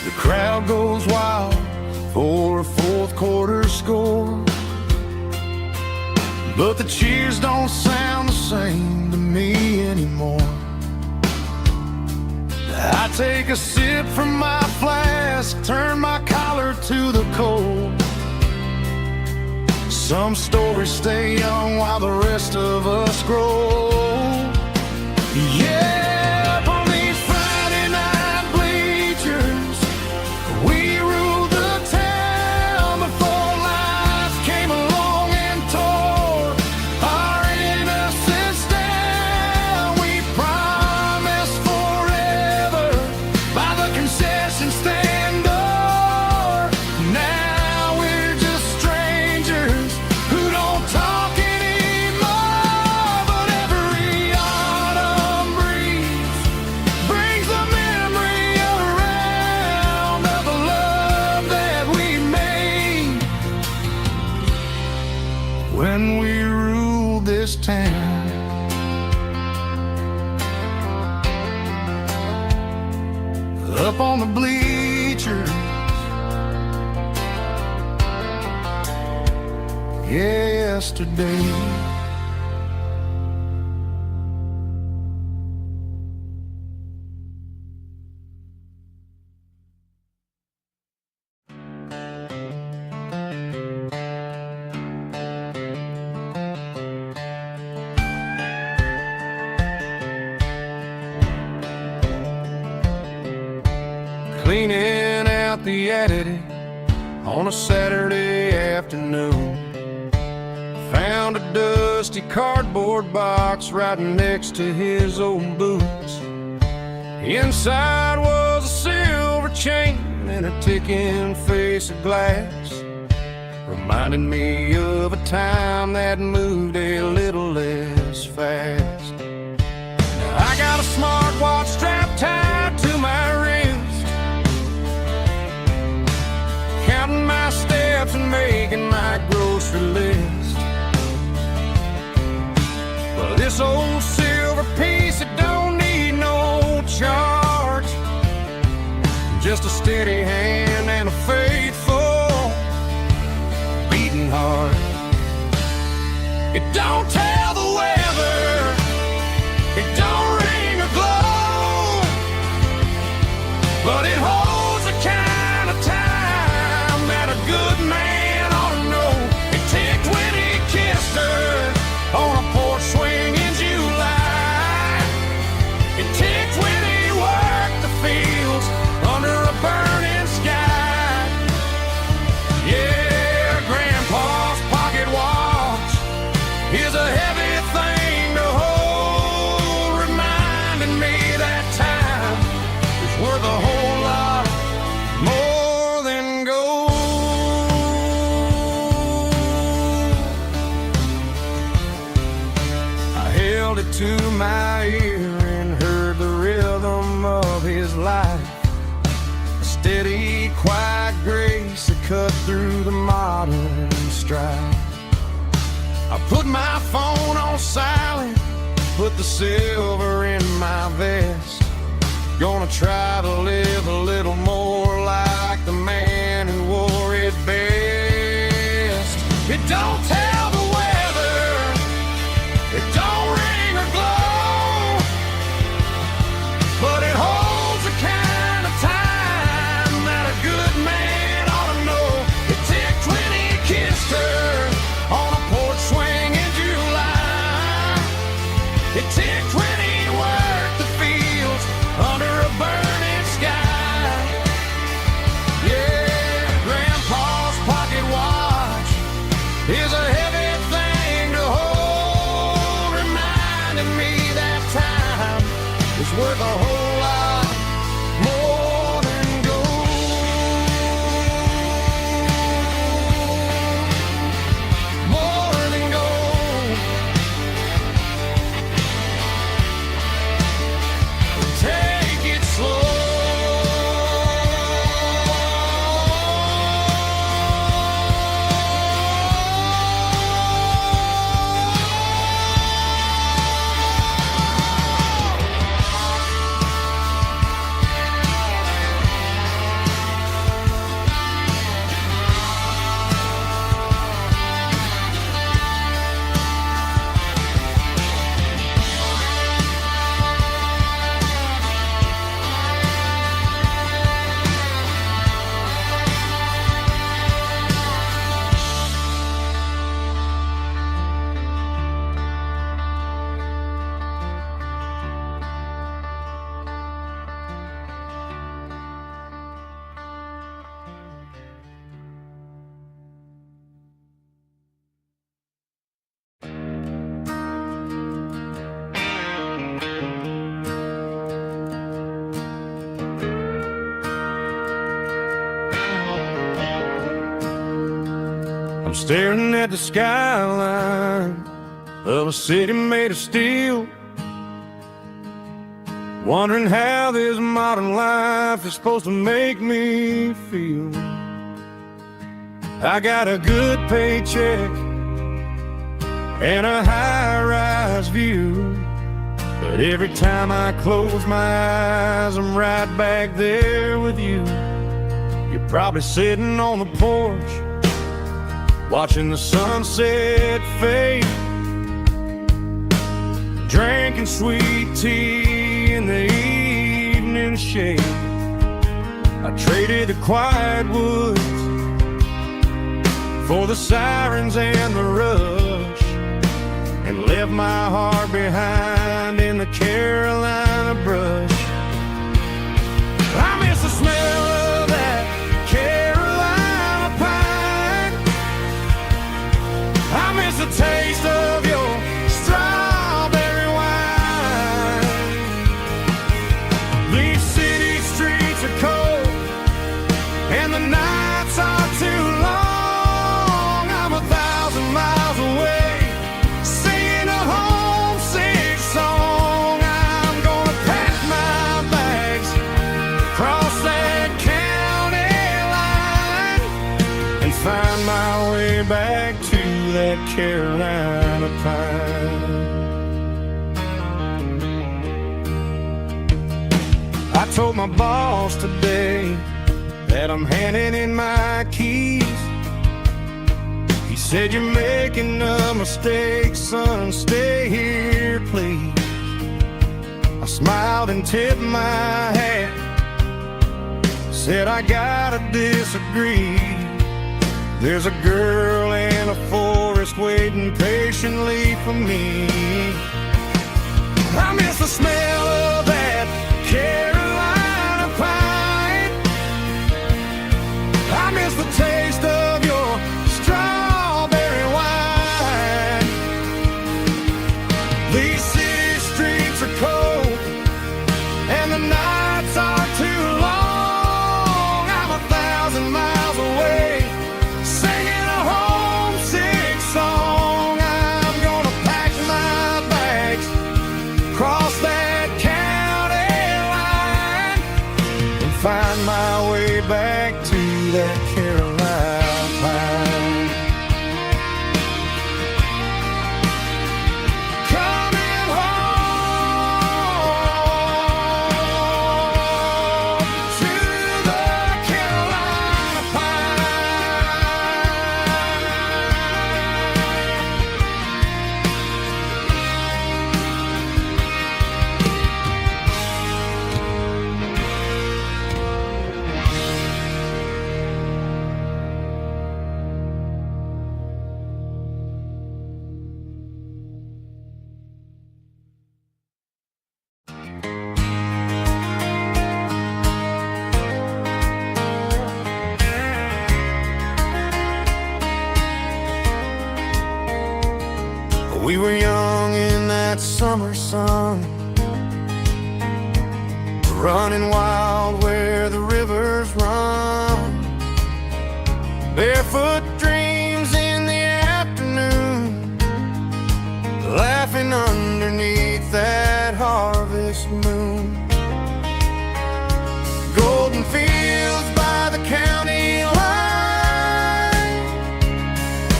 The crowd goes wild for a fourth quarter score, but the cheers don't sound the same to me anymore. I take a sip from my flask, turn my collar to the cold. Some stories stay young while the rest of us grow. Yeah, up on these Friday night bleachers, we ruled the town before life came along and tore our innocence down. We promised forever by the concession stand door. Now we're just strangers who don't talk anymore. But every autumn breeze brings the memory around of the love that we made when we ruled this town. Up on the bleachers, yesterday. Cleaning out the attic on a Saturday afternoon, found a dusty cardboard box right next to his old boots. Inside was a silver chain and a ticking face of glass, reminding me of a time that moved a little less fast. Now I got a smartwatch strapped tied to my wrist, counting my steps and making my grocery list. But this old silver piece, it don't need no charge, just a steady hand and a faithful beating heart. It don't tell the weather, it don't ring or glow, but it holds the kind of time that a good man ought to know. It ticked when he kissed her on a porch swing in July. It ticked when he worked the fields under a burning sky. Yeah, Grandpa's pocket watch is a heavy thing to hold, reminding me that time is worth a whole lot more than gold. I held it to my ear and heard the rhythm of his life, a steady, quiet cut through the modern strife. I put my phone on silent, put the silver in my vest. Gonna try to live a little more like the man who wore it best. It don't tell the weather, it don't ring or glow, but it holds the kind of time that a good man ought to know. It ticked when he kissed her on a porch swing in July. It ticked when he worked the fields under a burning sky. Yeah, Grandpa's pocket watch is a heavy thing to hold, reminding me that time is worth a whole lot more than gold. More than gold. Take it slow. I'm staring at the skyline of a city made of steel, wondering how this modern life is supposed to make me feel. I got a good paycheck and a high-rise view, but every time I close my eyes, I'm right back there with you. You're probably sitting on the porch, watching the sunset fade, drinking sweet tea in the evening shade. I traded the quiet woods for the sirens and the rush, and left my heart behind in the Carolina brush. I miss the smell of that Carolina pine. I miss the taste of your strawberry wine. These city streets are cold and the nights are too long. I'm 1,000 miles away, singing a homesick song. I'm gonna pack my bags, cross that county line, and find my way back to that Carolina pine. I told my boss today that I'm handing in my keys. He said, "You're making a mistake, son, stay here, please." I smiled and tipped my hat, said, "I gotta disagree. There's a girl in a forest waiting patiently for me." I miss the smell of that Carolina pine. I miss the taste of your strawberry wine. These city streets are cold and the nights are too long. I'm 1,000 miles away, singing a homesick song. I'm gonna pack my bags, cross that county line, and find my way back to that Carolina We were young in that summer sun, running wild where the rivers run. Barefoot dreams in the afternoon, laughing underneath that harvest moon. Golden fields by the county line,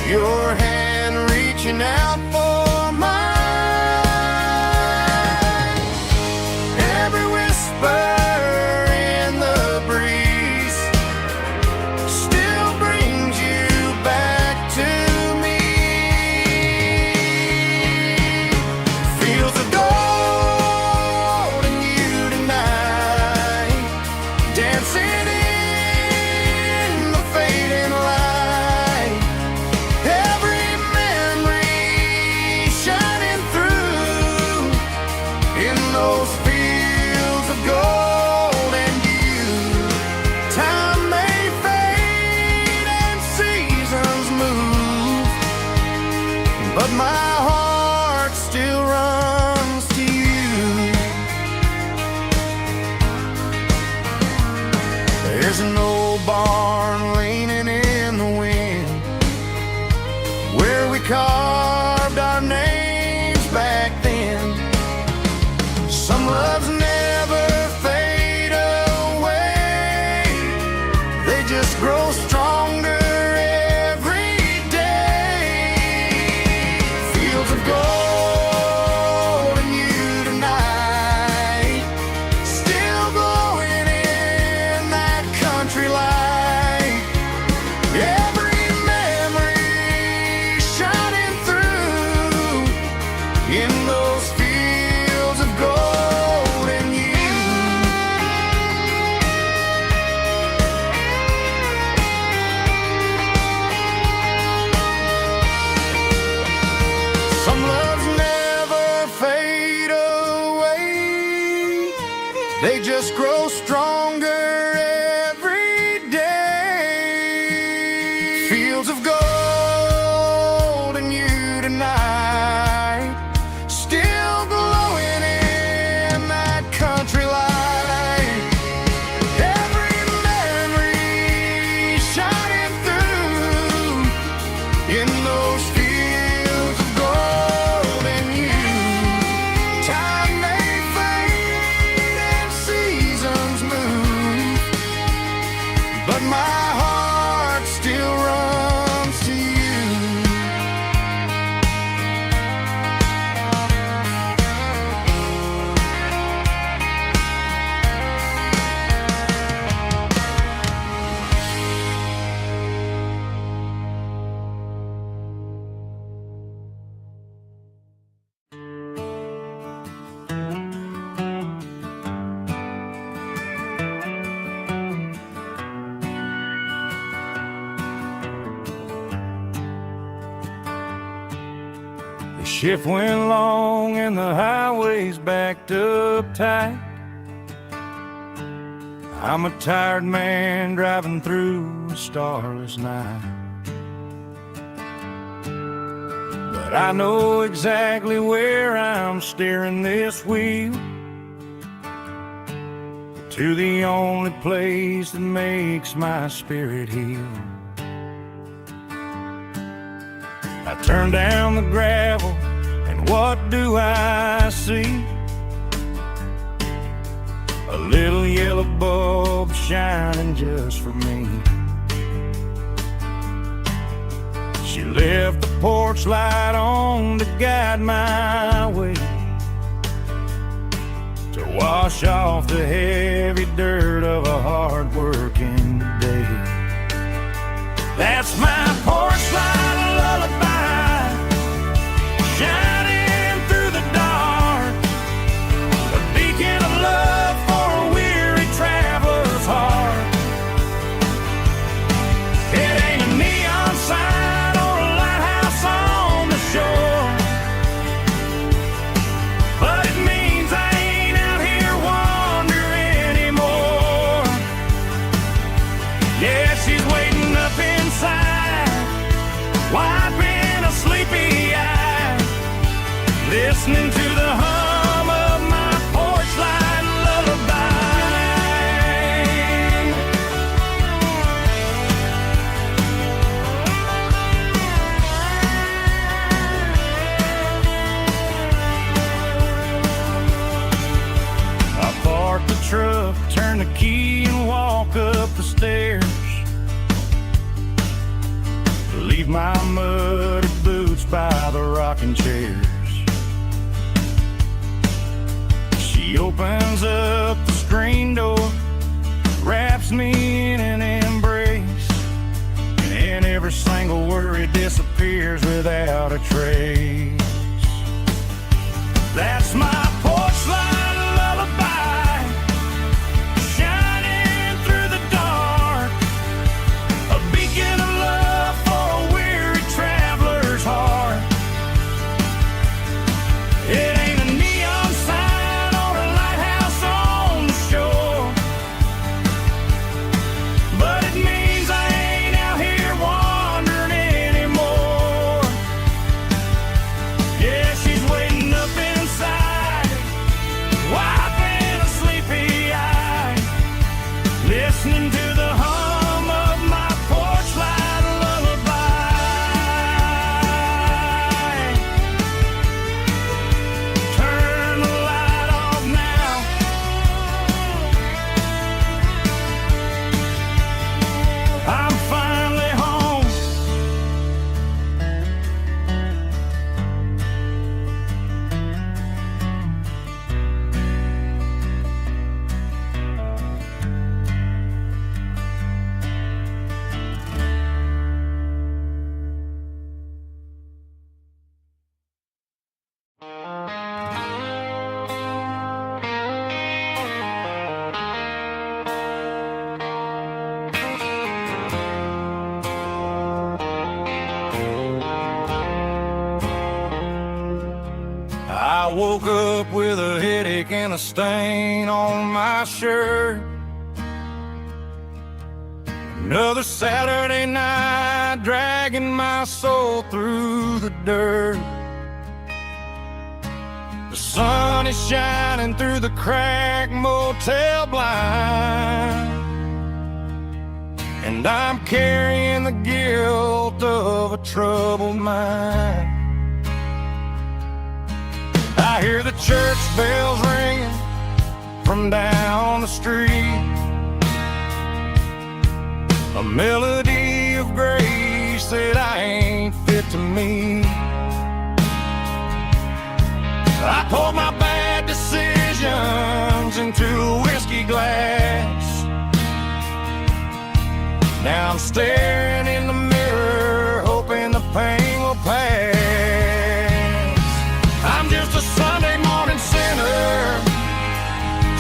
your hand reaching out for mine. Every whisper in the breeze still brings you back to me. Fields of gold and you tonight, dancing in the fading light. Every memory shining through in those fields of gold and you. Time may fade and seasons move, but my heart still runs to you. There's an old barn leaning in the wind, where we carved our names back then. Some loves never fade away, they just grow stronger every day. Fields of gold and you tonight, still glowing in that country light. Every memory shining through in those fields of gold and you. Some loves never fade away, they just grow stronger every day. Fields of gold and you tonight, still glowing in that country light. Every memory shining through in those fields of gold and you. Time may fade and seasons move, but my heart still runs to you. The shift went long and the highway's backed up tight. I'm a tired man driving through a starless night, but I know exactly where I'm steering this wheel, to the only place that makes my spirit heal. I turn down the gravel, and what do I see? A little yellow bulb shining just for me. She left the porch light on to guide my way, to wash off the heavy dirt of a hard-working day. That's my porch light lullaby, shining through the dark, a beacon of love for a weary traveler's heart. It ain't a neon sign or a lighthouse on the shore, but it means I ain't out here wandering anymore. Yeah, she's waiting up inside listening to the hum of my porch light lullaby. I park the truck, turn the key and walk up the stairs. Leave my muddy boots by the rocking chairs. She opens up the screen door, wraps me in an embrace, and every single worry disappears without a trace. That's my porch light lullaby, shining through the dark, a beacon of love for a weary traveler's heart. It ain't a neon sign or a lighthouse on the shore, but it means I ain't out here wandering anymore. Yeah, she's waiting up inside, wiping a sleepy eye, listening to the hum of my porch light lullaby. Turn the light off now. I'm finally home. I woke up with a headache and a stain on my shirt. Another Saturday night dragging my soul through the dirt. The sun is shining through the cracked motel blind, and I'm carrying the guilt of a troubled mind. I hear the church bells ringing from down the street, a melody of grace that I ain't fit to meet. I poured my bad decisions into a whiskey glass. Now I'm staring in the mirror, hoping the pain will pass. I'm just a Sunday morning sinner,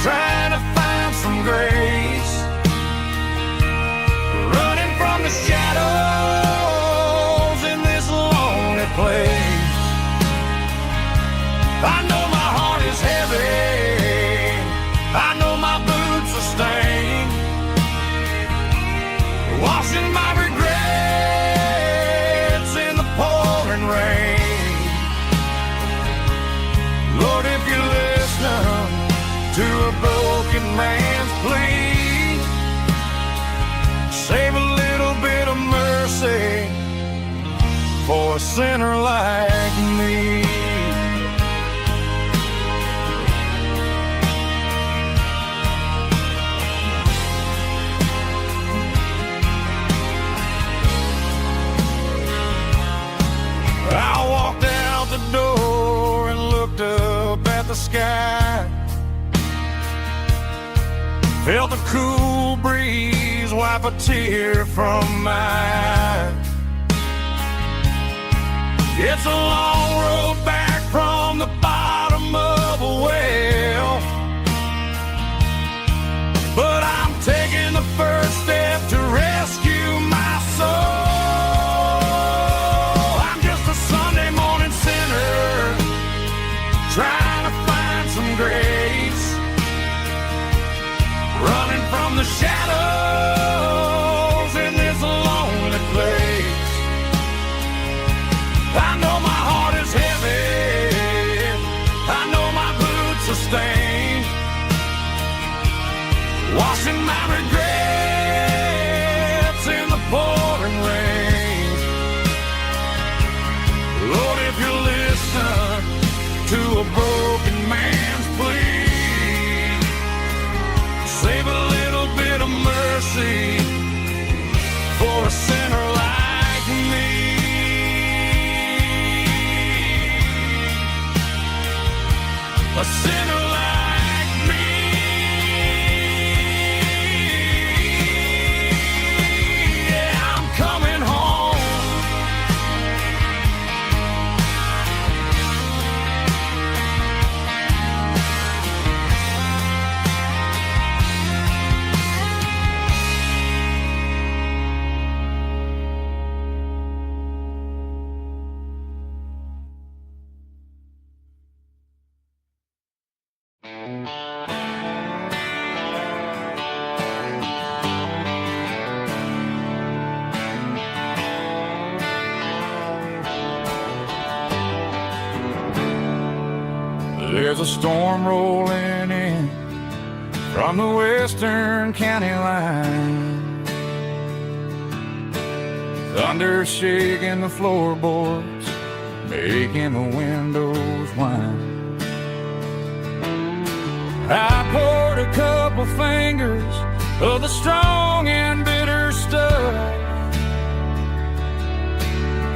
trying to find some grace, running from the shadows in this lonely place. I know my heart is heavy, I know my boots are stained, washing my regrets in the pouring rain. Lord, if you listen to a broken man's plea, save a little bit of mercy for a sinner like me. I walked out the door and looked up at the sky, felt the cool breeze wipe a tear from my eye. It's a long road back from the bottom of a well, but I'm taking the first step to rescue my soul. I'm just a Sunday morning sinner, trying to find some grace, running from the shadows in this lonely place. I know my heart is heavy, a sinner like me. Yeah, I'm coming home. There's a storm rolling in from the western county line. Thunder shaking the floorboards, making the windows whine. I poured a couple fingers of the strong and bitter stuff,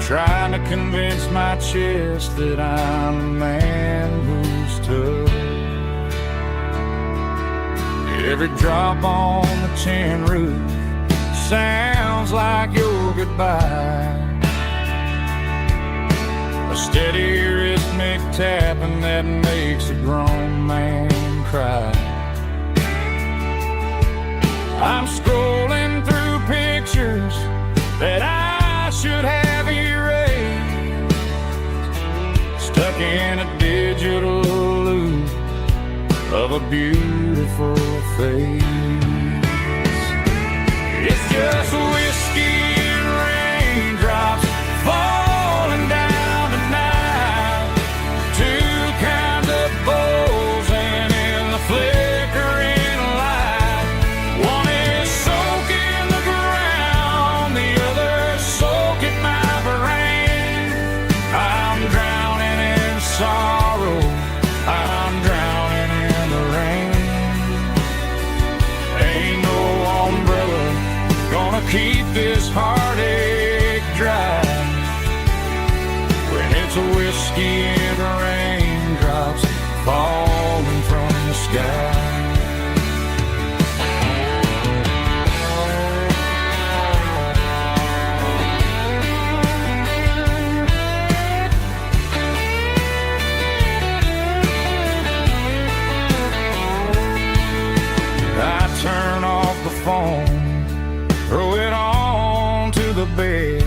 trying to convince my chest that I'm a man who's tough. Every drop on the tin roof sounds like your goodbye, a steady rhythmic tapping that makes a grown man cry. I'm scrolling through pictures that I should have erased, stuck in a digital loop of a beautiful face. It's just whiskey and raindrops falling down tonight, two kinds of bowls and in the flickering light. One is soaking the ground, the other soaking my brain. I'm drowning in sorrow, I'm drowning in the rain. Ain't no umbrella gonna keep this heartache dry when it's a whiskey and raindrops falling from the sky. I turn off the phone, throw it on to the bed,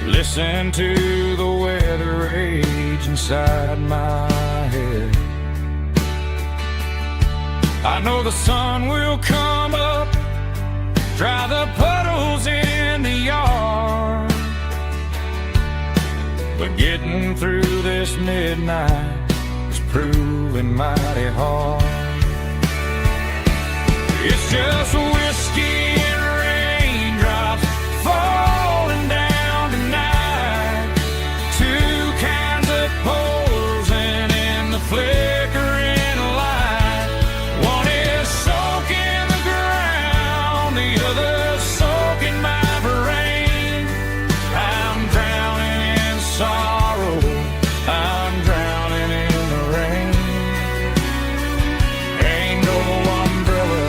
listen to the weather rage inside my head. I know the sun will come up, dry the puddles in the yard, but getting through this midnight is proving mighty hard. It's just whiskey and raindrops falling down tonight, two kinds of poles and in the flickering light. One is soaking the ground, the other soaking my brain. I'm drowning in sorrow, I'm drowning in the rain. Ain't no umbrella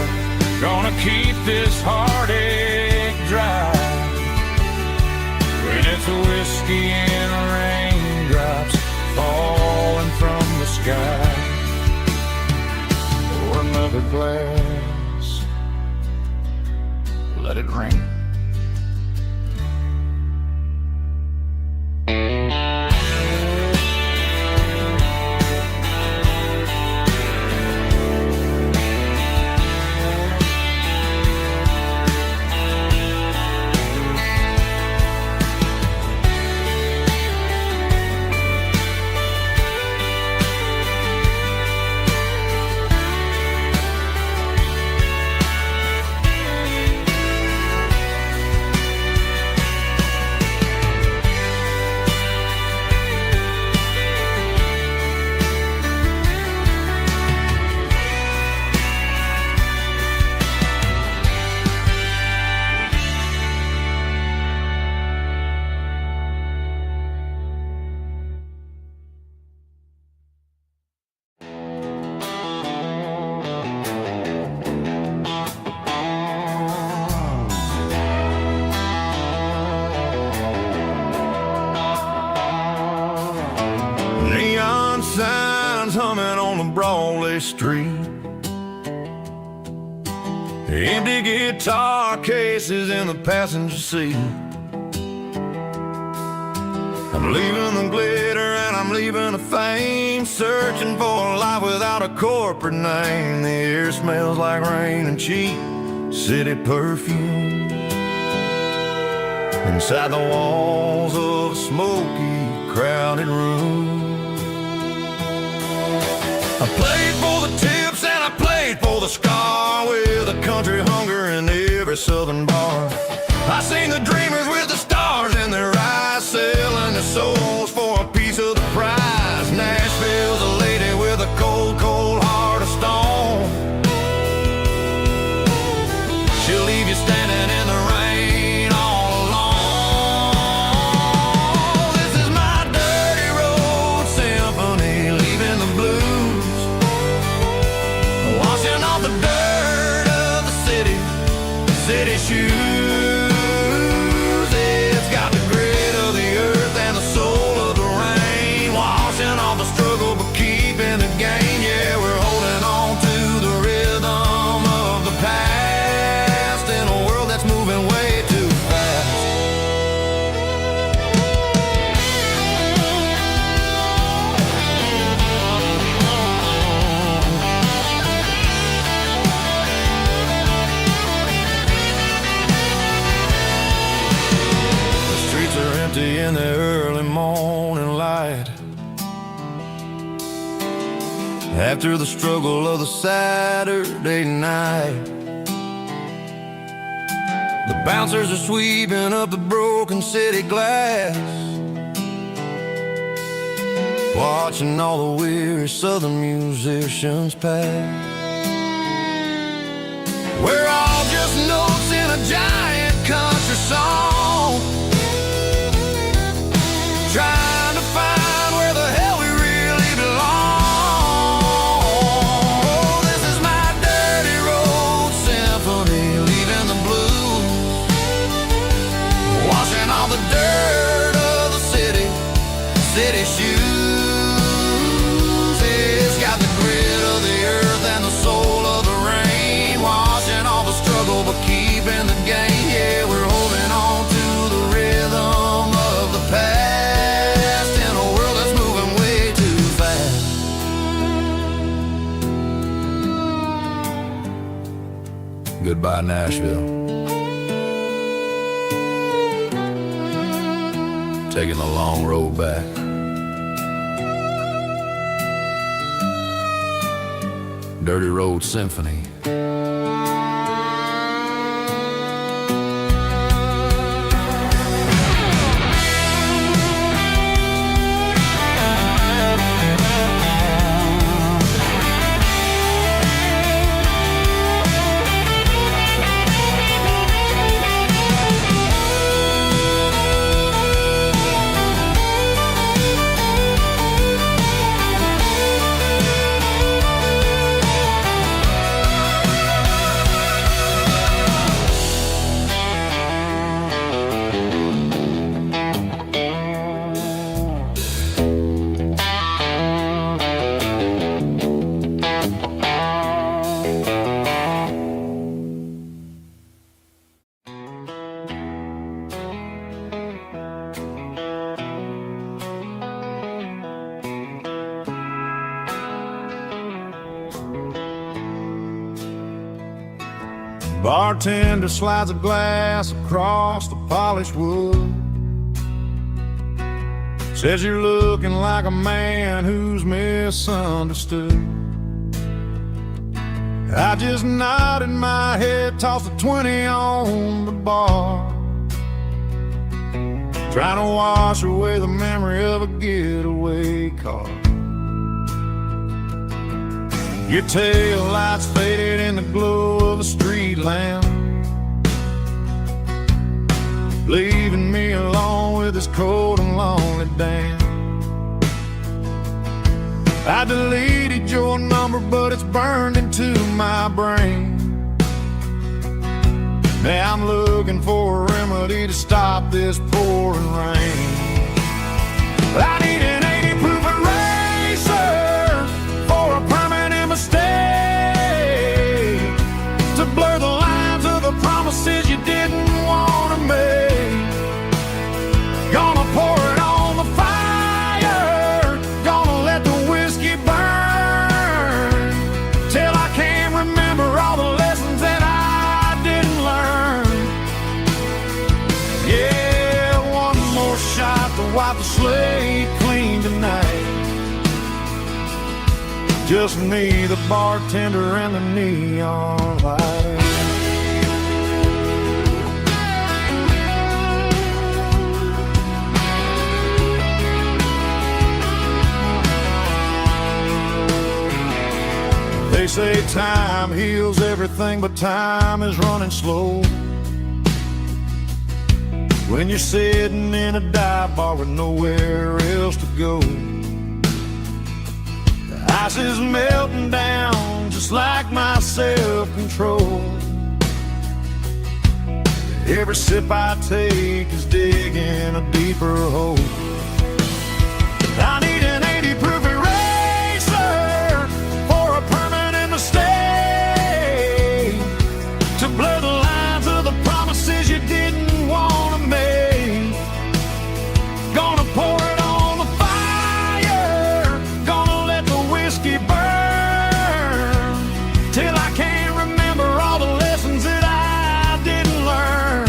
gonna keep this heartache dry when it's a whiskey and raindrops falling from the sky. Pour another glass, let it rain. signs humming on the Broadway street. Empty guitar cases in the passenger seat. I'm leaving the glitter and I'm leaving the fame, searching for a life without a corporate name. The air smells like rain and cheap city perfume. Inside the walls of a smoky, crowded room. I played for the tips and I played for the scar, with a country hunger in every southern bar. I seen the dreamers with the stars in their eyes, selling their souls for a piece of the prize. Nashville's a lady with a cold, cold heart of stone. She'll leave you standing in the rain all alone. This is my dirty road symphony, leaving the blues, washing off the dirt of the city shoes. It's got the grit of the earth and the soul of the rain, washing off the struggle but keeping the gain. Yeah, we're holding on to the rhythm of the past in a world that's moving way too fast. In the early morning light, after the struggle of the Saturday night, the bouncers are sweeping up the broken city glass, watching all the weary southern musicians pass. We're all just notes in a giant country song, trying to find where the hell we really belong. Oh, this is my dirty road symphony, leaving the blues, washing all the dirt of the city shoes. It's got the grit of the earth and the soul of the rain, washing all the struggle but keeping the gain. Yeah, we're holding on to the rhythm of the past. Goodbye, Nashville. Taking the long road back. Dirty Road Symphony. Bartender slides a glass across the polished wood, says you're looking like a man who's misunderstood. I just nodded my head, tossed a 20 on the bar, trying to wash away the memory of a getaway car. Your tail lights faded in the glow of a street lamp, leaving me alone with this cold and lonely damn. I deleted your number, but it's burned into my brain. Now I'm looking for a remedy to stop this pouring rain. I need an 80 proof eraser slate clean tonight. Just me, the bartender, and the neon light. They say time heals everything, but time is running slow. When you're sitting in a dive bar with nowhere else to go, the ice is melting down just like my self-control. Every sip I take is digging a deeper hole. I need an 80 proof eraser for a permanent mistake, to blur the lines of the promises you didn't want to make. Gonna pour it on the fire, gonna let the whiskey burn, till I can't remember all the lessons that I didn't learn.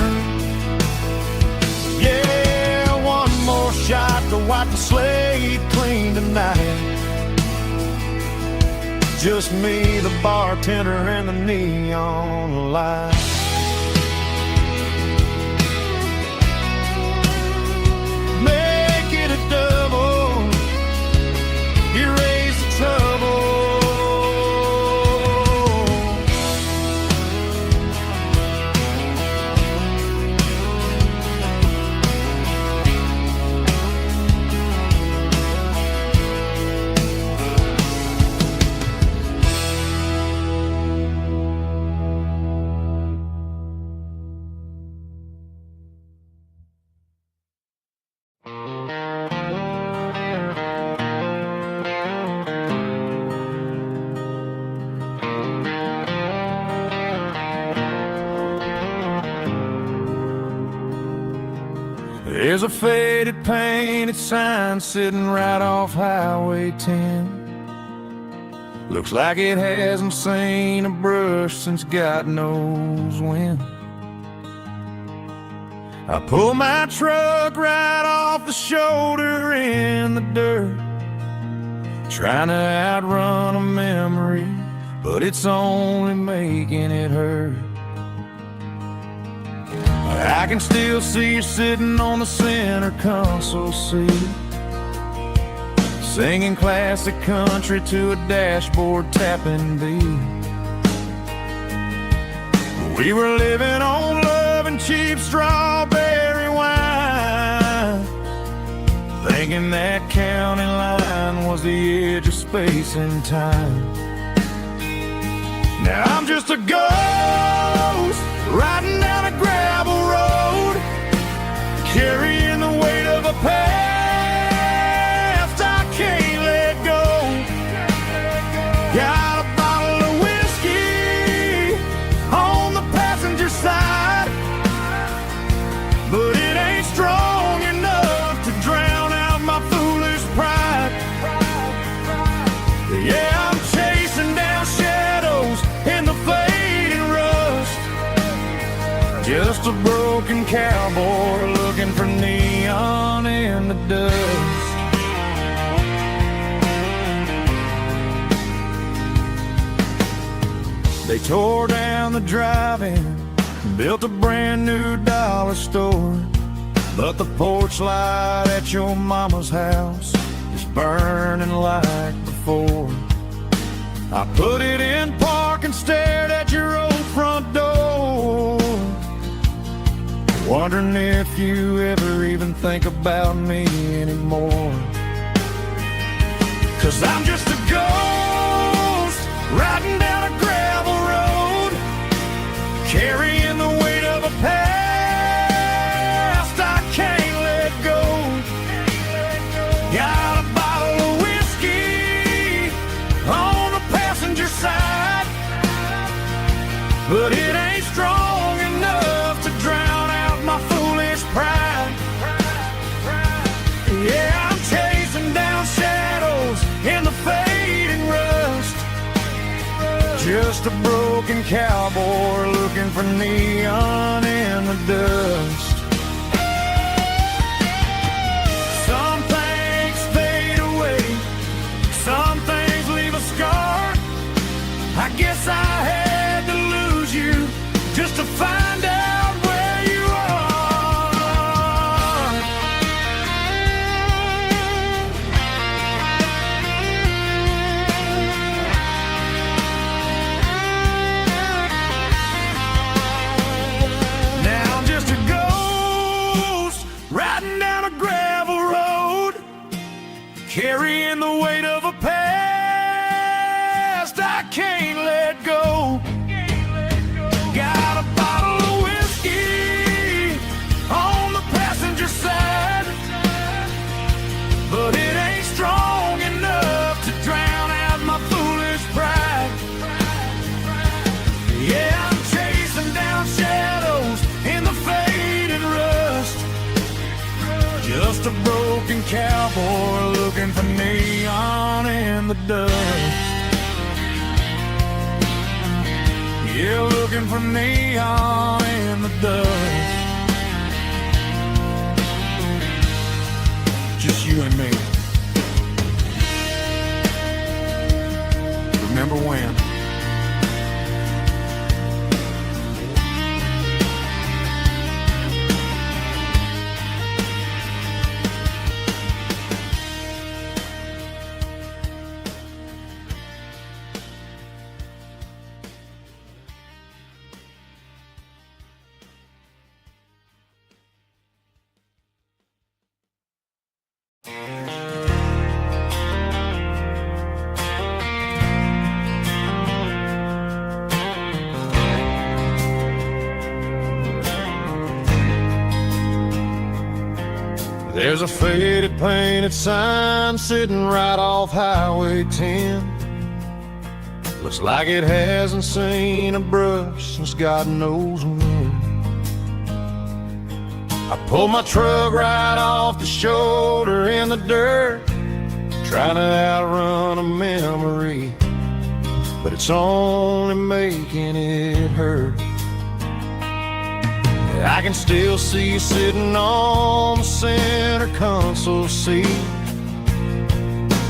Yeah, one more shot to wipe the slate clean tonight. Just me, the bartender, and the neon light. Make it a double, erase the trouble. There's a faded painted sign sitting right off Highway 10. Looks like it hasn't seen a brush since God knows when. I pull my truck right off the shoulder in the dirt, trying to outrun a memory, but it's only making it hurt. I can still see you sitting on the center console seat, singing classic country to a dashboard tapping beat. We were living on love and cheap strawberry wine, thinking that county line was the edge of space and time. Now I'm just a ghost riding down a gravel road, carrying the weight of a past I can't let go. Got a bottle of whiskey on the passenger side, but it ain't strong enough to drown out my foolish pride. Yeah, I'm chasing down shadows in the fading rust, just a broken cowboy looking for neon in the dust. They tore down the drive-in, built a brand new dollar store, but the porch light at your mama's house is burning like before. I put it in park and stared at your old front door, wondering if you ever even think about me anymore. 'Cause I'm just a ghost riding down a gravel road, carrying the weight of a past I can't let go. Got a bottle of whiskey on the passenger side, but it ain't strong enough to drown out my foolish pride. Yeah, I'm chasing down shadows in the fading rust, just a broken cowboy looking for neon in the dust. Some carrying the weight of a past I can't let go. Got a bottle of whiskey on the passenger side, but it ain't strong enough to drown out my foolish pride. Yeah, I'm chasing down shadows in the fading rust, just a broken cowboy looking for neon in the dust. Yeah, looking for neon in the dust. Just you and me. Remember when? There's a faded painted sign sitting right off Highway 10. Looks like it hasn't seen a brush since God knows when. I pulled my truck right off the shoulder in the dirt, trying to outrun a memory, but it's only making it hurt. I can still see you sitting on the center console seat,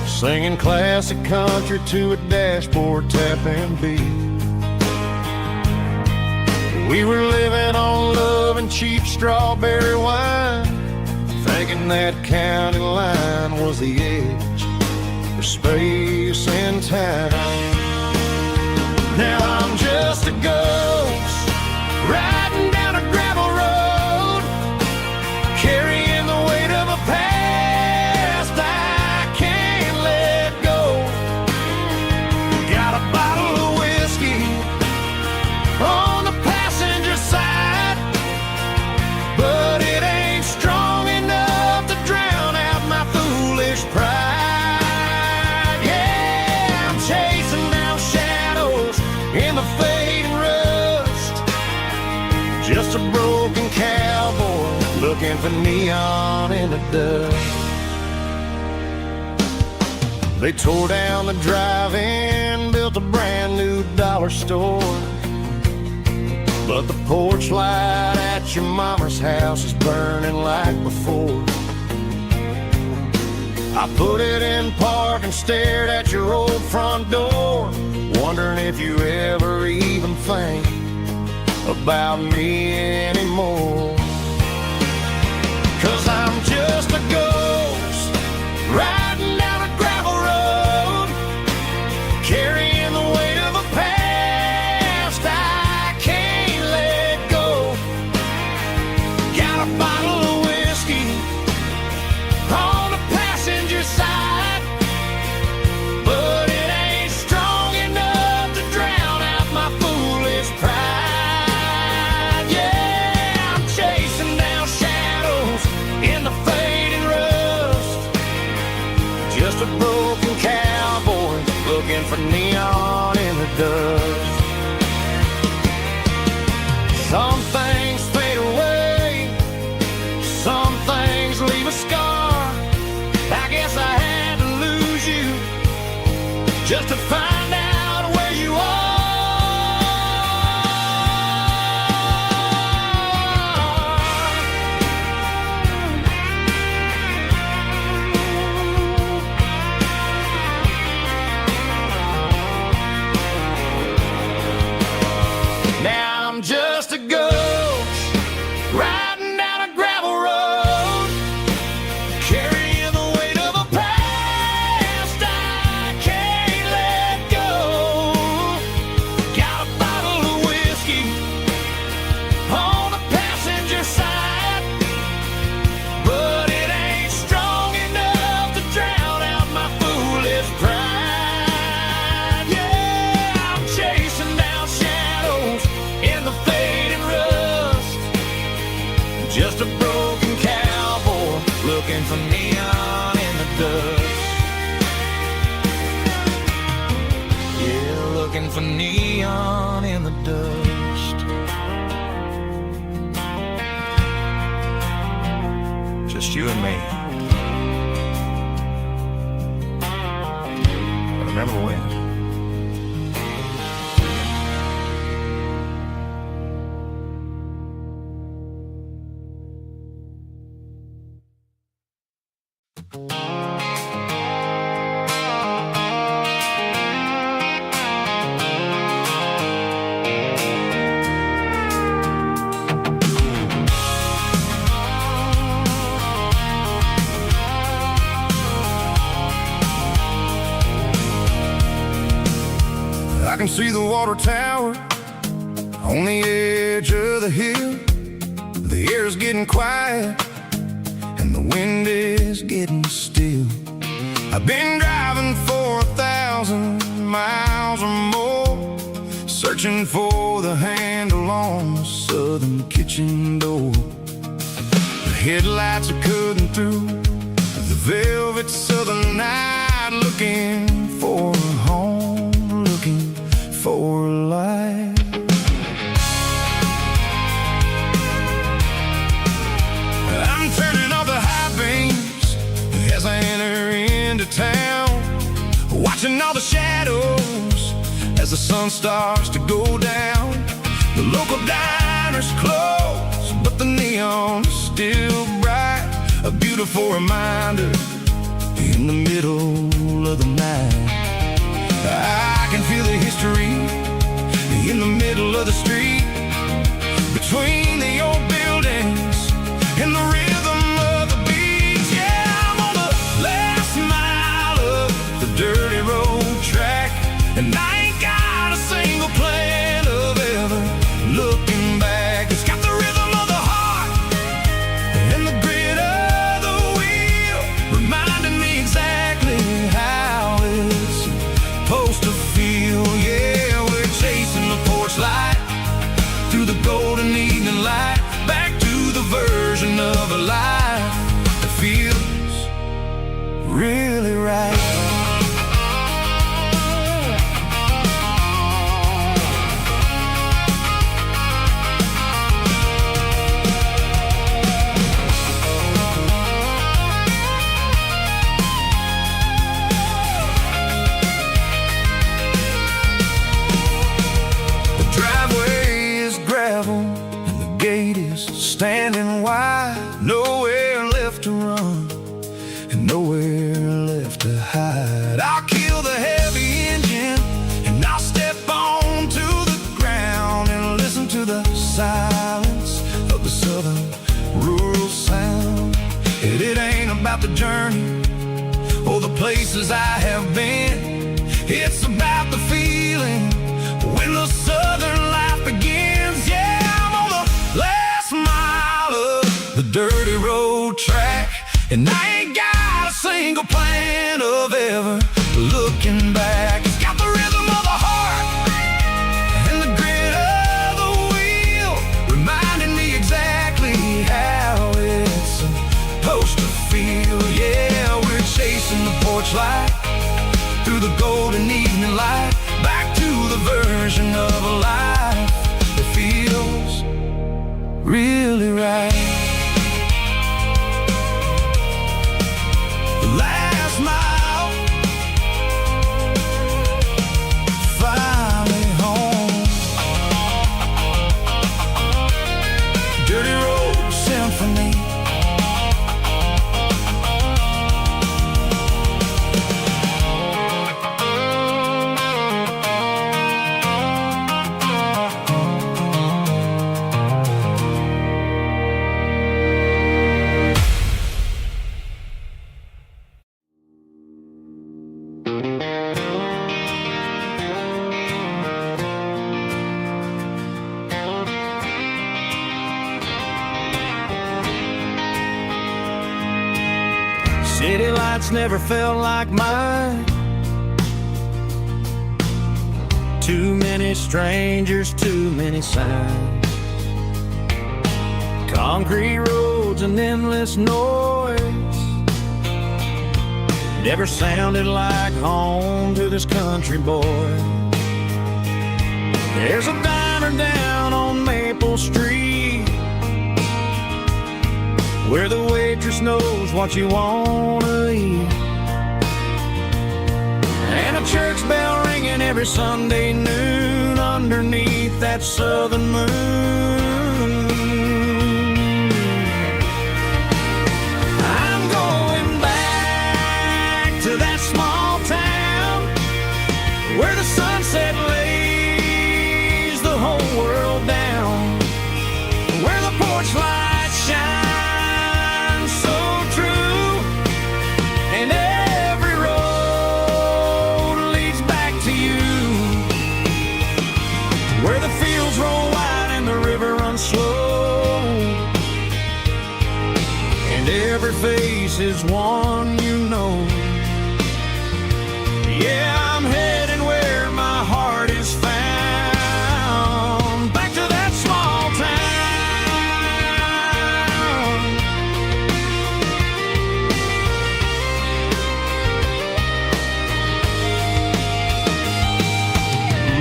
singing classic country to a dashboard tapping beat. We were living on love and cheap strawberry wine, thinking that county line was the edge for space and time. Now I'm just a ghost riding down a gravel road, carrying the weight of a past I can't let go. Got a bottle of whiskey on the passenger side, but it ain't strong enough to drown out my foolish pride. Yeah, I'm chasing down shadows in the fading rust, just a broken cowboy looking for neon in the dust. They tore down the drive-in, built a brand new dollar store, but the porch light at your mama's house is burning like before. I put it in park and stared at your old front door, wondering if you ever even think about me anymore. 'Cause I'm just a ghost riding down a gravel road, carrying the weight of a past I can't let go. Got a bottle of whiskey on the passenger side, but it ain't strong enough to drown out my foolish pride. Yeah, I'm chasing down shadows in the fading rust, just a broken cowboy looking for neon in the dust. Some things fade away, some things leave a scar. I guess I had to lose you just to find out where you are. Now I'm just a ghost riding down a gravel road, carrying the weight of a past I can't let go. dust. Yeah, looking for neon in the dust. Just you and me. Remember when? I can see the water tower on the edge of the hill. The air's getting quiet and the wind is getting still. I've been driving for 1,000 miles or more, searching for the handle on the southern kitchen door. The headlights are cutting through the velvet southern night, looking for a home, looking for life. I'm turning off the high beams as I enter into town, watching all the shadows as the sun starts to go down. The local diner's closed, but the neon's still bright, a beautiful reminder in the middle of the night. I can feel the history in the middle of the street, between the old buildings and the rhythm of the beats. Yeah, I'm on the last mile of the dirty road track, and I ain't got a single plan of ever looking back. It's got the rhythm of the heart and the grit of the wheel, reminding me exactly how it's supposed to feel. Yeah, we're chasing the porch light through the golden evening light, back to the version of a life that feels really right. Standing wide, nowhere left to run and nowhere left to hide. I'll kill the heavy engine and I'll step onto the ground and listen to the silence of the southern rural sound. And it ain't about the journey or the places I have been, it's about the feeling when the southern life begins. Yeah, I'm on the last mile of the dirty road track, and I ain't got a single plan of ever looking back. It's got the rhythm of the heart and the grit of the wheel, reminding me exactly how it's supposed to feel. Yeah, we're chasing the porch light through the golden evening light, back to the version of a life that feels really right. The last mile, finally home. Dirty road symphony. City lights never felt like mine. Too many strangers, too many signs. Concrete roads and endless noise. never sounded like home to this country boy. There's a diner down on Maple Street where the waitress knows what you wanna eat, and a church bell ringing every Sunday noon underneath that southern moon. I'm going back to that small town where the sunset lays the whole world down, where the porch lights shine so true, and every road leads back to you, where the fields roll wide and the river runs slow, and every face is one you know. Yeah, I'm heading where my heart is found, back to that small town.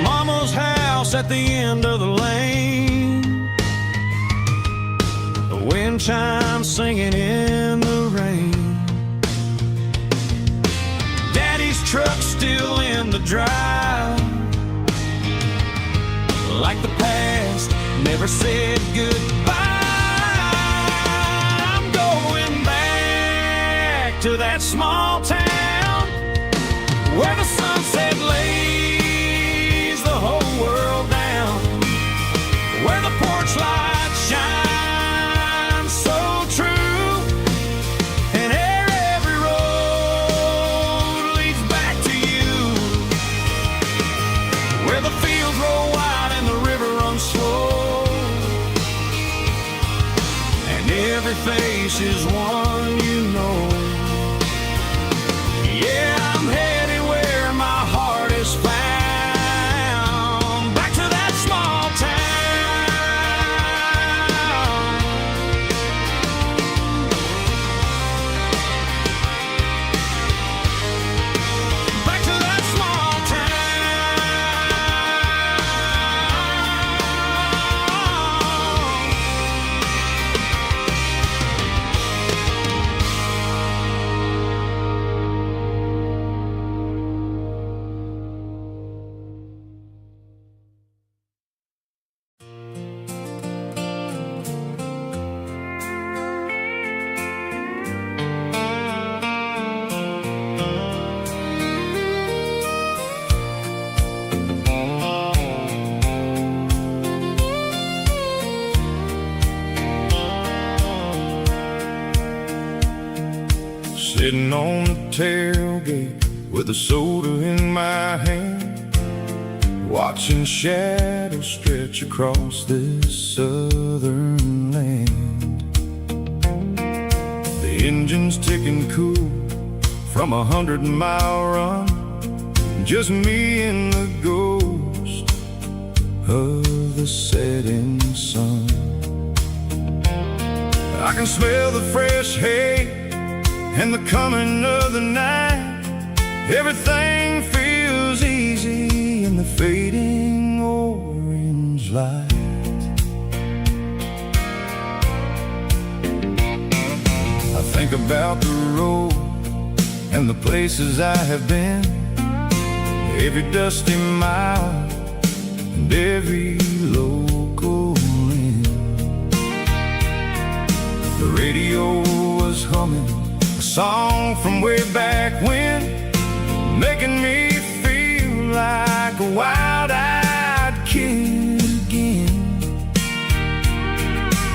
Mama's house at the end of the lane, the wind chimes singing in the rain, Daddy's truck still in the drive, like the past never said goodbye. I'm going back to that small town where the sunset lays the whole world down, where the porch lights shine so true, and every road leads back to you, where the fields roll wide and the river runs slow, and every face is one you know. Yeah, I'm headed where my heart is found, back to that small town. Back to that small Sitting on the tailgate with a soda in my hand, watching shadows stretch across this southern land. The engine's ticking cool from 100-mile run, just me and the ghost of the setting sun. I can smell the fresh hay and the coming of the night. Everything feels easy in the fading orange light. I think about the road and the places I have been, every dusty mile and every local inn. The radio was humming a song from way back when, making me feel like a wild-eyed kid again.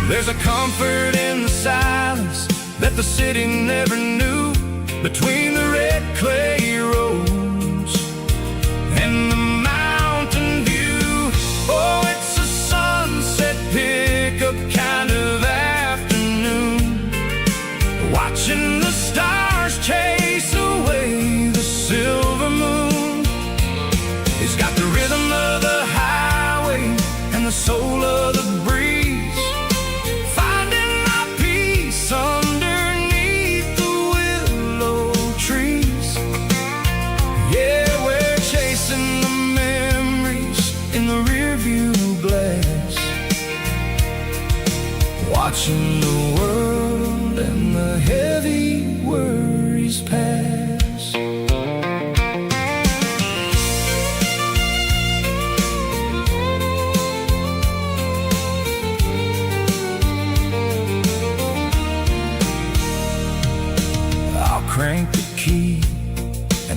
There's a comfort in the silence that the city never knew, between the red clay roads and the mountain view. Oh, it's a sunset pickup kind of afternoon, watching the stars chase away the silver moon. It's got the rhythm of the highway and the soul of the breeze, finding my peace underneath the willow tree.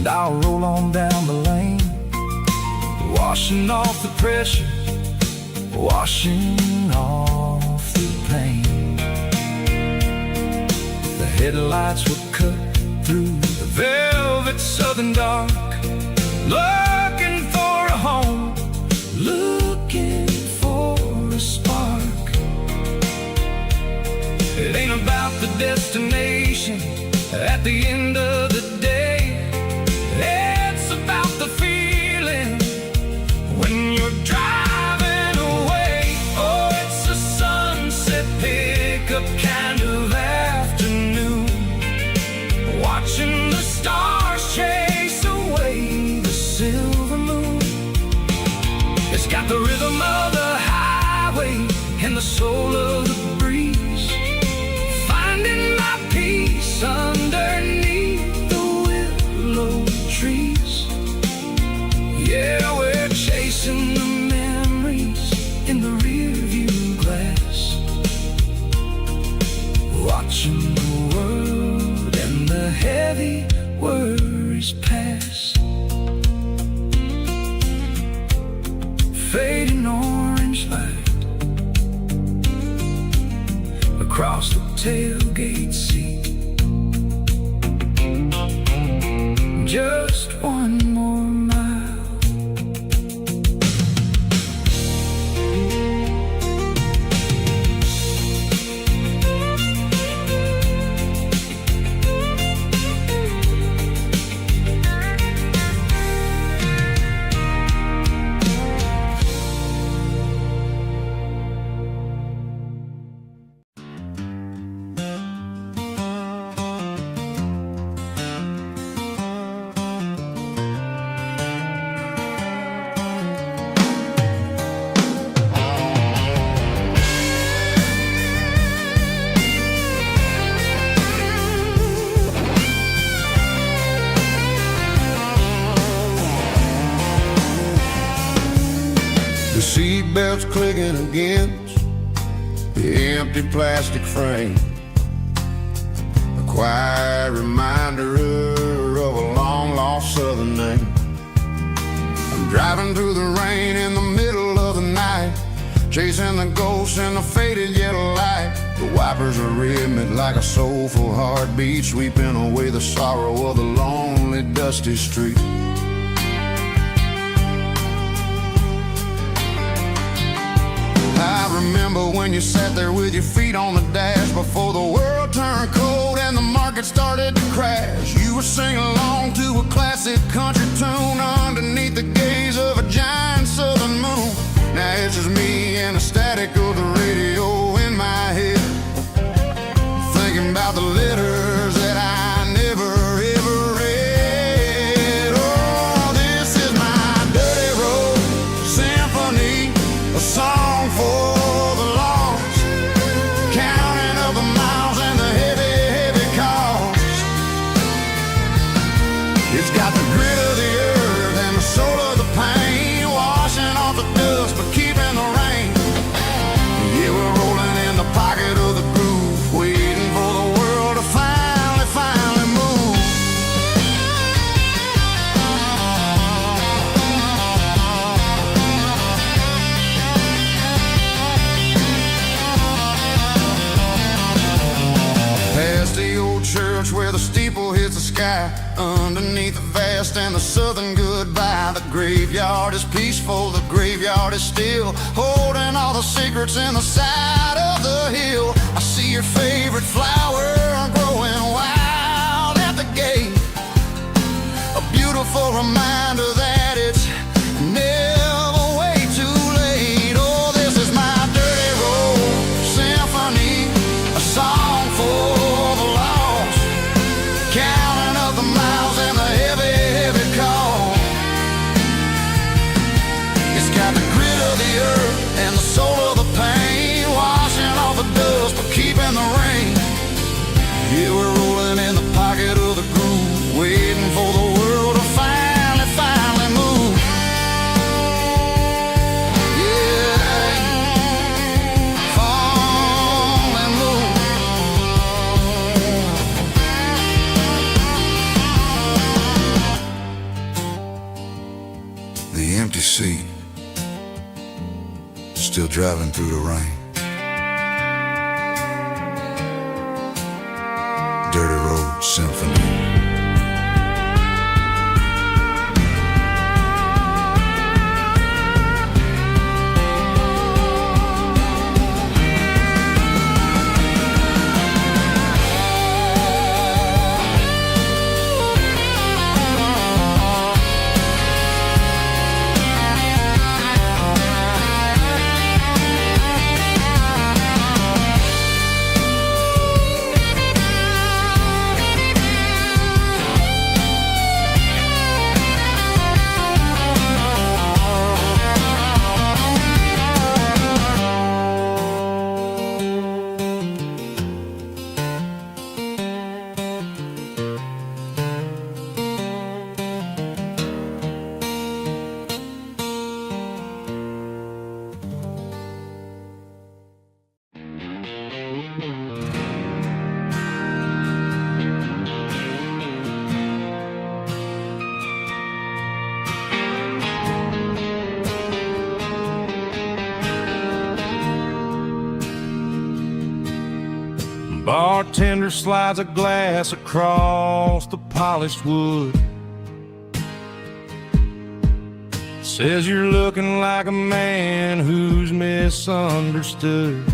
and I'll roll on down the lane, washing off the pressure, washing off the pain. The headlights would cut through the velvet southern dark, looking for a home, looking for a spark. It ain't about the destination at the end of the day, it's about the feeling when you're driving away. Oh, it's a sunset pickup kind of afternoon, watching the stars chase away the silver moon. It's got the rhythm of the highway and the soul of the breeze, finding my peace underneath the willow trees. Yeah, we're chasing the memories in the rearview glass, watching the world and the heavy worries pass. Fading orange light across the tailgate seat. Just one more mile. The seatbelt's clicking against the empty plastic frame, a quiet reminder of a long-lost southern name. I'm driving through the rain in the middle of the night, chasing the ghosts in the faded yellow light. The wipers are rhythmic like a soulful heartbeat, sweeping away the sorrow of the lonely, dusty street. I remember when you sat there with your feet on the dash before the world turned cold and the market started to crash. You were singing along to a classic country tune underneath the gaze of a giant southern moon. Now it's just me and the static of the radio in my head, thinking about the letters that I never ever read. Oh, this is my dirty road symphony, a song for the lost, counting up the miles and the heavy, heavy cost. It's got the grit of the earth and the soul of the pain, washing off the dust but keeping the rain. Yeah, we're rolling in the pocket of the groove, waiting for the world to finally move. Past the old church where the steeple hits the sky, underneath the vast and the southern goodbye. The graveyard is peaceful, the graveyard is still, holding all the secrets in the side of the hill. I see your favorite flower growing wild at the gate, a beautiful reminder that it's never way too late. Oh, this is my dirty road symphony, a song for the lost, counting up the miles and the heavy, heavy call. It's got the grit of the earth and the soul of the pain, washing off the dust but keeping the rain. Yeah, we're rolling in the pocket of the groove, waiting for the world to finally seat, still driving through the rain. Dirty Road Symphony. Bartender slides a glass across the polished wood. Says you're looking like a man who's misunderstood.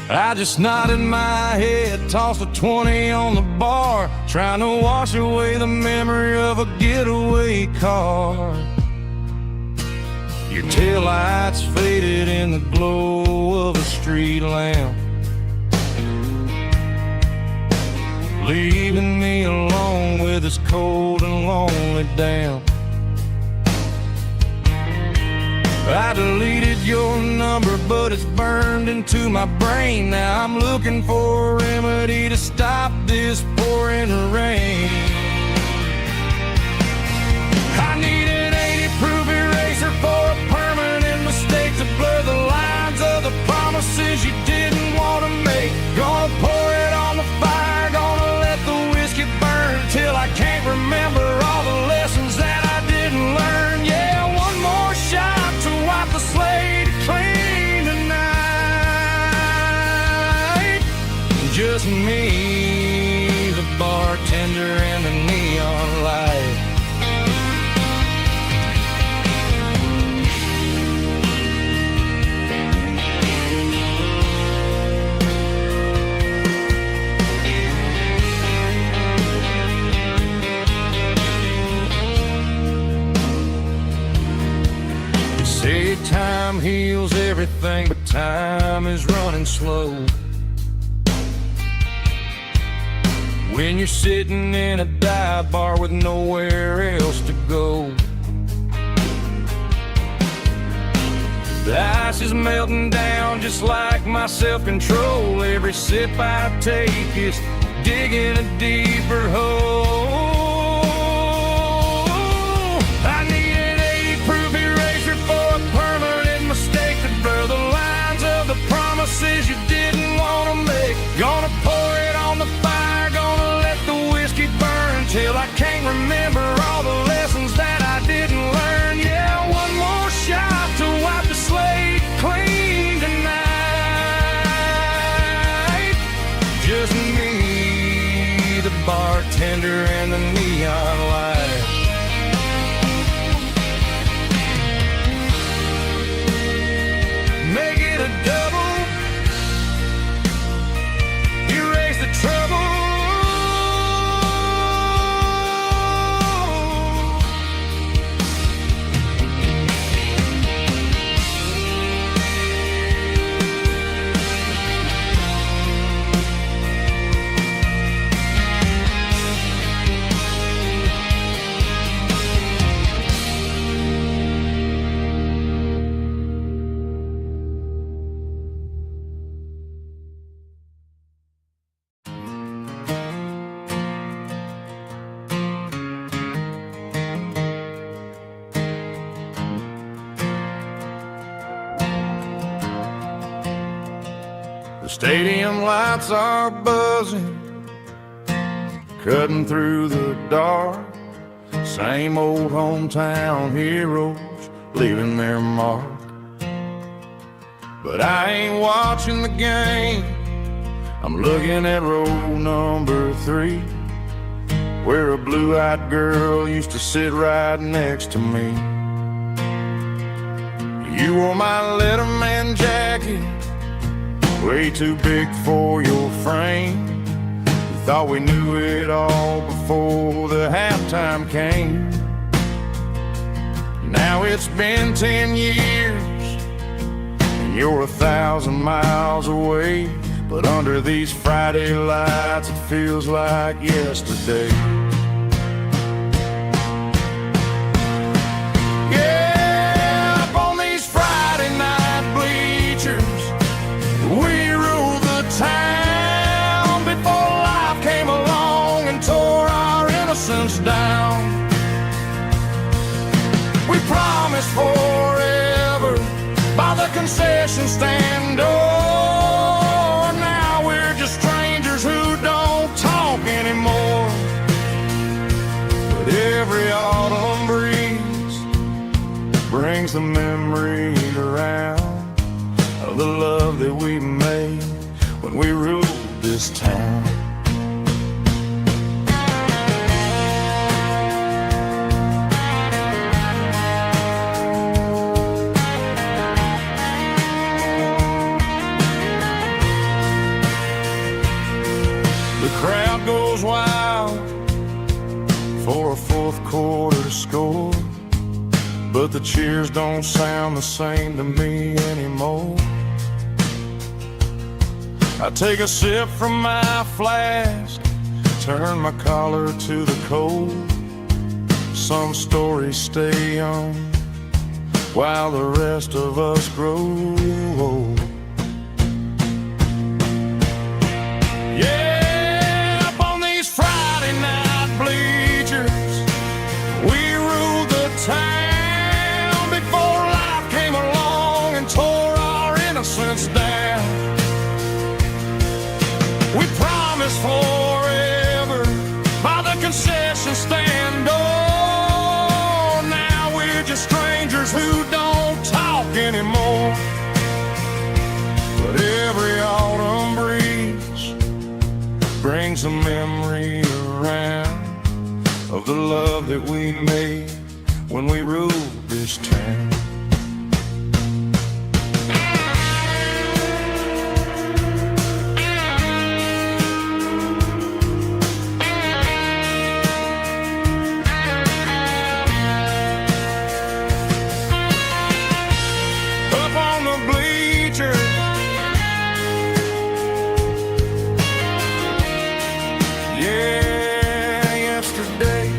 I just nodded my head, tossed a 20 on the bar, trying to wash away the memory of a getaway car. Your taillights faded in the glow of a street lamp, leaving me alone with this cold and lonely damp. I deleted your number, but it's burned into my brain. Now I'm looking for a remedy to stop this pouring rain. I need an 80-proof eraser for a permanent mistake, to blur the lines of the promises you didn't want to make. Gonna pour it on the fire, gonna let the whiskey burn till I can't remember all the lessons that I didn't learn. Yeah, one more shot to wipe the slate clean tonight. Just me, the bartender, and the neon light. Say time heals everything, but time is running slow. When you're sitting in a dive bar with nowhere else to go, the ice is melting down just like my self-control. Every sip I take is digging a deeper hole. I need an 80-proof eraser for a permanent mistake, to blur the lines of the promises you didn't want to make. Gonna pour it on the fire, gonna let the whiskey burn till I can't remember all the lessons that I didn't learn. Yeah, one more shot to wipe the slate clean tonight. Just me, the bartender, and the neon light. Make it a double, erase the trouble. The stadium lights are buzzing, cutting through the dark. Same old hometown heroes leaving their mark. But I ain't watching the game, I'm looking at row number 3, where a blue-eyed girl used to sit right next to me. You wore my Letterman jacket, way too big for your frame. We thought we knew it all before the halftime came. Now it's been 10 years, and you're 1,000 miles away. But under these Friday lights, it feels like yesterday. Yeah, up on these Friday night bleachers, we ruled the town before life came along and tore our innocence down. We promised forever by the concession stand door. Now we're just strangers who don't talk anymore. But every autumn breeze brings the memory around of the love that we made when we ruled this town. The crowd goes wild for a fourth quarter score, but the cheers don't sound the same to me anymore. I take a sip from my flask, turn my collar to the cold. Some stories stay young while the rest of us grow old. Yeah, up on these Friday night bleachers, we ruled the town before life came along and tore our innocence down. We promised forever by the concession stand door. Now we're just strangers who don't talk anymore. But every autumn breeze brings a memory around of the love that we made when we ruled this town. Up on the bleachers, yeah, yesterday.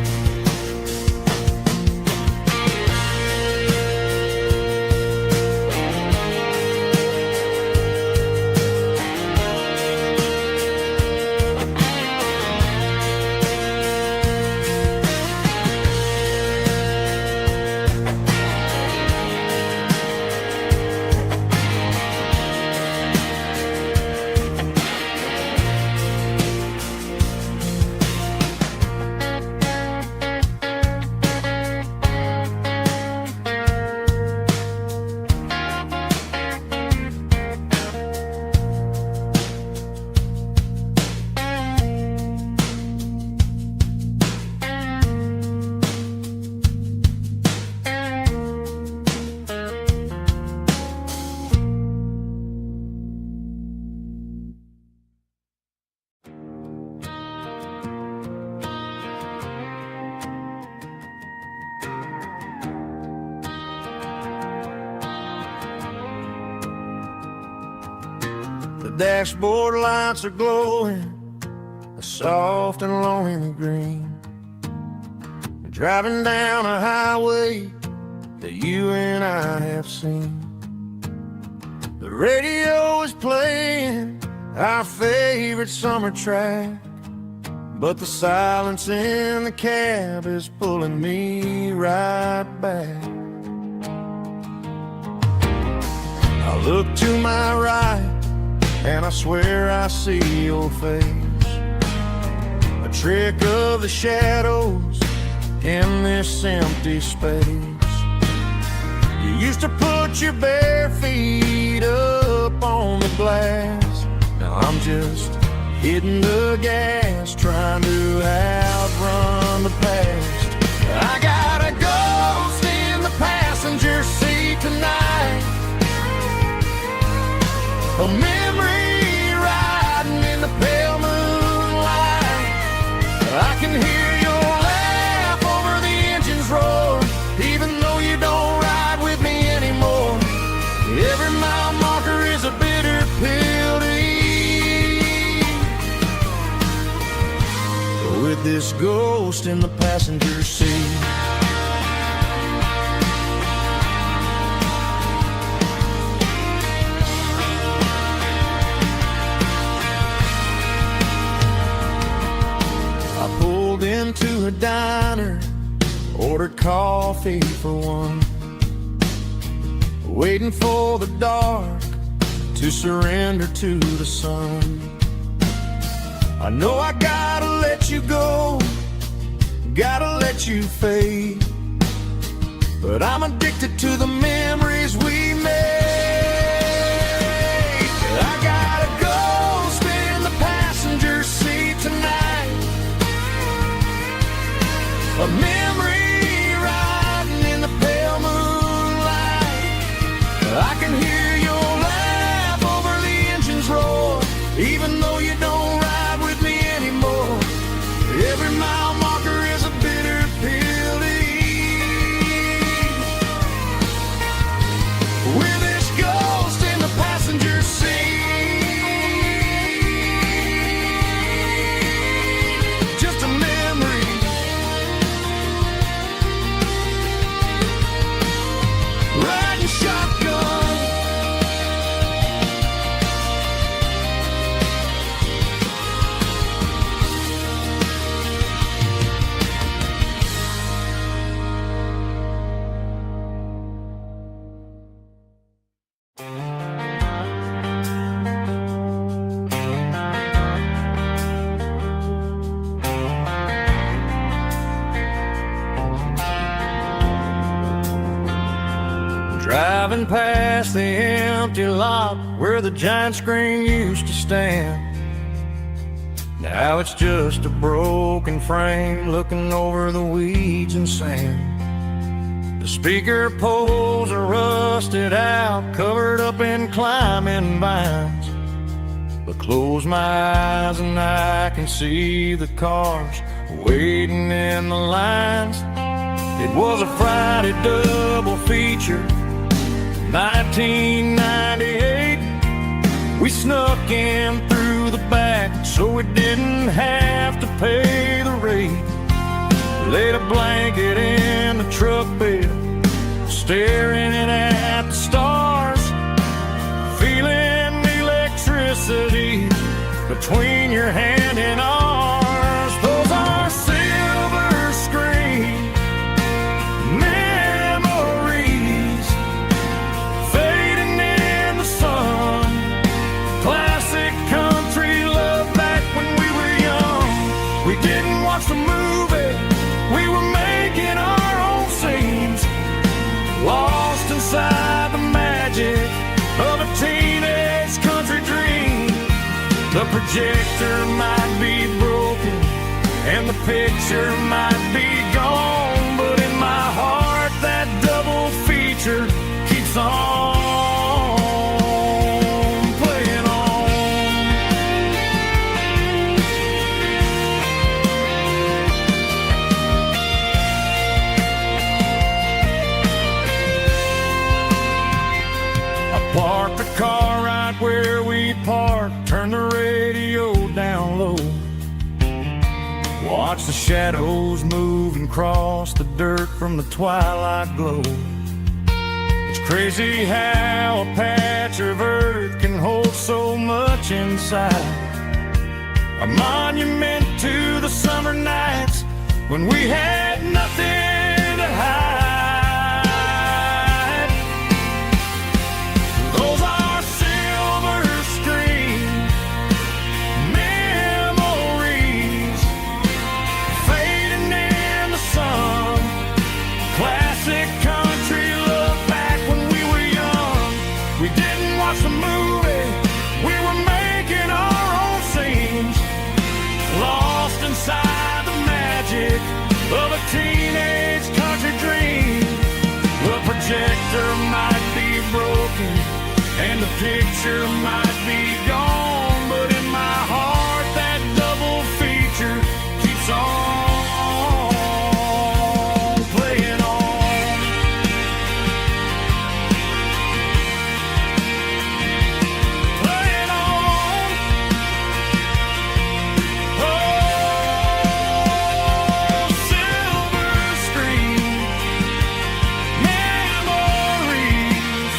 The dashboard lights are glowing a soft and lonely green. Driving down a highway that you and I have seen. The radio is playing our favorite summer track, but the silence in the cab is pulling me right back. I look to my right and I swear I see your face, a trick of the shadows in this empty space. You used to put your bare feet up on the glass. Now I'm just hitting the gas, trying to outrun the past. I got a ghost in the passenger seat tonight, a memory riding in the pale moonlight. I can hear your laugh over the engine's roar, even though you don't ride with me anymore. Every mile marker is a bitter pill to eat, with this ghost in the passenger seat. I pulled into a diner, ordered coffee for one, waiting for the dark to surrender to the sun. I know I gotta let you go, gotta let you fade, but I'm addicted to the memories we made. I got a ghost in the passenger seat tonight, a memory riding in the pale moonlight. I can hear your laugh over the engine's roar, even though you don't ride with me anymore. Every mile marker is a bitter pill to eat, with this ghost in the passenger seat. Just a memory, riding shotgun. Driving past the empty lot where the giant screen used to stand. Now it's just a broken frame looking over the weeds and sand. The speaker poles are rusted out, covered up in climbing vines. But close my eyes and I can see the cars waiting in the lines. It was a Friday double feature, 1998. We snuck in through the back so we didn't have to pay the rate. Laid a blanket in the truck bed, staring at the stars, feeling the electricity between your hand and ours. Those are silver screen memories fading in the sun. Classic country love back when we were young. We didn't watch the movie, we were making our own scenes, lost inside the magic of a teenage country dream. The projector might be broken and the picture might be gone, but in my heart that double feature keeps on playing on. I parked the car right where we parked, turned the radio down low, watch the shadows move and cross the dirt from the twilight glow. It's crazy how a patch of earth can hold so much inside, a monument to the summer nights when we had nothing to hide. Those are silver screen memories fading in the sun. of a teenage country dream. The projector might be broken and the picture might be gone, but in my heart that double feature keeps on playing on. Playing on. Oh, silver screen memories.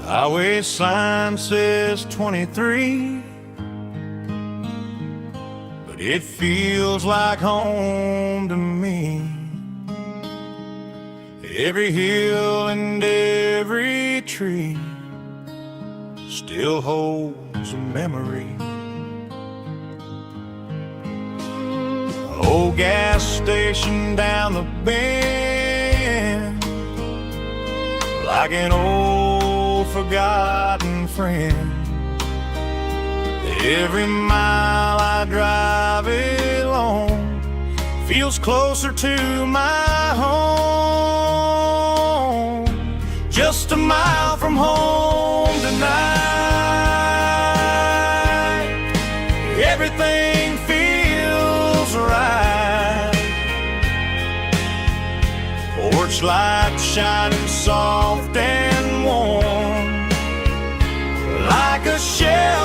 Highway sign says 23, but it feels like home to me. Every hill and every tree still holds a memory. Old gas station down the bend, like an old forgotten friend. Every mile I drive it along feels closer to my home. Just a mile from home tonight, everything feels right. Porch light shining soft and warm, like a shell